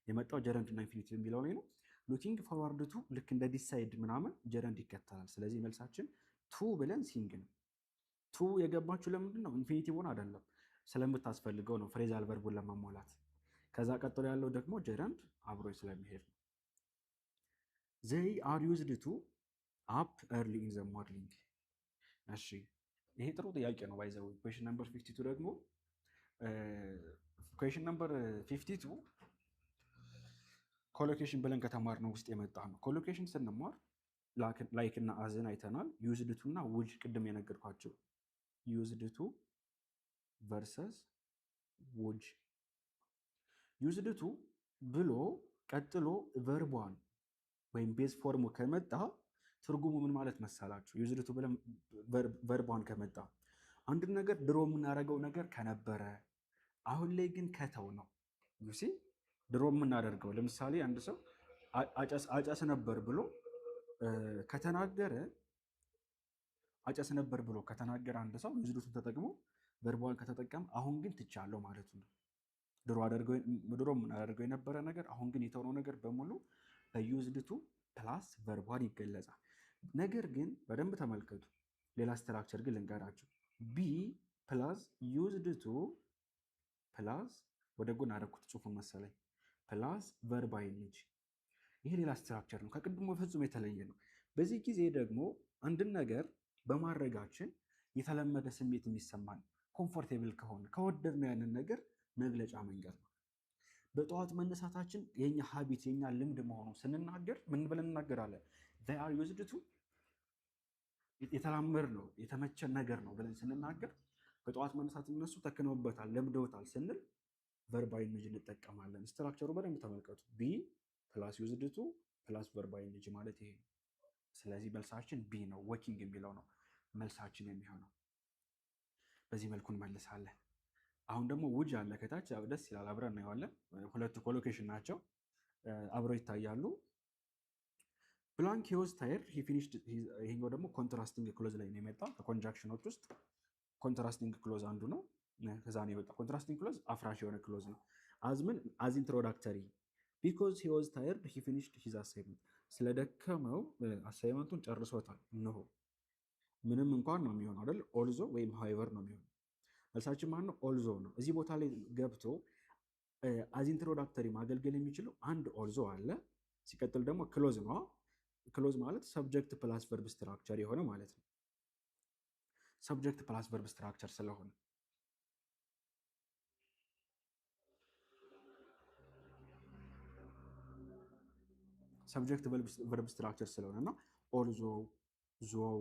የመጣው ጀረንድና ኢንፊኒቲቭ የሚለው ላይ ነው። ሉኪንግ ፎርዋርድ ቱ ልክ እንደ ዲሳይድ ምናምን ጀረንድ ይከተላል። ስለዚህ መልሳችን ቱ ብለን ሲንግ ነው። ቱ የገባችሁ ለምንድን ነው? ኢንፊኒቲቭን አይደለም ስለምታስፈልገው ነው፣ ፍሬዛል ቨርቡን ለማሟላት። ከዛ ቀጥሎ ያለው ደግሞ ጀረንድ አብሮ ስለሚሄድ ነው። ዘይ አር ዩዝድ ቱ አፕ ኤርሊ ኢን ዘ ሞርኒንግ። እሺ ይሄ ጥሩ ጥያቄ ነው። ባይዘው ኩዌሽን ነምበር 52 ደግሞ ኩዌሽን ነምበር 52 ኮሎኬሽን ብለን ከተማርነው ውስጥ የመጣ ነው። ኮሎኬሽን ስንማር ላይክ እና አዝን አይተናል። ዩዝድ ቱ እና ውጅ ቅድም የነገርኳቸው ዩዝድ ቱ ቨርሰስ ውጅ። ዩዝድ ቱ ብሎ ቀጥሎ ቨርቧን ወይም ቤዝ ፎርሙ ከመጣ ትርጉሙ ምን ማለት መሰላችሁ? ዩዝድ ቱ ብለን ቨርቧን ከመጣ አንድ ነገር ድሮ የምናደርገው ነገር ከነበረ አሁን ላይ ግን ከተው ነው። ዩሲ ድሮ የምናደርገው ለምሳሌ አንድ ሰው አጨስ ነበር ብሎ ከተናገረ አንድ ሰው ዩዝድ ቱ ተጠቅሞ ቨርቧን ከተጠቀም አሁን ግን ትቻለሁ ማለቱ ነው። ድሮ የምናደርገው የነበረ ነገር አሁን ግን የተውነው ነገር በሙሉ በዩዝድ ቱ ፕላስ ቨርቧን ይገለጻል። ነገር ግን በደንብ ተመልከቱ። ሌላ ስትራክቸር ግን ልንገራችሁ። ቢ ፕላስ ዩዝድ ቱ ፕላስ ወደ ጎን አደረኩት ጽሑፉን መሰለኝ ፕላስ ቨርብ አይንጂ። ይሄ ሌላ ስትራክቸር ነው፣ ከቅድሞ ፍጹም የተለየ ነው። በዚህ ጊዜ ደግሞ አንድን ነገር በማድረጋችን የተለመደ ስሜት የሚሰማን ኮምፎርቴብል ከሆነ ከወደድነው ያንን ነገር መግለጫ መንገድ ነው። በጠዋት መነሳታችን የኛ ሀቢት የኛ ልምድ መሆኑ ስንናገር ምን ብለን እናገራለን? they are used to የተላመድ ነው የተመቸን ነገር ነው ብለን ስንናገር በጠዋት መነሳት እነሱ ተክነውበታል ለምደውታል ስንል ቨርብ አይንጂ እንጠቀማለን። ስትራክቸሩ በደንብ ተመልከቱ። ቢ ፕላስ ዩዝድ ቱ ፕላስ ቨርብ አይንጂ ማለት ይሄ። ስለዚህ መልሳችን ቢ ነው። ወኪንግ የሚለው ነው መልሳችን የሚሆነው። በዚህ መልኩ እንመልሳለን። አሁን ደግሞ ውጅ አለ ከታች ደስ ይላል። አብረን እናየዋለን። ሁለቱ ኮሎኬሽን ናቸው አብረው ይታያሉ። ብላንክ ሂ ዋዝ ታየርድ ሂ ፊኒሽድ። ይሄኛው ደግሞ ኮንትራስቲንግ ክሎዝ ላይ ነው የመጣው። ከኮንጃክሽኖች ውስጥ ኮንትራስቲንግ ክሎዝ አንዱ ነው። ከዛ ነው የመጣው። ኮንትራስቲንግ ክሎዝ አፍራሽ የሆነ ክሎዝ ነው። አዝምን አዝ ኢንትሮዳክተሪ ቢኮዝ ሂ ዋዝ ታየርድ ሂ ፊኒሽድ ሂዝ አሳይመንት። ስለደከመው አሳይመንቱን ጨርሶታል። እነሆ ምንም እንኳን ነው የሚሆነው አይደል? ኦልዞ ወይም ሃይቨር ነው የሚሆነው። መልሳችን ማን ነው? ኦልዞ ነው። እዚህ ቦታ ላይ ገብቶ አዝ ኢንትሮዳክተሪ ማገልገል የሚችለው አንድ ኦልዞ አለ። ሲቀጥል ደግሞ ክሎዝ ነው። ክሎዝ ማለት ሰብጀክት ፕላስ ቨርብ ስትራክቸር የሆነ ማለት ነው። ሰብጀክት ፕላስ ቨርብ ስትራክቸር ስለሆነ ሰብጀክት ቨርብ ስትራክቸር ስለሆነ እና ኦልዞ፣ ዞው፣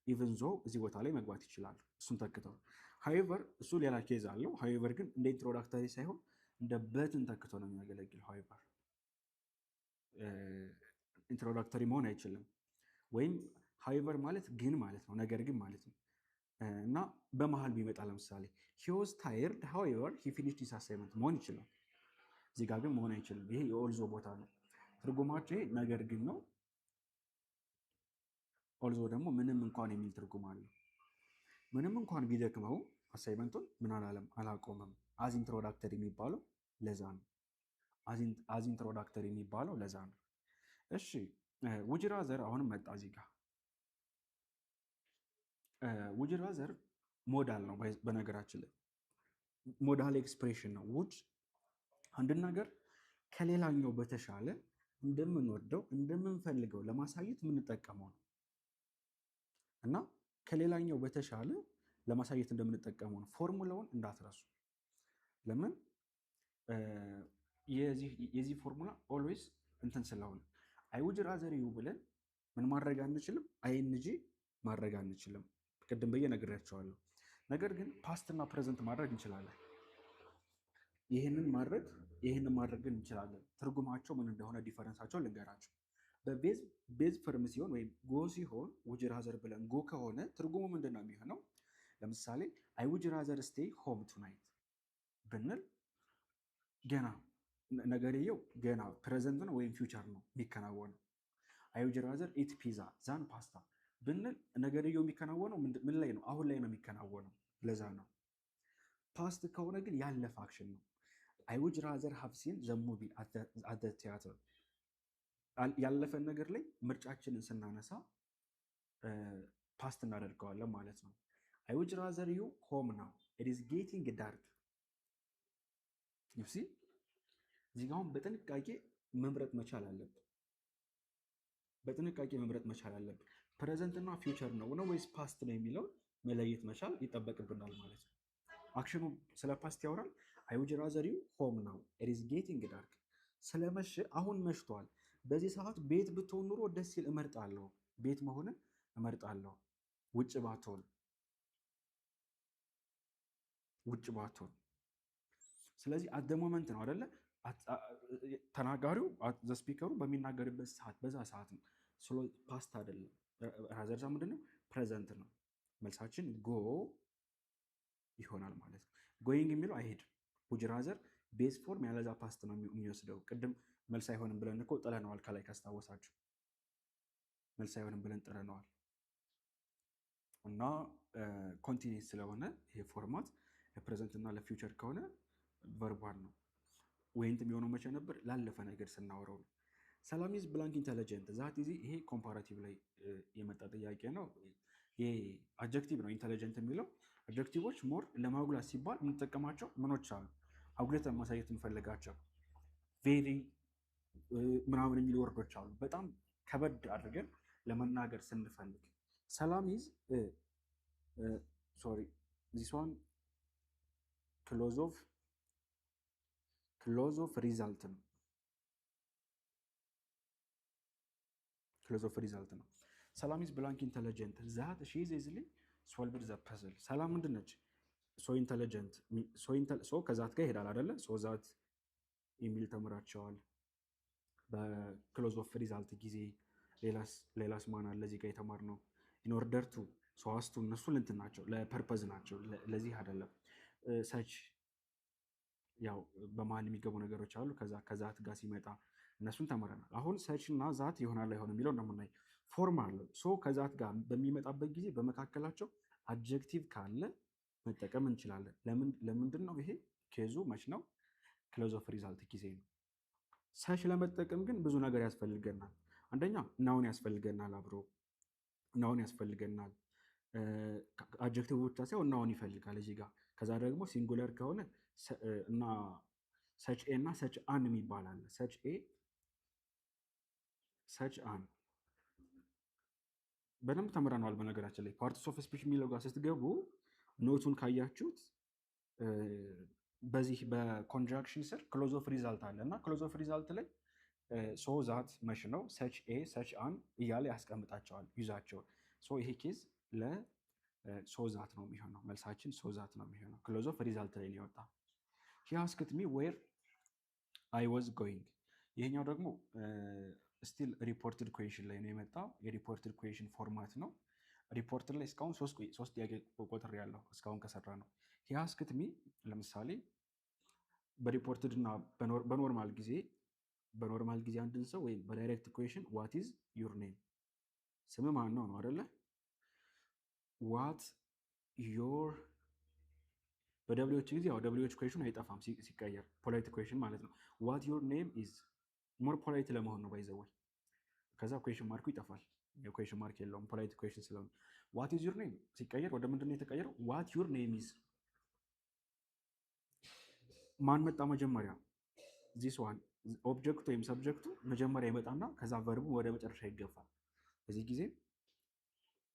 ኢቨን ዞ እዚህ ቦታ ላይ መግባት ይችላሉ። እሱን ተክተው ሃይቨር እሱ ሌላ ኬዝ አለው። ሃይቨር ግን እንደ ኢንትሮዳክተሪ ሳይሆን እንደ በትን ተክቶ ነው የሚያገለግል። ሃይቨር ኢንትሮዳክተሪ መሆን አይችልም። ወይም ሃይቨር ማለት ግን ማለት ነው፣ ነገር ግን ማለት ነው። እና በመሃል ቢመጣ ለምሳሌ ሂ ዋዝ ታየርድ ሃውኤቨር ሂ ፊኒሽድ ሂዝ አሳይመንት መሆን ይችላል። እዚህ ጋር ግን መሆን አይችልም። ይሄ የኦልዞ ቦታ ነው። ትርጉማቸው ይሄ ነገር ግን ነው። ኦልዞ ደግሞ ምንም እንኳን የሚል ትርጉም አለው። ምንም እንኳን ቢደክመው አሳይመንቱን ምን አላለም? አላቆመም። አዝ ኢንትሮዳክተሪ የሚባለው ለዛ ነው። አዝ ኢንትሮዳክተሪ የሚባለው ለዛ ነው። እሺ ውጅ ራዘር አሁንም መጣ እዚህ ጋር። ውጅ ራዘር ሞዳል ነው። በነገራችን ላይ ሞዳል ኤክስፕሬሽን ነው። ውድ አንድን ነገር ከሌላኛው በተሻለ እንደምንወደው እንደምንፈልገው ለማሳየት የምንጠቀመው ነው እና ከሌላኛው በተሻለ ለማሳየት እንደምንጠቀመው ነው። ፎርሙላውን እንዳትረሱ። ለምን? የዚህ ፎርሙላ ኦልዌይስ እንትን ስለሆነ አይ ውድ ራዘር ዩ ብለን ምን ማድረግ አንችልም? አይንጂ ማድረግ አንችልም። ቅድም ብዬ ነግሬያቸዋለሁ። ነገር ግን ፓስት እና ፕሬዘንት ማድረግ እንችላለን። ይህንን ማድረግ ግን እንችላለን። ትርጉማቸው ምን እንደሆነ ዲፈረንሳቸው ልንገራቸው። በቤዝ ፍርም ሲሆን ወይም ጎ ሲሆን ውጅ ራዘር ብለን ጎ ከሆነ ትርጉሙ ምንድን ነው የሚሆነው? ለምሳሌ አይ ውጅ ራዘር ስቴይ ሆም ቱናይት ብንል ገና ነገርየው ገና ፕሬዘንት ነው ወይም ፊውቸር ነው የሚከናወነው። አይ ውጅ ራዘር ኢት ፒዛ ዛን ፓስታ ብንል ነገርየው የሚከናወነው ምን ላይ ነው? አሁን ላይ ነው የሚከናወነው። ለዛ ነው። ፓስት ከሆነ ግን ያለፈ አክሽን ነው። አይ ውጅ ራዘር ሃቭ ሲን ዘ ሙቪ አት ዘ ቲያትር። ያለፈን ነገር ላይ ምርጫችንን ስናነሳ ፓስት እናደርገዋለን ማለት ነው። አይ ውጅ ራዘር ዩ ሆም ናው ኢት ኢዝ ጌቲንግ ዳርክ። ዩሲ እዚህ ጋር አሁን በጥንቃቄ መምረጥ መቻል አለብን። ፕሬዘንት እና ፊውቸር ነው ወይስ ፓስት ነው የሚለው መለየት መቻል ይጠበቅብናል ማለት ነው። አክሽኑ ስለ ፓስት ያወራል። አይ ውጅ ራዘር ዩ ሆም ናው ኢት ኢዝ ጌቲንግ ዳርክ። ስለመሸ አሁን መሽቷል። በዚህ ሰዓት ቤት ብትሆን ኑሮ ደስ ይል እመርጣለሁ። ቤት መሆንን እመርጣለሁ። ውጭ ባትሆን። ስለዚህ አት ዘ ሞመንት ነው አይደለ? ተናጋሪው ስፒከሩ በሚናገርበት ሰዓት በዛ ሰዓት ነው። ፓስት አይደለም። ራዘር ዛ ምንድነው? ፕሬዘንት ነው። መልሳችን ጎ ይሆናል ማለት ነው። ጎይንግ የሚለው አይሄድም። ውጅ ራዘር ቤዝ ፎርም ያለዛ ፓስት ነው የሚወስደው። ቅድም መልስ አይሆንም ብለን እኮ ጥለነዋል። ከላይ ካስታወሳችሁ መልስ አይሆንም ብለን ጥለነዋል እና ኮንቲኒስ ስለሆነ ይሄ ፎርማት ለፕሬዘንት እና ለፊውቸር ከሆነ ቨርቧን ነው። ወይንት የሚሆነው መቼ ነበር? ላለፈ ነገር ስናወራው ነው። ሰላም ኢዝ ብላንክ ኢንተለጀንት ዛት ጊዜ ይሄ ኮምፓራቲቭ ላይ የመጣ ጥያቄ ነው። ይሄ አጀክቲቭ ነው። ኢንተለጀንት የሚለው አጀክቲቮች ሞር ለማጉላት ሲባል የምንጠቀማቸው ምኖች አሉ። አጉልተን ማሳየት እንፈልጋቸው ቬሪ ምናምን የሚሉ ወርዶች አሉ። በጣም ከበድ አድርገን ለመናገር ስንፈልግ ሰላም ኢዝ ዚስ ዋን ክሎዝ ኦፍ ሪዛልት ነው። ሰላም ኢዝ ብላንክ ኢንተለጀንት ዛት ሺ ኢዝ ኢዝሊ ሶልቭድ ዘ ፐዝል። ሰላም ምንድን ነች? ሶ ኢንተለጀንት ሶ ከዛት ጋር ይሄዳል አይደለ? ሶ ዛት የሚል ተምራቸዋል በክሎዝ ኦፍ ሪዛልት ጊዜ። ሌላስ ማን አለ እዚህ ጋር የተማርነው? ኢንኦርደር ቱ ሶ አስቱ እነሱ ልንትን ናቸው፣ ለፐርፐዝ ናቸው፣ ለዚህ አይደለም። ሰች ያው በመሀል የሚገቡ ነገሮች አሉ። ከዛት ጋር ሲመጣ እነሱን ተምረናል። አሁን ሰች እና ዛት ይሆናል አይሆን የሚለው እንደምናይ ፎርም አለው። ሶ ከዛት ጋር በሚመጣበት ጊዜ በመካከላቸው አድጀክቲቭ ካለ መጠቀም እንችላለን። ለምንድን ነው ይሄ? ኬዙ መች ነው? ክሎዝ ኦፍ ሪዛልት ጊዜ ነው። ሰች ለመጠቀም ግን ብዙ ነገር ያስፈልገናል። አንደኛ ናውን ያስፈልገናል፣ አብሮ ናውን ያስፈልገናል። አድጀክቲቭ ብቻ ሳይሆን ናውን ይፈልጋል እዚህ ጋር። ከዛ ደግሞ ሲንጉለር ከሆነ እና ሰች ኤ እና ሰች አን የሚባል አለ። ሰች ኤ ሰች አን በደንብ ተምረነዋል። በነገራችን ላይ ፓርትስ ኦፍ ስፒች የሚለው ጋር ስትገቡ ኖቱን ካያችሁት በዚህ በኮንጃክሽን ስር ክሎዝ ኦፍ ሪዛልት አለ እና ክሎዝ ኦፍ ሪዛልት ላይ ሶ ዛት መች ነው ሰች ኤ ሰች አን እያለ ያስቀምጣቸዋል ዩዛቸውን። ይሄ ኬዝ ለሶ ዛት ነው የሚሆነው። መልሳችን ሶ ዛት ነው የሚሆነው። ክሎዝ ኦፍ ሪዛልት ላይ ነው የወጣ። ሂ አስክድ ሚ ዌር አይ ዋዝ ጎይንግ። ይሄኛው ደግሞ ስቲል ሪፖርትድ ኩዌሽን ላይ ነው የመጣው። የሪፖርትድ ኩዌሽን ፎርማት ነው። ሪፖርትድ ላይ እስካሁን ሶስት ጥያቄ ቁጥር ያለው እስካሁን ከሰራ ነው። ሂ አስክድ ሚ ለምሳሌ በሪፖርትድ እና በኖርማል ጊዜ አንድን ሰው ወይም በዳይሬክት ኩዌሽን ዋት ኢዝ ዩር ኔም፣ ስም ማን ነው ነው አይደለ? ዋት ዮር በደብሊዎች ጊዜ ያው ደብሊዎች ኩዌሽን አይጠፋም ሲቀየር፣ ፖላይት ኩዌሽን ማለት ነው። ዋት ዮር ኔም ኢዝ ሞር ፖላይት ለመሆን ነው ባይዘወይ። ከዛ ኩዌሽን ማርኩ ይጠፋል። የኩዌሽን ማርክ የለውም ፖላይት ኩዌሽን ስለሆነ። ዋት ኢዝ ዩር ኔም ሲቀየር ወደ ምንድን ነው የተቀየረው? ዋት ዩር ኔም ኢዝ። ማን መጣ መጀመሪያ? ዚስ ዋን ኦብጀክቱ ወይም ሰብጀክቱ መጀመሪያ ይመጣና ከዛ ቨርቡ ወደ መጨረሻ ይገፋል። በዚህ ጊዜ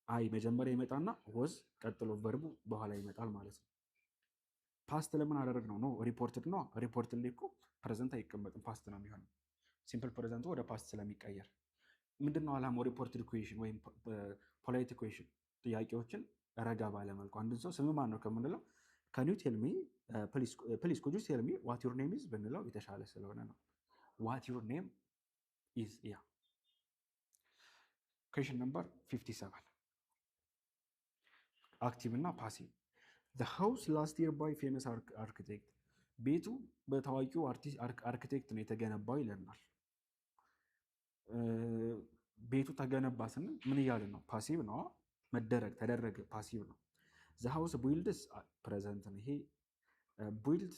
አይ መጀመሪያ ይመጣና ወዝ ቀጥሎ ቨርቡ በኋላ ይመጣል ማለት ነው። ፓስት ለምን አደረግ ነው? ሪፖርትድ ነው። ሪፖርትድ ላይ እኮ ፕሬዘንት አይቀመጥም፣ ፓስት ነው የሚሆነው። ሲምፕል ፕሬዘንቱ ወደ ፓስት ስለሚቀየር ምንድነው ዓላማው? ሪፖርትድ ኩዌሽን ወይም ፖላይት ኩዌሽን ጥያቄዎችን ረጋ ባለመልኩ አንድን ሰው ስም ማን ነው ከምንለው ካን ዩ ቴል ሚ ፕሊዝ ኩድ ዩ ቴል ሚ ዋት ዩር ኔም ኢዝ ብንለው የተሻለ ስለሆነ ነው። ዋት ዩር ኔም ኢዝ። ያ ኩዌሽን ነምበር 57 አክቲቭ እና ፓሲቭ። The house last year by famous architect. ቤቱ በታዋቂው አርክቴክት ነው የተገነባው ይለናል። ቤቱ ተገነባ ስንል ምን እያለ ነው? ፓሲቭ ነው። መደረግ ተደረገ፣ ፓሲቭ ነው። The house builds ፕሬዘንት ነው። ይሄ build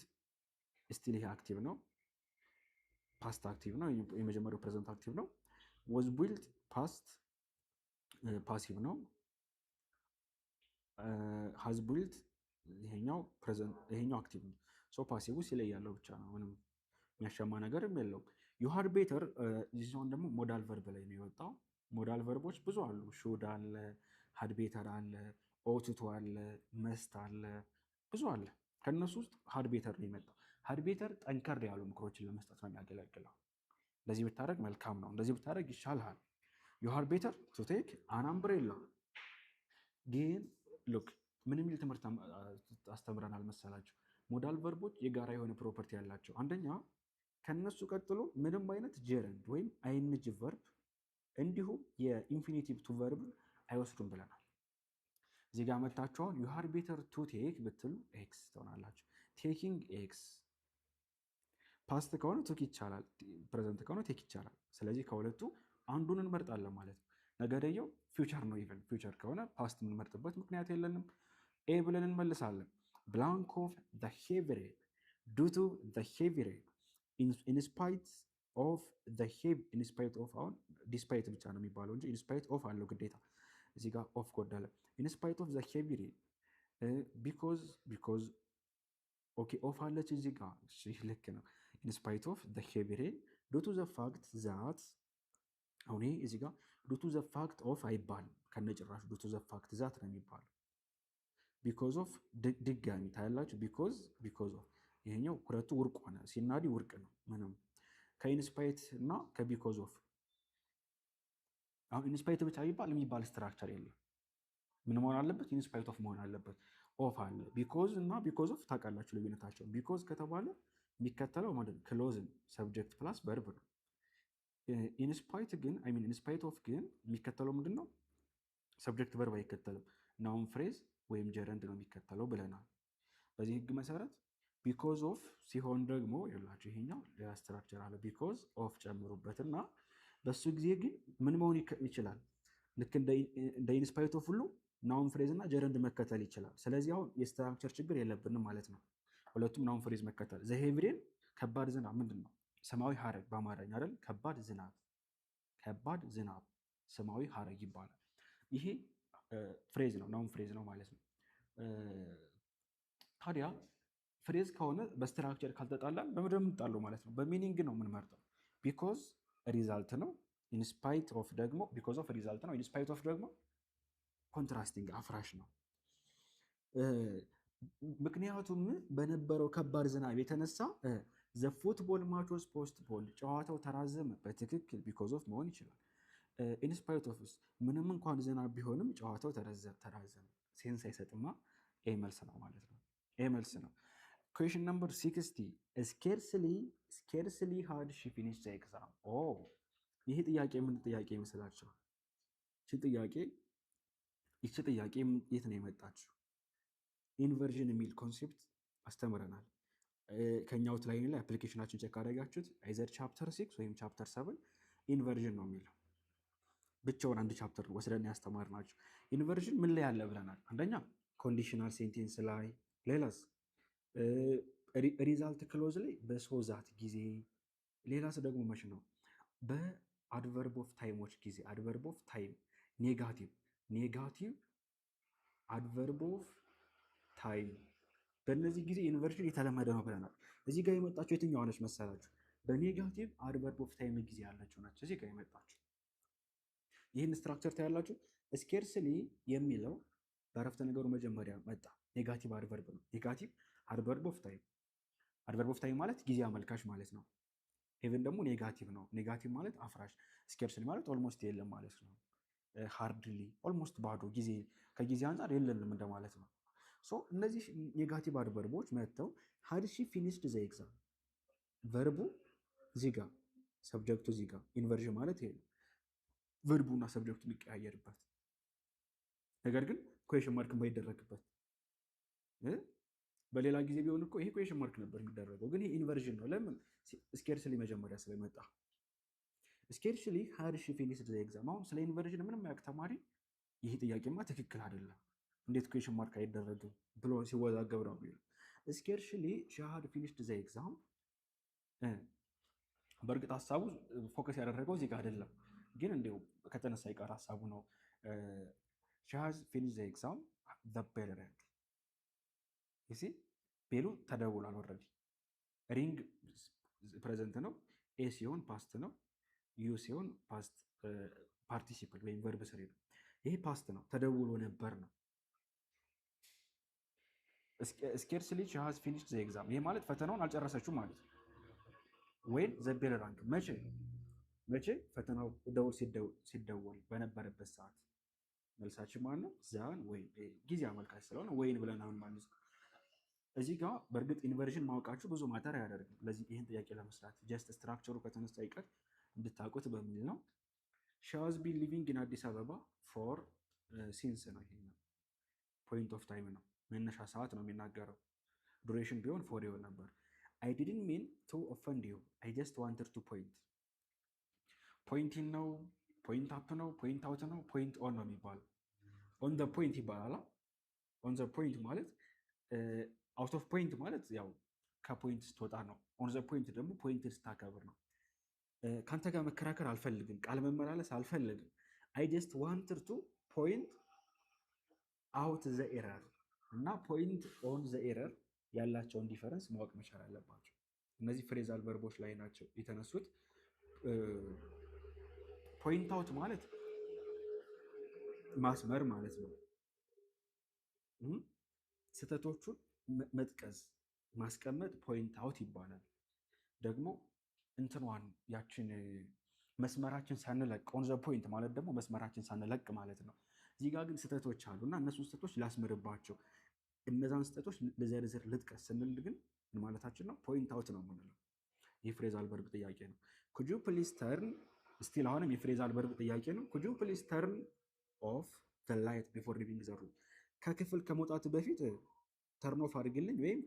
ስቲል ይሄ አክቲቭ ነው፣ ፓስት አክቲቭ ነው። የመጀመሪያው ፕሬዘንት አክቲቭ ነው። was built ፓስት ፓሲቭ ነው። has built ይሄኛው አክቲቭ ነው። ሶ ፓሲቭ ሲለይ ያለው ብቻ ነው፣ ምንም የሚያሻማ ነገርም የለውም። ዩ ሃድ ቤተር ዚሆን ደግሞ ሞዳል ቨርብ ላይ ነው የወጣው። ሞዳል ቨርቦች ብዙ አሉ። ሹድ አለ፣ ሃድ ቤተር አለ፣ ኦትቱ አለ፣ መስት አለ፣ ብዙ አለ። ከነሱ ውስጥ ሃድ ቤተር ነው የመጣው። ሃድ ቤተር ጠንከር ያሉ ምክሮችን ለመስጠት ነው የሚያገለግለው። እንደዚህ ብታደረግ መልካም ነው፣ እንደዚህ ብታደረግ ይሻልሃል። ዩ ሃድ ቤተር ቱ ቴክ አን አምብሬላ። ግን ሉክ ምን የሚል ትምህርት አስተምረናል መሰላቸው? ሞዳል ቨርቦች የጋራ የሆነ ፕሮፐርቲ ያላቸው። አንደኛ ከነሱ ቀጥሎ ምንም አይነት ጀረንድ ወይም አይንጅ ቨርብ እንዲሁም የኢንፊኒቲቭ ቱ ቨርብ አይወስዱም ብለናል። እዚህ ጋር መታችኋል። ዩ ሃድ ቤተር ቱ ቴክ ብትሉ ኤክስ ትሆናላችሁ። ቴኪንግ ኤክስ። ፓስት ከሆነ ቱክ ይቻላል፣ ፕሬዘንት ከሆነ ቴክ ይቻላል። ስለዚህ ከሁለቱ አንዱን እንመርጣለን ማለት ነው። ነገርየው ፊውቸር ነው። ኢቨን ፊውቸር ከሆነ ፓስት የምንመርጥበት ምክንያት የለንም። ኤ ብለን እንመልሳለን። ብላንክ ኦፍ ዘ ሄቪ ሬን ዱ ቱ ዘ ሄቪ ሬን ኢንስፓይት ኦፍ ዘ ሄቪ ኢንስፓይት ኦፍ። አሁን ዲስፓይት ብቻ ነው የሚባለው እንጂ ኢንስፓይት ኦፍ አለው ግዴታ። እዚህ ጋር ኦፍ ጎዳለ። ኢንስፓይት ኦፍ ዘ ሄቪ ሬን ቢኮዝ ኦኬ ኦፍ አለች እዚህ ጋር ልክ ነው። ኢንስፓይት ኦፍ ዘ ሄቪ ሬን ዱ ቱ ዘ ፋክት ዛት። አሁን እዚህ ጋር ዱ ቱ ዘ ፋክት ኦፍ አይባልም ከነጭራሹ። ዱ ቱ ዘ ፋክት ዛት ነው የሚባለው። ቢኮዝ ኦፍ ድጋሚ ታያላችሁ። ቢኮዝ ኦፍ ይሄኛው ሁለቱ ውርቅ ሆነ። ሲናዲ ውርቅ ነው ምንም። ከኢንስፓይት እና ከቢኮዝ ኦፍ አሁን ኢንስፓይት ብቻ የሚባል ስትራክቸር የለም። ምን መሆን አለበት? ኢንስፓይት ኦፍ መሆን አለበት። ኦፍ አለ። ቢኮዝ እና ቢኮዝ ኦፍ ታውቃላችሁ ልዩነታቸው። ቢኮዝ ከተባለ የሚከተለው ማለት ክሎዝን ሰብጀክት ፕላስ ቨርብ ነው። ኢንስፓይት ኦፍ ግን የሚከተለው ምንድን ነው? ሰብጀክት ቨርብ አይከተልም። ናውን ፍሬዝ ወይም ጀረንድ ነው የሚከተለው ብለናል። በዚህ ህግ መሰረት ቢኮዝ ኦፍ ሲሆን ደግሞ ይላችሁ ይሄኛው ሌላ ስትራክቸር አለ። ቢኮዝ ኦፍ ጨምሩበትና በሱ ጊዜ ግን ምን መሆን ይችላል? ልክ እንደ ኢንስፓይት ኦፍ ሁሉ ናውን ፍሬዝ እና ጀረንድ መከተል ይችላል። ስለዚህ አሁን የስትራክቸር ችግር የለብንም ማለት ነው። ሁለቱም ናውን ፍሬዝ መከተል። ዘሄብሬን ከባድ ዝናብ ምንድን ነው? ሰማያዊ ሀረግ በአማርኛ አይደል? ከባድ ዝናብ ሰማያዊ ሀረግ ይባላል። ይሄ ፍሬዝ ነው፣ ናውን ፍሬዝ ነው ማለት ነው። ታዲያ ፍሬዝ ከሆነ በስትራክቸር ካልተጣላን በምንድን ነው የምንጣለው ማለት ነው? በሚኒንግ ነው የምንመርጠው። ቢኮዝ ሪዛልት ነው። ኢንስፓይት ኦፍ ደግሞ ቢኮዝ ኦፍ ሪዛልት ነው። ኢንስፓይት ኦፍ ደግሞ ኮንትራስቲንግ አፍራሽ ነው። ምክንያቱም በነበረው ከባድ ዝናብ የተነሳ ዘ ፉትቦል ማች ዋዝ ፖስትፖንድ ጨዋታው ተራዘመ። በትክክል ቢኮዝ ኦፍ መሆን ይችላል። ኢንስፓይት ኦፍ ምንም እንኳን ዝናብ ቢሆንም ጨዋታው ተራዘመ። ሴንስ አይሰጥማ። ኤ መልስ ነው ማለት ነው። ኤ መልስ ነው። ኩዌሽን ነምበር 60 ስኬርስሊ ሃድ ሺ ፊኒሽድ ዘ ኤግዛም። ይሄ ጥያቄ ምን ጥያቄ ይመስላችኋል? ይቺ ጥያቄ የት ነው የመጣችው? ኢንቨርዥን የሚል ኮንሴፕት አስተምረናል። ከኛ አውትላይን ላይ አፕሊኬሽናችን ቼክ አደረጋችሁት? አይዘር ቻፕተር 6 ወይም ቻፕተር 7 ኢንቨርዥን ነው የሚለው። ብቻውን አንድ ቻፕተር ወስደን ያስተማርናችሁ። ኢንቨርዥን ምን ላይ ያለ ብለናል? አንደኛ ኮንዲሽናል ሴንቴንስ ላይ፣ ሌላስ ሪዛልት ክሎዝ ላይ በሶዛት ጊዜ፣ ሌላስ ደግሞ መች ነው? በአድቨርብ ኦፍ ታይሞች ጊዜ። አድቨርብ ኦፍ ታይም ኔጋቲቭ አድቨርብ ኦፍ ታይም፣ በእነዚህ ጊዜ ኢንቨርዥን የተለመደ ነው ብለናል። እዚህ ጋር የመጣችሁ የትኛዋ ነች መሰላችሁ? በኔጋቲቭ አድቨርብ ኦፍ ታይም ጊዜ ያለችው ናቸው እዚህ ጋር የመጣችሁ። ይህን ስትራክቸር ታያላችሁ። ስኬርስሊ የሚለው በአረፍተ ነገሩ መጀመሪያ መጣ። ኔጋቲቭ አድቨርብ ነው። ኔጋቲቭ አድቨርብ ኦፍ ታይም። አድቨርብ ኦፍ ታይም ማለት ጊዜ አመልካች ማለት ነው። ኢቨን ደግሞ ኔጋቲቭ ነው። ኔጋቲቭ ማለት አፍራሽ። ስኬርስሊ ማለት ኦልሞስት የለም ማለት ነው። ሃርድሊ ኦልሞስት ባዶ፣ ጊዜ ከጊዜ አንጻር የለንም እንደማለት ነው። እነዚህ ኔጋቲቭ አድቨርቦች መጥተው ሃድ ሺ ፊኒሽድ ዘ ኤግዛም፣ ቨርቡ ዚጋ፣ ሰብጀክቱ ዚጋ። ኢንቨርዥን ማለት ይሄ ነው። ቨርቡና ሰብጀክቱ የሚቀያየርበት ነገር ግን ኩዌሽን ማርክ የማይደረግበት። በሌላ ጊዜ ቢሆን እኮ ይሄ ኩዌሽን ማርክ ነበር የሚደረገው፣ ግን ይሄ ኢንቨርዥን ነው። ለምን? ስኬርስሊ መጀመሪያ ስለመጣ። ስኬርስሊ ሃድ ሺ ፊኒሽድ ዘ ኤግዛም። አሁን ስለ ኢንቨርዥን ምንም ያውቅ ተማሪ ይሄ ጥያቄማ ትክክል አይደለም፣ እንዴት ኩዌሽን ማርክ አይደረግም ብሎ ሲወዛገብ ነው የሚለው። ስኬርስሊ ሺ ሃድ ፊኒሽድ ዘ ኤግዛም። በእርግጥ ሀሳቡ ፎከስ ያደረገው እዚህ ጋር አይደለም፣ ግን እንዲሁ ከተነሳ ይቀር ሀሳቡ ነው። ሺ ሃዝ ፊኒሽድ ዘ ኤግዛም ዘ ቤል ሪንግ። ቤሉ ተደውሏል ኦልሬዲ። ሪንግ ፕሬዘንት ነው። ኤ ሲሆን ፓስት ነው። ዩ ሲሆን ፓስት ፓርቲሲፕል ወይም ቨርብ ስሪ ነው። ይሄ ፓስት ነው፣ ተደውሎ ነበር ነው። ስኬርስሊ ሺ ሃዝ ፊኒሽድ ዘ ኤግዛም። ይሄ ማለት ፈተናውን አልጨረሰችውም ማለት ነው። ወይም ዘ ቤል ራንግ መቼ? ፈተናው ደውል ሲደወል በነበረበት ሰዓት። መልሳችን ማለት ነው ዛን ወይም ጊዜ አመልካች ስለሆነ ወይን ብለን አሁን ማለት ነው። እዚህ ጋር በእርግጥ ኢንቨርዥን ማወቃችሁ ብዙ ማተር አያደርግም ለዚህ ይህን ጥያቄ ለመስራት፣ ጀስት ስትራክቸሩ ከተነሳ ይቀር እንድታውቁት በሚል ነው። ሺ ሃዝ ቢን ሊቪንግ ኢን አዲስ አበባ ፎር ሲንስ ነው። ይሄ ፖይንት ኦፍ ታይም ነው፣ መነሻ ሰዓት ነው የሚናገረው። ዱሬሽን ቢሆን ፎር ይሆን ነበር። አይ ዲድንት ሚን ቱ ኦፈንድ ዩ አይ ጀስት ዋንትድ ቱ ፖይንት። ፖይንት ኢን ነው፣ ፖይንት አፕ ነው፣ ፖይንት አውት ነው፣ ፖይንት ኦን ነው የሚባለው። ኦን ዘ ፖይንት ይባላል። ኦን ዘ ፖይንት ማለት አውት ኦፍ ፖይንት ማለት ያው ከፖይንት ስትወጣ ነው። ኦን ዘ ፖይንት ደግሞ ፖይንት ስታከብር ነው። ከአንተ ጋር መከራከር አልፈልግም፣ ቃል መመላለስ አልፈልግም። አይ ጀስት ዋንትድ ቱ ፖይንት አውት ዘ ኤረር እና ፖይንት ኦን ዘ ኤረር ያላቸውን ዲፈረንስ ማወቅ መቻል አለባቸው። እነዚህ ፍሬዛል ቨርቦች ላይ ናቸው የተነሱት። ፖይንት አውት ማለት ማስመር ማለት ነው። ስህተቶቹን መጥቀስ ማስቀመጥ ፖይንት አውት ይባላል። ደግሞ እንትኗን ያችን መስመራችን ሳንለቅ ኦን ዘ ፖይንት ማለት ደግሞ መስመራችን ሳንለቅ ማለት ነው። እዚህ ጋር ግን ስህተቶች አሉ እና እነሱን ስህተቶች ላስምርባቸው፣ እነዛን ስህተቶች ልዘርዝር ልጥቀስ ስንል ግን ምን ማለታችን ነው? ፖይንት አውት ነው የምንለው። ይህ ፍሬዛል ቨርብ ጥያቄ ነው። ኩድ ዩ ፕሊዝ ተርን፣ ስቲል አሁንም የፍሬዛል ቨርብ ጥያቄ ነው። ኩድ ዩ ፕሊዝ ተርን ኦፍ ዘ ላይት ቢፎር ሊቪንግ ዘ ሩም። ከክፍል ከመውጣት በፊት ተርን ኦፍ አድርግልኝ ወይም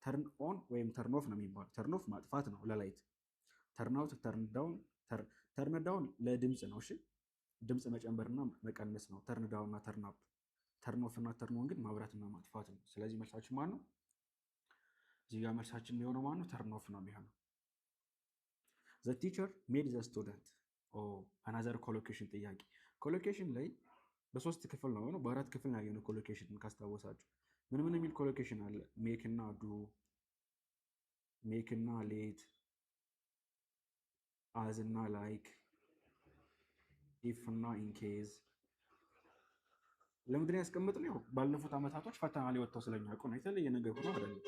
ተርን ኦን ወይም ተርን ኦፍ ነው የሚባለው። ተርን ኦፍ ማጥፋት ነው ለላይት። ተርን አውት፣ ተርን ዳውን። ተርን ዳውን ለድምፅ ነው። እሺ ድምፅ መጨመርና መቀነስ ነው። ተርን ዳውን እና ተርን አፕ። ተርን ኦፍ እና ተርን ኦን ግን ማብራትና ማጥፋት ነው። ስለዚህ መልሳችን ማን ነው? እዚህ ጋር መልሳችን የሚሆነው ማን ነው? ተርን ኦፍ ነው የሚሆነው። ዘ ቲቸር ሜድ ዘ ስቱደንት አናዘር ኮሎኬሽን ጥያቄ። ኮሎኬሽን ላይ በሶስት ክፍል ነው በአራት ክፍል ነው ያየነው። ኮሎኬሽን ካስታወሳችሁ ምን ምን የሚል ኮሎኬሽን አለ? ሜክ እና ዱ፣ ሜክ እና ሌት፣ አዝ እና ላይክ፣ ኢፍ እና ኢንኬዝ። ለምንድን ያስቀምጥነው? ያው ባለፉት ዓመታቶች ፈተና ላይ ወጥተው ስለሚያውቁ ነው። የተለየ ነገር ሆኖ አይደለም።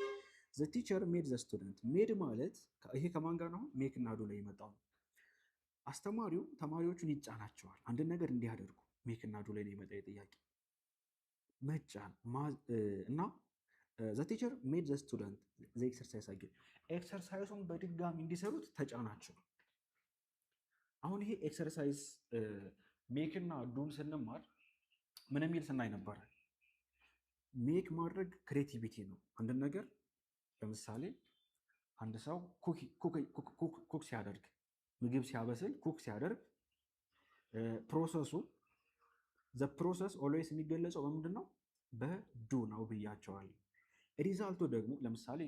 ዘ ቲቸር ሜድ ዘ ስቱደንት። ሜድ ማለት ይሄ ከማን ጋር ነው? ሜክ እና ዱ ላይ የመጣው ነው። አስተማሪው ተማሪዎቹን ይጫናቸዋል አንድን ነገር እንዲያደርጉ። ሜክ እና ዱ ላይ ነው የመጣ ጥያቄ መጫን እና ዘ ቲቸር ሜድ ዘ ስቱደንት ዘ ኤክሰርሳይዝ አጌን። ኤክሰርሳይዙን በድጋሚ እንዲሰሩት ተጫናቸው። አሁን ይሄ ኤክሰርሳይዝ ሜክ እና ዱን ስንማር ምን የሚል ስናይ ነበረ? ሜክ ማድረግ ክሬቲቪቲ ነው። አንድን ነገር ለምሳሌ አንድ ሰው ኩክ ሲያደርግ፣ ምግብ ሲያበስል፣ ኩክ ሲያደርግ ፕሮሰሱ ዘ ፕሮሰስ ኦልዌይስ የሚገለጸው በምንድን ነው? በዱ ነው ብያቸዋል። ሪዛልቱ ደግሞ ለምሳሌ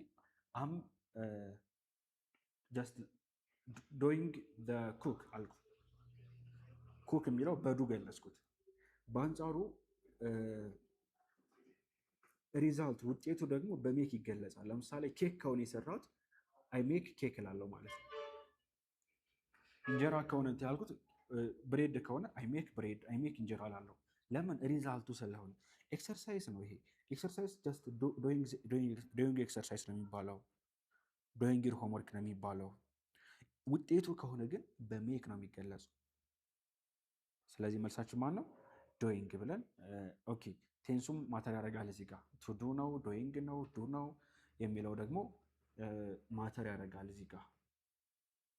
አም ጀስት ዶይንግ ዘ ኩክ አልኩ። ኩክ የሚለው በዱ ገለጽኩት። በአንጻሩ ሪዛልት ውጤቱ ደግሞ በሜክ ይገለጻል። ለምሳሌ ኬክ ከሆነ የሰራሁት አይ ሜክ ኬክ እላለሁ ማለት ነው። እንጀራ ከሆነ እንትን ያልኩት ብሬድ ከሆነ አይ ሜክ ብሬድ፣ አይ ሜክ እንጀራ እላለሁ። ለምን? ሪዛልቱ ስለሆነ። ኤክሰርሳይዝ ነው ይሄ። ኤክሰርሳይዝ ጀስት ዶይንግ ኤክሰርሳይዝ ነው የሚባለው፣ ዶይንግ ዩር ሆምወርክ ነው የሚባለው። ውጤቱ ከሆነ ግን በሜክ ነው የሚገለጸው። ስለዚህ መልሳችን ማን ነው? ዶይንግ ብለን ኦኬ። ቴንሱም ማተር ያደርጋል እዚህ ጋር ቱ ዱ ነው፣ ዶይንግ ነው፣ ዱ ነው የሚለው ደግሞ ማተር ያደርጋል እዚህ ጋር።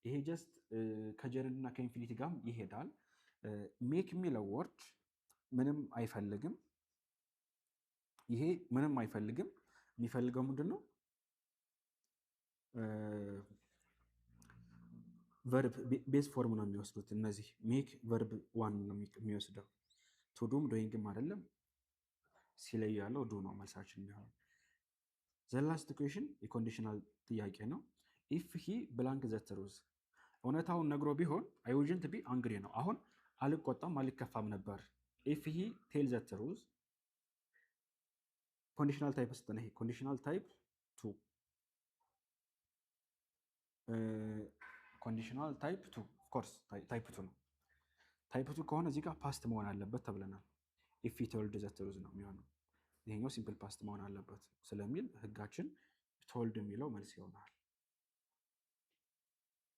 ይሄ ጀስት ከጀርድ እና ከኢንፊኒቲ ጋርም ይሄዳል። ሜክ የሚለው ወርድ ምንም አይፈልግም። ይሄ ምንም አይፈልግም። የሚፈልገው ምንድን ነው? ቨርብ ቤዝ ፎርም ነው የሚወስዱት እነዚህ። ሜክ ቨርብ ዋን ነው የሚወስደው። ቱዱም ዶይንግም አይደለም። ሲለዩ ያለው ዱ ነው መልሳችን የሚሆነው። ዘ ላስት ኩዌሽን የኮንዲሽናል ጥያቄ ነው። ኢፍ ሂ ብላንክ ዘ ትሩዝ። እውነታውን ነግሮ ቢሆን አይ ውድንት ቢ አንግሪ ነው። አሁን አልቆጣም አልከፋም ነበር። ኢፍ ሂ ቴል ዘ ትሩዝ ኮንዲሽናል ታይፕ ስጥ ነው። ኮንዲሽናል ታይፕ ቱ ኮንዲሽናል ታይፕ ቱ ኦፍኮርስ ታይፕ ቱ ነው። ታይፕ ቱ ከሆነ እዚህ ጋር ፓስት መሆን አለበት ተብለናል። ኢፍ ሂ ቶልድ ዘ ትሩዝ ነው የሚሆነው። ይሄኛው ሲምፕል ፓስት መሆን አለበት ስለሚል ህጋችን ቶልድ የሚለው መልስ ይሆናል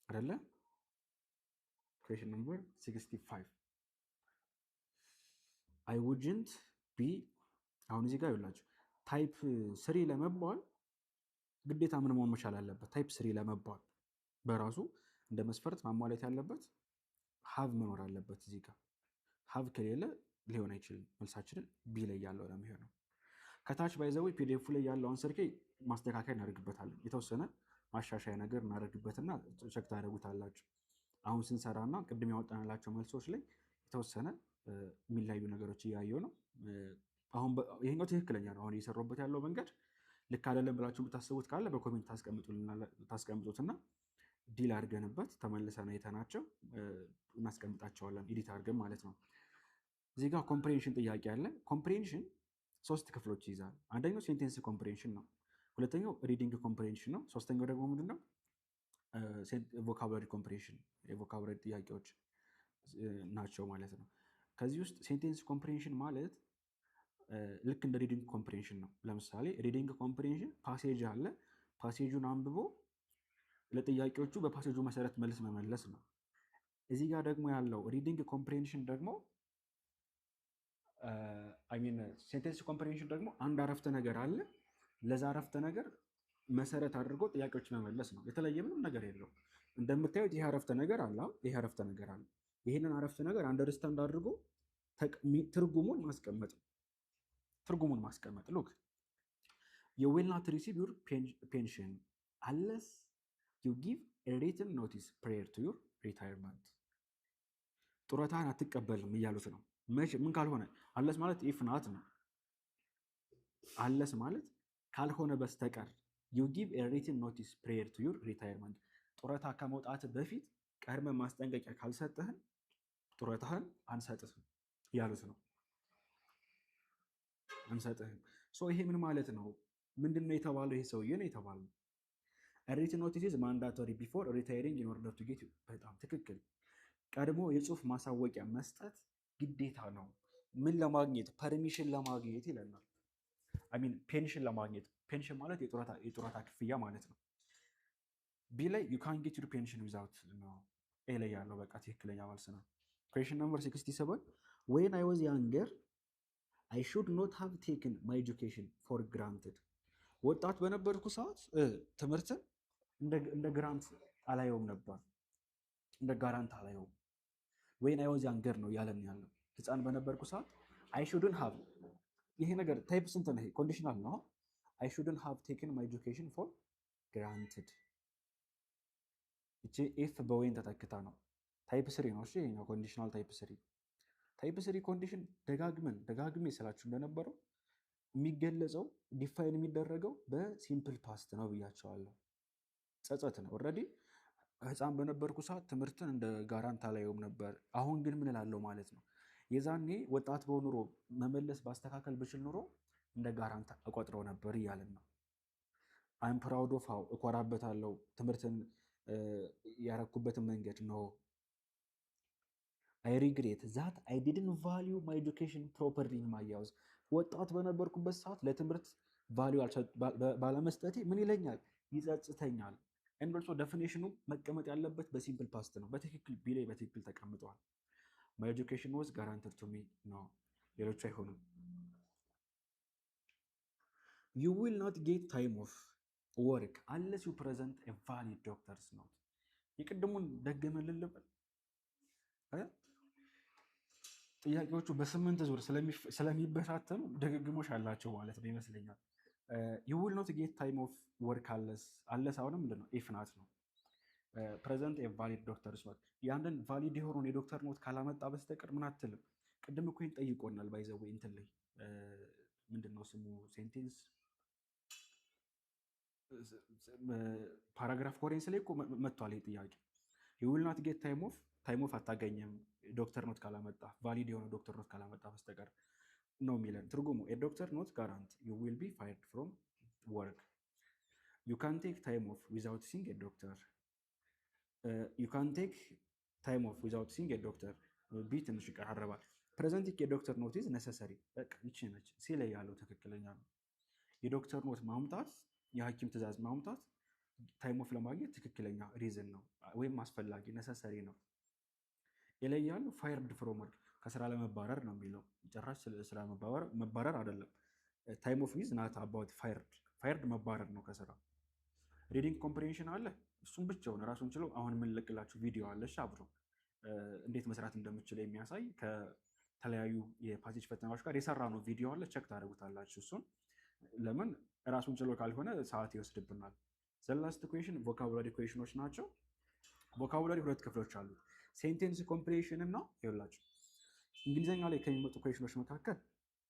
አይደለ? ኩዌሽን ነምበር 65 አይ ውድንት ቢ። አሁን እዚህ ጋር ይኸውላችሁ ታይፕ ስሪ ለመባል ግዴታ ምን መሆን መቻል አለበት? ታይፕ ስሪ ለመባል በራሱ እንደ መስፈርት ማሟላት ያለበት ሀቭ መኖር አለበት። እዚህ ጋር ሀቭ ከሌለ ሊሆን አይችልም። መልሳችንን ቢ ላይ ያለው ለሚሆነው ከታች ባይዘው ፒዲኤፍ ላይ ያለው አንሰር ኬ ማስተካከያ እናደርግበታለን። የተወሰነ ማሻሻያ ነገር እናደርግበትና ቸክ ታደርጉታላችሁ። አሁን ስንሰራና ቅድም ያወጣንላቸው መልሶች ላይ የተወሰነ የሚለያዩ ነገሮች እያየሁ ነው። አሁን ይሄኛው ትክክለኛ ነው። አሁን እየሰራሁበት ያለው መንገድ ልክ አይደለም ብላችሁ የምታስቡት ካለ በኮሜንት ታስቀምጡትና ዲል አድርገንበት ተመልሰን አይተናቸው እናስቀምጣቸዋለን፣ ኤዲት አድርገን ማለት ነው። እዚህ ጋር ኮምፕሬንሽን ጥያቄ አለ። ኮምፕሬንሽን 3 ክፍሎች ይይዛል። አንደኛው ሴንቴንስ ኮምፕሬንሽን ነው። ሁለተኛው ሪዲንግ ኮምፕሬንሽን ነው። ሶስተኛው ደግሞ ምንድነው? ቮካብላሪ ኮምፕሬንሽን፣ የቮካብላሪ ጥያቄዎች ናቸው ማለት ነው። ከዚህ ውስጥ ሴንቴንስ ኮምፕሬንሽን ማለት ልክ እንደ ሪዲንግ ኮምፕሬንሽን ነው። ለምሳሌ ሪዲንግ ኮምፕሬንሽን ፓሴጅ አለ። ፓሴጁን አንብቦ ለጥያቄዎቹ በፓሴጁ መሰረት መልስ መመለስ ነው። እዚህ ጋር ደግሞ ያለው ሪዲንግ ኮምፕሬንሽን ደግሞ ሴንቴንስ ኮምፕሬንሽን ደግሞ አንድ አረፍተ ነገር አለ። ለዛ አረፍተ ነገር መሰረት አድርጎ ጥያቄዎች መመለስ ነው። የተለየ ምንም ነገር የለው። እንደምታዩት ይሄ አረፍተ ነገር አለ፣ ይሄ አረፍተ ነገር አለ። ይሄንን አረፍተ ነገር አንደርስታንድ አድርጎ ትርጉሙን ማስቀመጥ ነው። ትርጉሙን ማስቀመጥ ሉክ you will not receive your pension unless you give a written notice prior to your retirement. ጡረታን አትቀበልም እያሉት ነው። ምን ካልሆነ አለስ ማለት ኢፍ ናት ነው። አለስ ማለት ካልሆነ በስተቀር you give a written notice prior to your retirement ጡረታ ከመውጣት በፊት ቀድመ ማስጠንቀቂያ ካልሰጠህን ጡረታህን አንሰጥህም እያሉት ነው። አንሰጥህም። ይሄ ምን ማለት ነው? ምንድነው የተባለው? ይሄ ሰውዬ ነው የተባለው a written notice is mandatory before retiring in order to get you። በጣም ትክክል። ቀድሞ የጽሁፍ ማሳወቂያ መስጠት ግዴታ ነው። ምን ለማግኘት? ፐርሚሽን ለማግኘት ይለናል። ፔንሽን ለማግኘት። ፔንሽን ማለት የጡረታ ክፍያ ማለት ነው። ቢ ላይ you can't get your pension without ነው። ኤ ላይ ያለው በቃ ትክክለኛ መልስ ነው። question number 67 when I was younger I should not have taken my education for granted። ወጣት በነበርኩ ሰዓት ትምህርትን እንደ ግራንት አላየውም ነበር፣ እንደ ጋራንት አላየውም። when I was younger ነው ያለን ያለው። ህፃን በነበርኩ ሰዓት I shouldn't have ይሄ ነገር ታይፕ ስንት ነው? ኮንዲሽናል ነው። I shouldn't have taken my education for granted እቺ if በወይን ተተክታ ነው። ታይፕ 3 ነው። እሺ ይሄኛው ኮንዲሽናል ታይፕ 3። ታይፕ 3 ኮንዲሽን ደጋግሜ ስላችሁ እንደነበረው የሚገለጸው ዲፋይን የሚደረገው በሲምፕል ፓስት ነው ብያቸዋለሁ። ጸጸት ነው። ኦልሬዲ ህፃን በነበርኩ ሰዓት ትምህርትን እንደ ጋራንት አላየውም ነበር። አሁን ግን ምን እላለሁ ማለት ነው። የዛኔ ወጣት በሆነ ኑሮ መመለስ ባስተካከል ብችል ኑሮ እንደ ጋራንት እቆጥረው ነበር እያለን ነው። I'm proud of how እኮራበታለሁ ትምህርትን ያረኩበትን መንገድ ነው። I regret that I didn't value my education properly in my years። ወጣት በነበርኩበት ሰዓት ለትምህርት ቫልዩ ባለመስጠቴ ምን ይለኛል? ይጸጽተኛል። and also definition መቀመጥ ያለበት በሲምፕል ፓስት ነው። በትክክል ቢ ላይ በትክክል ተቀምጧል። my education was guaranteed to me ነው። ሌሎች አይሆንም። you will not get time off work unless you present a valid doctor's note። የቅድሙን ደግመን ልበል። ጥያቄዎቹ በ8 ዙር ስለሚበታተኑ ድግግሞሽ አላቸው ማለት ነው ይመስለኛል። you will not get time off work unless አሁንም ምንድነው? if not ነው። present a valid doctor's note ያንን ቫሊድ የሆነውን የዶክተር ኖት ካላመጣ በስተቀር ምን አትልም። ቅድም እኮ ጠይቆናል። ባይዘው እንትን ላይ ምንድነው ስሙ ሴንቴንስ ፓራግራፍ ኮሬንስ ላይ እኮ መጥቷል ይሄ ጥያቄ። you will not get time off አታገኝም ዶክተር ኖት ካላመጣ፣ ቫሊድ የሆነ ዶክተር ኖት ካላመጣ በስተቀር ነው የሚለን ትርጉሙ። a doctor note guarant you will be fired from work you can take time off without seeing a doctor you can take time off without seeing a doctor ቢ ትንሽ ይቀራረባል። presenting a doctor note is necessary በቃ ይቺ ነች ሲለ ያለው ትክክለኛ ነው። የዶክተር ኖት ማምጣት የሐኪም ትዕዛዝ ማምጣት ታይም ኦፍ ለማግኘት ትክክለኛ ሪዝን ነው ወይም አስፈላጊ ነሰሰሪ ነው። የለያሉ ፋይርድ ፍሮም ወርክ ከስራ ለመባረር ነው የሚለው። ጭራሽ ስራ መባረር አይደለም። ታይም ኦፍ ኢዝ ናት አባውት ፋይርድ መባረር ነው ከስራ። ሪዲንግ ኮምፕሬንሽን አለ። እሱም ብቻውን ራሱን ችሎ አሁን የምንለቅላችሁ ቪዲዮ አለ አብሮ እንዴት መስራት እንደምችል የሚያሳይ ከተለያዩ የፓሴጅ ፈተናዎች ጋር የሰራ ነው ቪዲዮ አለ። ቼክ ታደርጉታላችሁ እሱን። ለምን ራሱን ችሎ ካልሆነ ሰዓት ይወስድብናል። ዘላስት ኩዌሽን ቮካቡላሪ ኩዌሽኖች ናቸው። ቮካቡላሪ ሁለት ክፍሎች አሉት። ሴንቴንስ ኮምፕሬሽን እና ይኸውላችሁ እንግሊዝኛ ላይ ከሚመጡ ኩዌሽኖች መካከል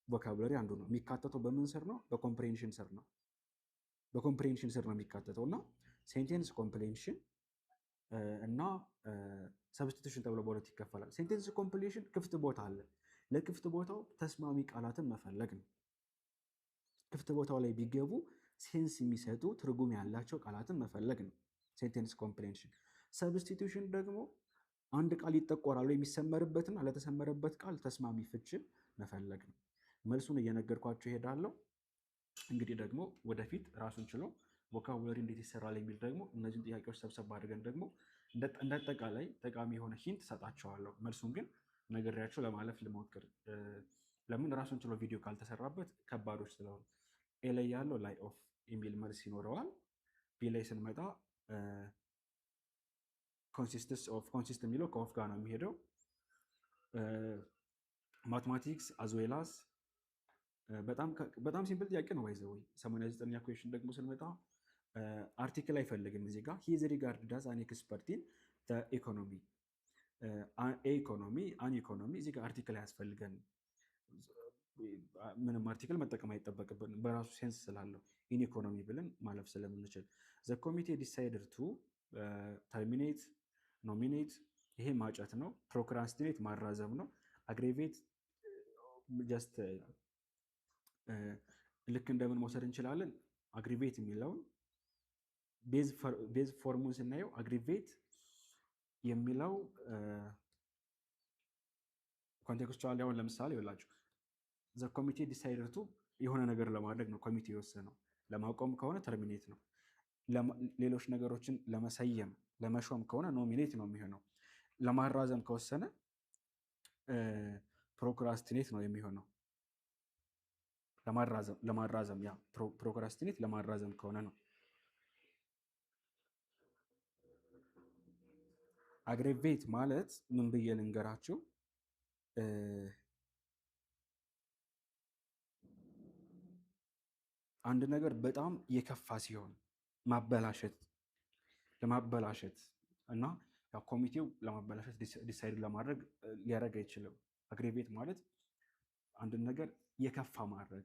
ቮካቡላሪ አንዱ ነው። የሚካተተው በምን ስር ነው? በኮምፕሬንሽን ስር ነው። በኮምፕሬንሽን ስር ነው የሚካተተው እና ሴንቴንስ ኮምፕሬንሽን እና ሰብስቲቱሽን ተብሎ በሁለት ይከፈላል። ሴንቴንስ ኮምፕሬንሽን ክፍት ቦታ አለ። ለክፍት ቦታው ተስማሚ ቃላትን መፈለግ ነው። ክፍት ቦታው ላይ ቢገቡ ሴንስ የሚሰጡ ትርጉም ያላቸው ቃላትን መፈለግ ነው ሴንቴንስ ኮምፕሬንሽን። ሰብስቲቱሽን ደግሞ አንድ ቃል ይጠቆራል የሚሰመርበትና ለተሰመረበት ቃል ተስማሚ ፍችን መፈለግ ነው። መልሱን እየነገርኳችሁ እሄዳለሁ። እንግዲህ ደግሞ ወደፊት ራሱን ችሎ ቮካቡላሪ እንዴት ይሰራል የሚል ደግሞ እነዚህን ጥያቄዎች ሰብሰብ አድርገን ደግሞ እንደጠቃላይ ጠቃሚ የሆነ ሂንት ሰጣቸዋለሁ። መልሱን ግን ነግሬያችሁ ለማለፍ ልሞክር። ለምን ራሱን ችሎ ቪዲዮ ካልተሰራበት ከባዶች ስለሆኑ። ኤ ላይ ያለው ላይ ኦፍ የሚል መልስ ይኖረዋል። ቢ ላይ ስንመጣ ኮንሲስት የሚለው ከኦፍ ጋር ነው የሚሄደው። ማትማቲክስ አዝ ዌል አዝ በጣም ሲምፕል ጥያቄ ነው። ባይዘው 89ኛ ኩዌሽን ደግሞ ስንመጣ አርቲክል አይፈልግም እዚህ ጋር ሂዝ ሪጋርድ ዳዝ አን ኤክስፐርት ኢን ኢኮኖሚ ኢኮኖሚ አን ኢኮኖሚ እዚህ ጋር አርቲክል አያስፈልገን ምንም አርቲክል መጠቀም አይጠበቅብንም በራሱ ሴንስ ስላለው ኢን ኢኮኖሚ ብለን ማለፍ ስለምንችል ዘ ኮሚቴ ዲሳይድድ ቱ ተርሚኔት ኖሚኔት ይሄ ማጨት ነው። ፕሮክራስቲኔት ማራዘም ነው። አግሬቬት ጀስት ልክ እንደምን መውሰድ እንችላለን። አግሪቬት የሚለውን ቤዝ ፎርሙን ስናየው አግሪቬት የሚለው ኮንቴክስቹዋሊ አሁን ለምሳሌ ይላችሁ ዘ ኮሚቴ ዲሳይደር ቱ የሆነ ነገር ለማድረግ ነው ኮሚቴ የወሰነው። ለማቆም ከሆነ ተርሚኔት ነው። ሌሎች ነገሮችን ለመሰየም ለመሾም ከሆነ ኖሚኔት ነው የሚሆነው። ለማራዘም ከወሰነ ፕሮክራስቲኔት ነው የሚሆነው። ለማራዘም ያ ፕሮክራስቲኔት ለማራዘም ከሆነ ነው። አግሬቬት ማለት ምን ብዬ ልንገራችሁ? አንድ ነገር በጣም የከፋ ሲሆን ለማበላሸት እና ኮሚቴው ለማበላሸት ዲሳይድ ለማድረግ ሊያደርግ አይችልም። አግሬቬት ማለት አንድ ነገር የከፋ ማድረግ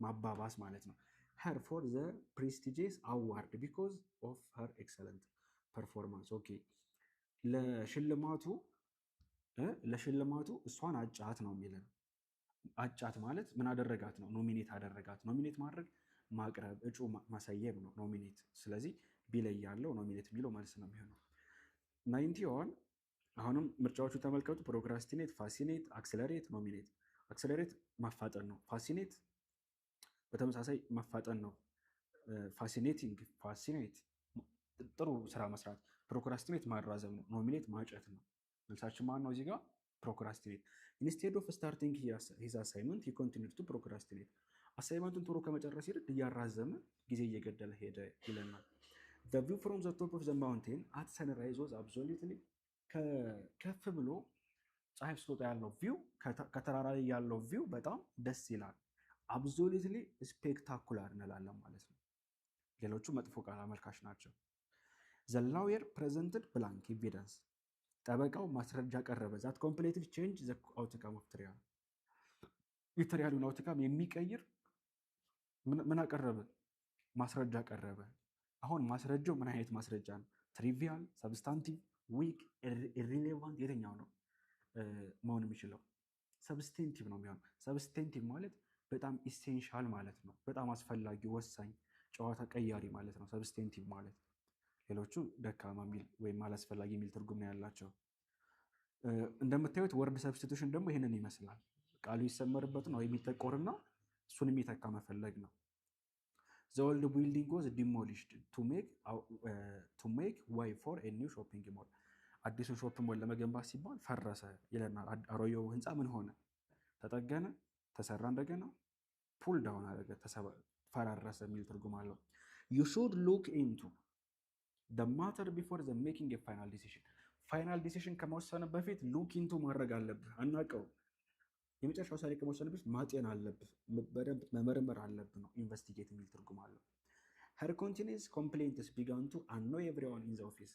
ማባባስ ማለት ነው። her for the prestigious award because of her excellent performance ኦኬ ለሽልማቱ እሷን አጫት ነው የሚለን። አጫት ማለት ምን አደረጋት ነው? ኖሚኔት አደረጋት። ኖሚኔት ማድረግ ማቅረብ፣ እጩ ማሳየም ነው ኖሚኔት። ስለዚህ ቢላይ ያለው ኖሚኔት የሚለው መልስ ነው የሚሆነው። 91 አሁንም ምርጫዎቹ ተመልከቱ። ፕሮክራስቲኔት፣ ፋሲኔት፣ አክሰለሬት፣ ኖሚኔት። አክሰለሬት ማፋጠን ነው። ፋሲኔት በተመሳሳይ ማፋጠን ነው። ፋሲኔት ጥሩ ስራ መስራት። ፕሮክራስቲኔት ማራዘም ነው። ኖሚኔት ማጨት ነው። መልሳችን ማን ነው? እዚህ ጋር ፕሮክራስቲኔት። ኢንስቴድ ኦፍ ስታርቲንግ ሂዝ አሳይመንት ሂ ኮንቲኒድ ቱ ፕሮክራስቲኔት። አሳይመንቱን ቶሎ ከመጨረስ ይልቅ እያራዘመ ጊዜ እየገደለ ሄደ ይለናል። ዘ ቪው ፍሮም ዘ ቶፕ ኦፍ ዘ ማውንቴን አት ሰንራይዝ ዋዝ አብሶሉትሊ ከፍ ብሎ ፀሐይ ስትወጣ ያለው ቪው ከተራራ ላይ ያለው ቪው በጣም ደስ ይላል። አብሶሉትሊ ስፔክታኩላር እንላለን ማለት ነው። ሌሎቹ መጥፎ ቃል አመልካች ናቸው። ዘ ላውየር ፕሬዘንትድ ብላንክ ኤቪደንስ። ጠበቃው ማስረጃ ቀረበ። ዛት ኮምፕሌትሊ ቼንጅ ዘ አውትካም ኦፍ ትሪያል። የትሪያሉን አውትካም የሚቀይር ምን አቀረበ? ማስረጃ ቀረበ። አሁን ማስረጃው ምን አይነት ማስረጃ ነው? ትሪቪያል፣ ሰብስታንቲቭ፣ ዊክ፣ ኢሪሌቫንት የትኛው ነው መሆን የሚችለው? ሰብስቴንቲቭ ነው የሚሆነው። ሰብስቴንቲቭ ማለት በጣም ኢሴንሻል ማለት ነው። በጣም አስፈላጊ ወሳኝ፣ ጨዋታ ቀያሪ ማለት ነው ሰብስቴንቲቭ ማለት። ሌሎቹ ደካማ የሚል ወይም አላስፈላጊ የሚል ትርጉም ነው ያላቸው። እንደምታዩት ወርድ ሰብስቲቱሽን ደግሞ ይህንን ይመስላል። ቃሉ ይሰመርበትን ወይ የሚጠቆርና እሱን የሚተካ መፈለግ ነው። The old building was demolished to make way for a new shopping mall. አዲሱን ሾፒንግ ሞል ለመገንባት ሲባል ፈረሰ ይለናል። አሮጌው ህንፃ ምን ሆነ? ተጠገነ፣ ተሰራ፣ እንደገና ፑል ዳውን አደረገ፣ ፈራረሰ የሚል ትርጉም አለው። You should look into the matter before the making a final decision. ፋይናል ዲሲሽን ከመወሰን በፊት ሉክ ኢንቱ ማድረግ አለብህ። አናውቀው የመጨረሻ ውሳኔ ከመወሰን በፊት ማጤን አለብህ፣ በደንብ መመርመር አለብህ ነው። ኢንቨስቲጌት የሚል ትርጉም አለው። her continuous complaints began to annoy everyone in the office.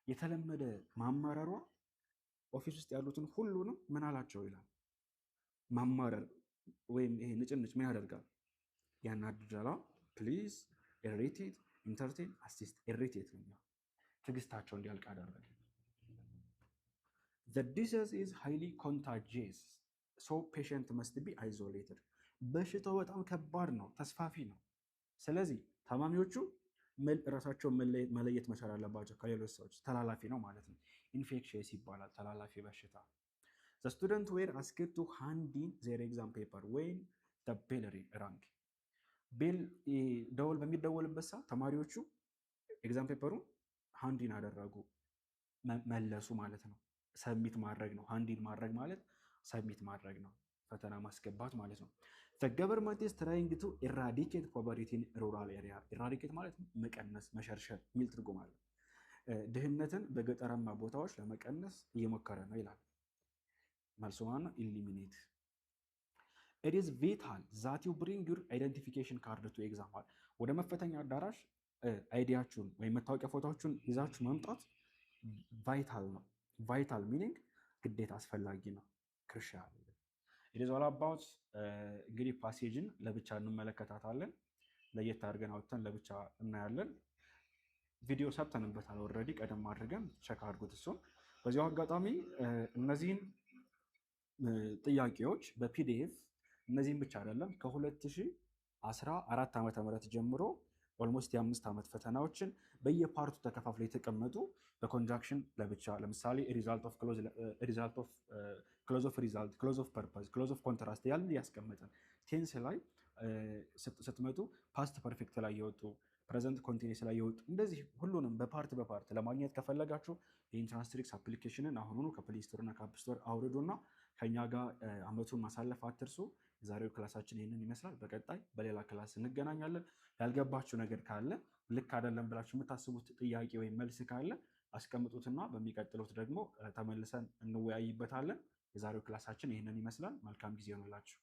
የተለመደ ማማረሯ ኦፊስ ውስጥ ያሉትን ሁሉንም ምን አላቸው ይላል። ማማረር ወይም ይሄ ንጭንጭ ምን ያደርጋል? ያናድዳል። ፕሊዝ ኢሪቴት፣ ኢንተርቴን፣ አሲስት። ኢሪቴት ነው ትዕግስታቸው እንዲያልቅ አደረገ። the disease is highly contagious so patient must be isolated. በሽታው በጣም ከባድ ነው፣ ተስፋፊ ነው። ስለዚህ ታማሚዎቹ ራሳቸውን መለየት መቻል አለባቸው ከሌሎች ሰዎች። ተላላፊ ነው ማለት ነው። ኢንፌክሽየስ ይባላል፣ ተላላፊ በሽታ። the students were asked to hand in their exam paper when the bell rang. ቤል ደወል በሚደወልበት ሰዓት ተማሪዎቹ ኤግዛም ፔፐሩን ሃንዲን አደረጉ፣ መለሱ ማለት ነው። ሰብሚት ማድረግ ነው። ሃንዲን ማድረግ ማለት ሰብሚት ማድረግ ነው፣ ፈተና ማስገባት ማለት ነው። the government is trying to eradicate poverty in rural area. eradicate ማለት መቀነስ፣ መሸርሸር የሚል ትርጉም አለው። ድህነትን በገጠራማ ቦታዎች ለመቀነስ እየሞከረ ነው ይላል። መልሱ ማነው? ኢሊሚኔት። ኢት ኢዝ ቪታል ዛት ዩ ብሪንግ ዩር አይደንቲፊኬሽን ካርድ ቱ ኤግዛም ሆል። ወደ መፈተኛ አዳራሽ አይዲያችሁን ወይም መታወቂያ ፎቶዎቹን ይዛችሁ መምጣት ቫይታል ነው። ቫይታል ሚኒንግ ግዴታ አስፈላጊ ነው። ክሩሻል ኢት ኢዝ ኦል አባውት። እንግዲህ ፓሴጅን ለብቻ እንመለከታታለን። ለየት አድርገን አውጥተን ለብቻ እናያለን። ቪዲዮ ሰርተንበታል ኦልሬዲ፣ ቀደም አድርገን ቸክ አድርጉት እሱን። በዚያው አጋጣሚ እነዚህን ጥያቄዎች በፒዲኤፍ እነዚህም ብቻ አይደለም ከ2014 ዓ.ም ጀምሮ ኦልሞስት የ5 ዓመት ፈተናዎችን በየፓርቱ ተከፋፍለው የተቀመጡ በኮንጃክሽን ለብቻ ለምሳሌ ሪዛልት ኦፍ ክሎዝ ኦፍ ሪዛልት፣ ክሎዝ ኦፍ ፐርፐዝ፣ ክሎዝ ኦፍ ኮንትራስት ያልን ያስቀመጠን። ቴንስ ላይ ስትመጡ ፓስት ፐርፌክት ላይ የወጡ ፕሬዘንት ኮንቲኒስ ላይ የወጡ እንደዚህ ሁሉንም በፓርት በፓርት ለማግኘት ከፈለጋችሁ የኢንትራንስ ትሪክስ አፕሊኬሽንን አሁኑኑ ከፕሌይ ስቶር እና ከአፕ ስቶር አውርዱና ከኛ ጋር አመቱን ማሳለፍ አትርሱ። የዛሬው ክላሳችን ይህንን ይመስላል። በቀጣይ በሌላ ክላስ እንገናኛለን። ያልገባችሁ ነገር ካለ ልክ አይደለም ብላችሁ የምታስቡት ጥያቄ ወይም መልስ ካለ አስቀምጡትና በሚቀጥሉት ደግሞ ተመልሰን እንወያይበታለን። የዛሬው ክላሳችን ይህንን ይመስላል። መልካም ጊዜ ይሆንላችሁ።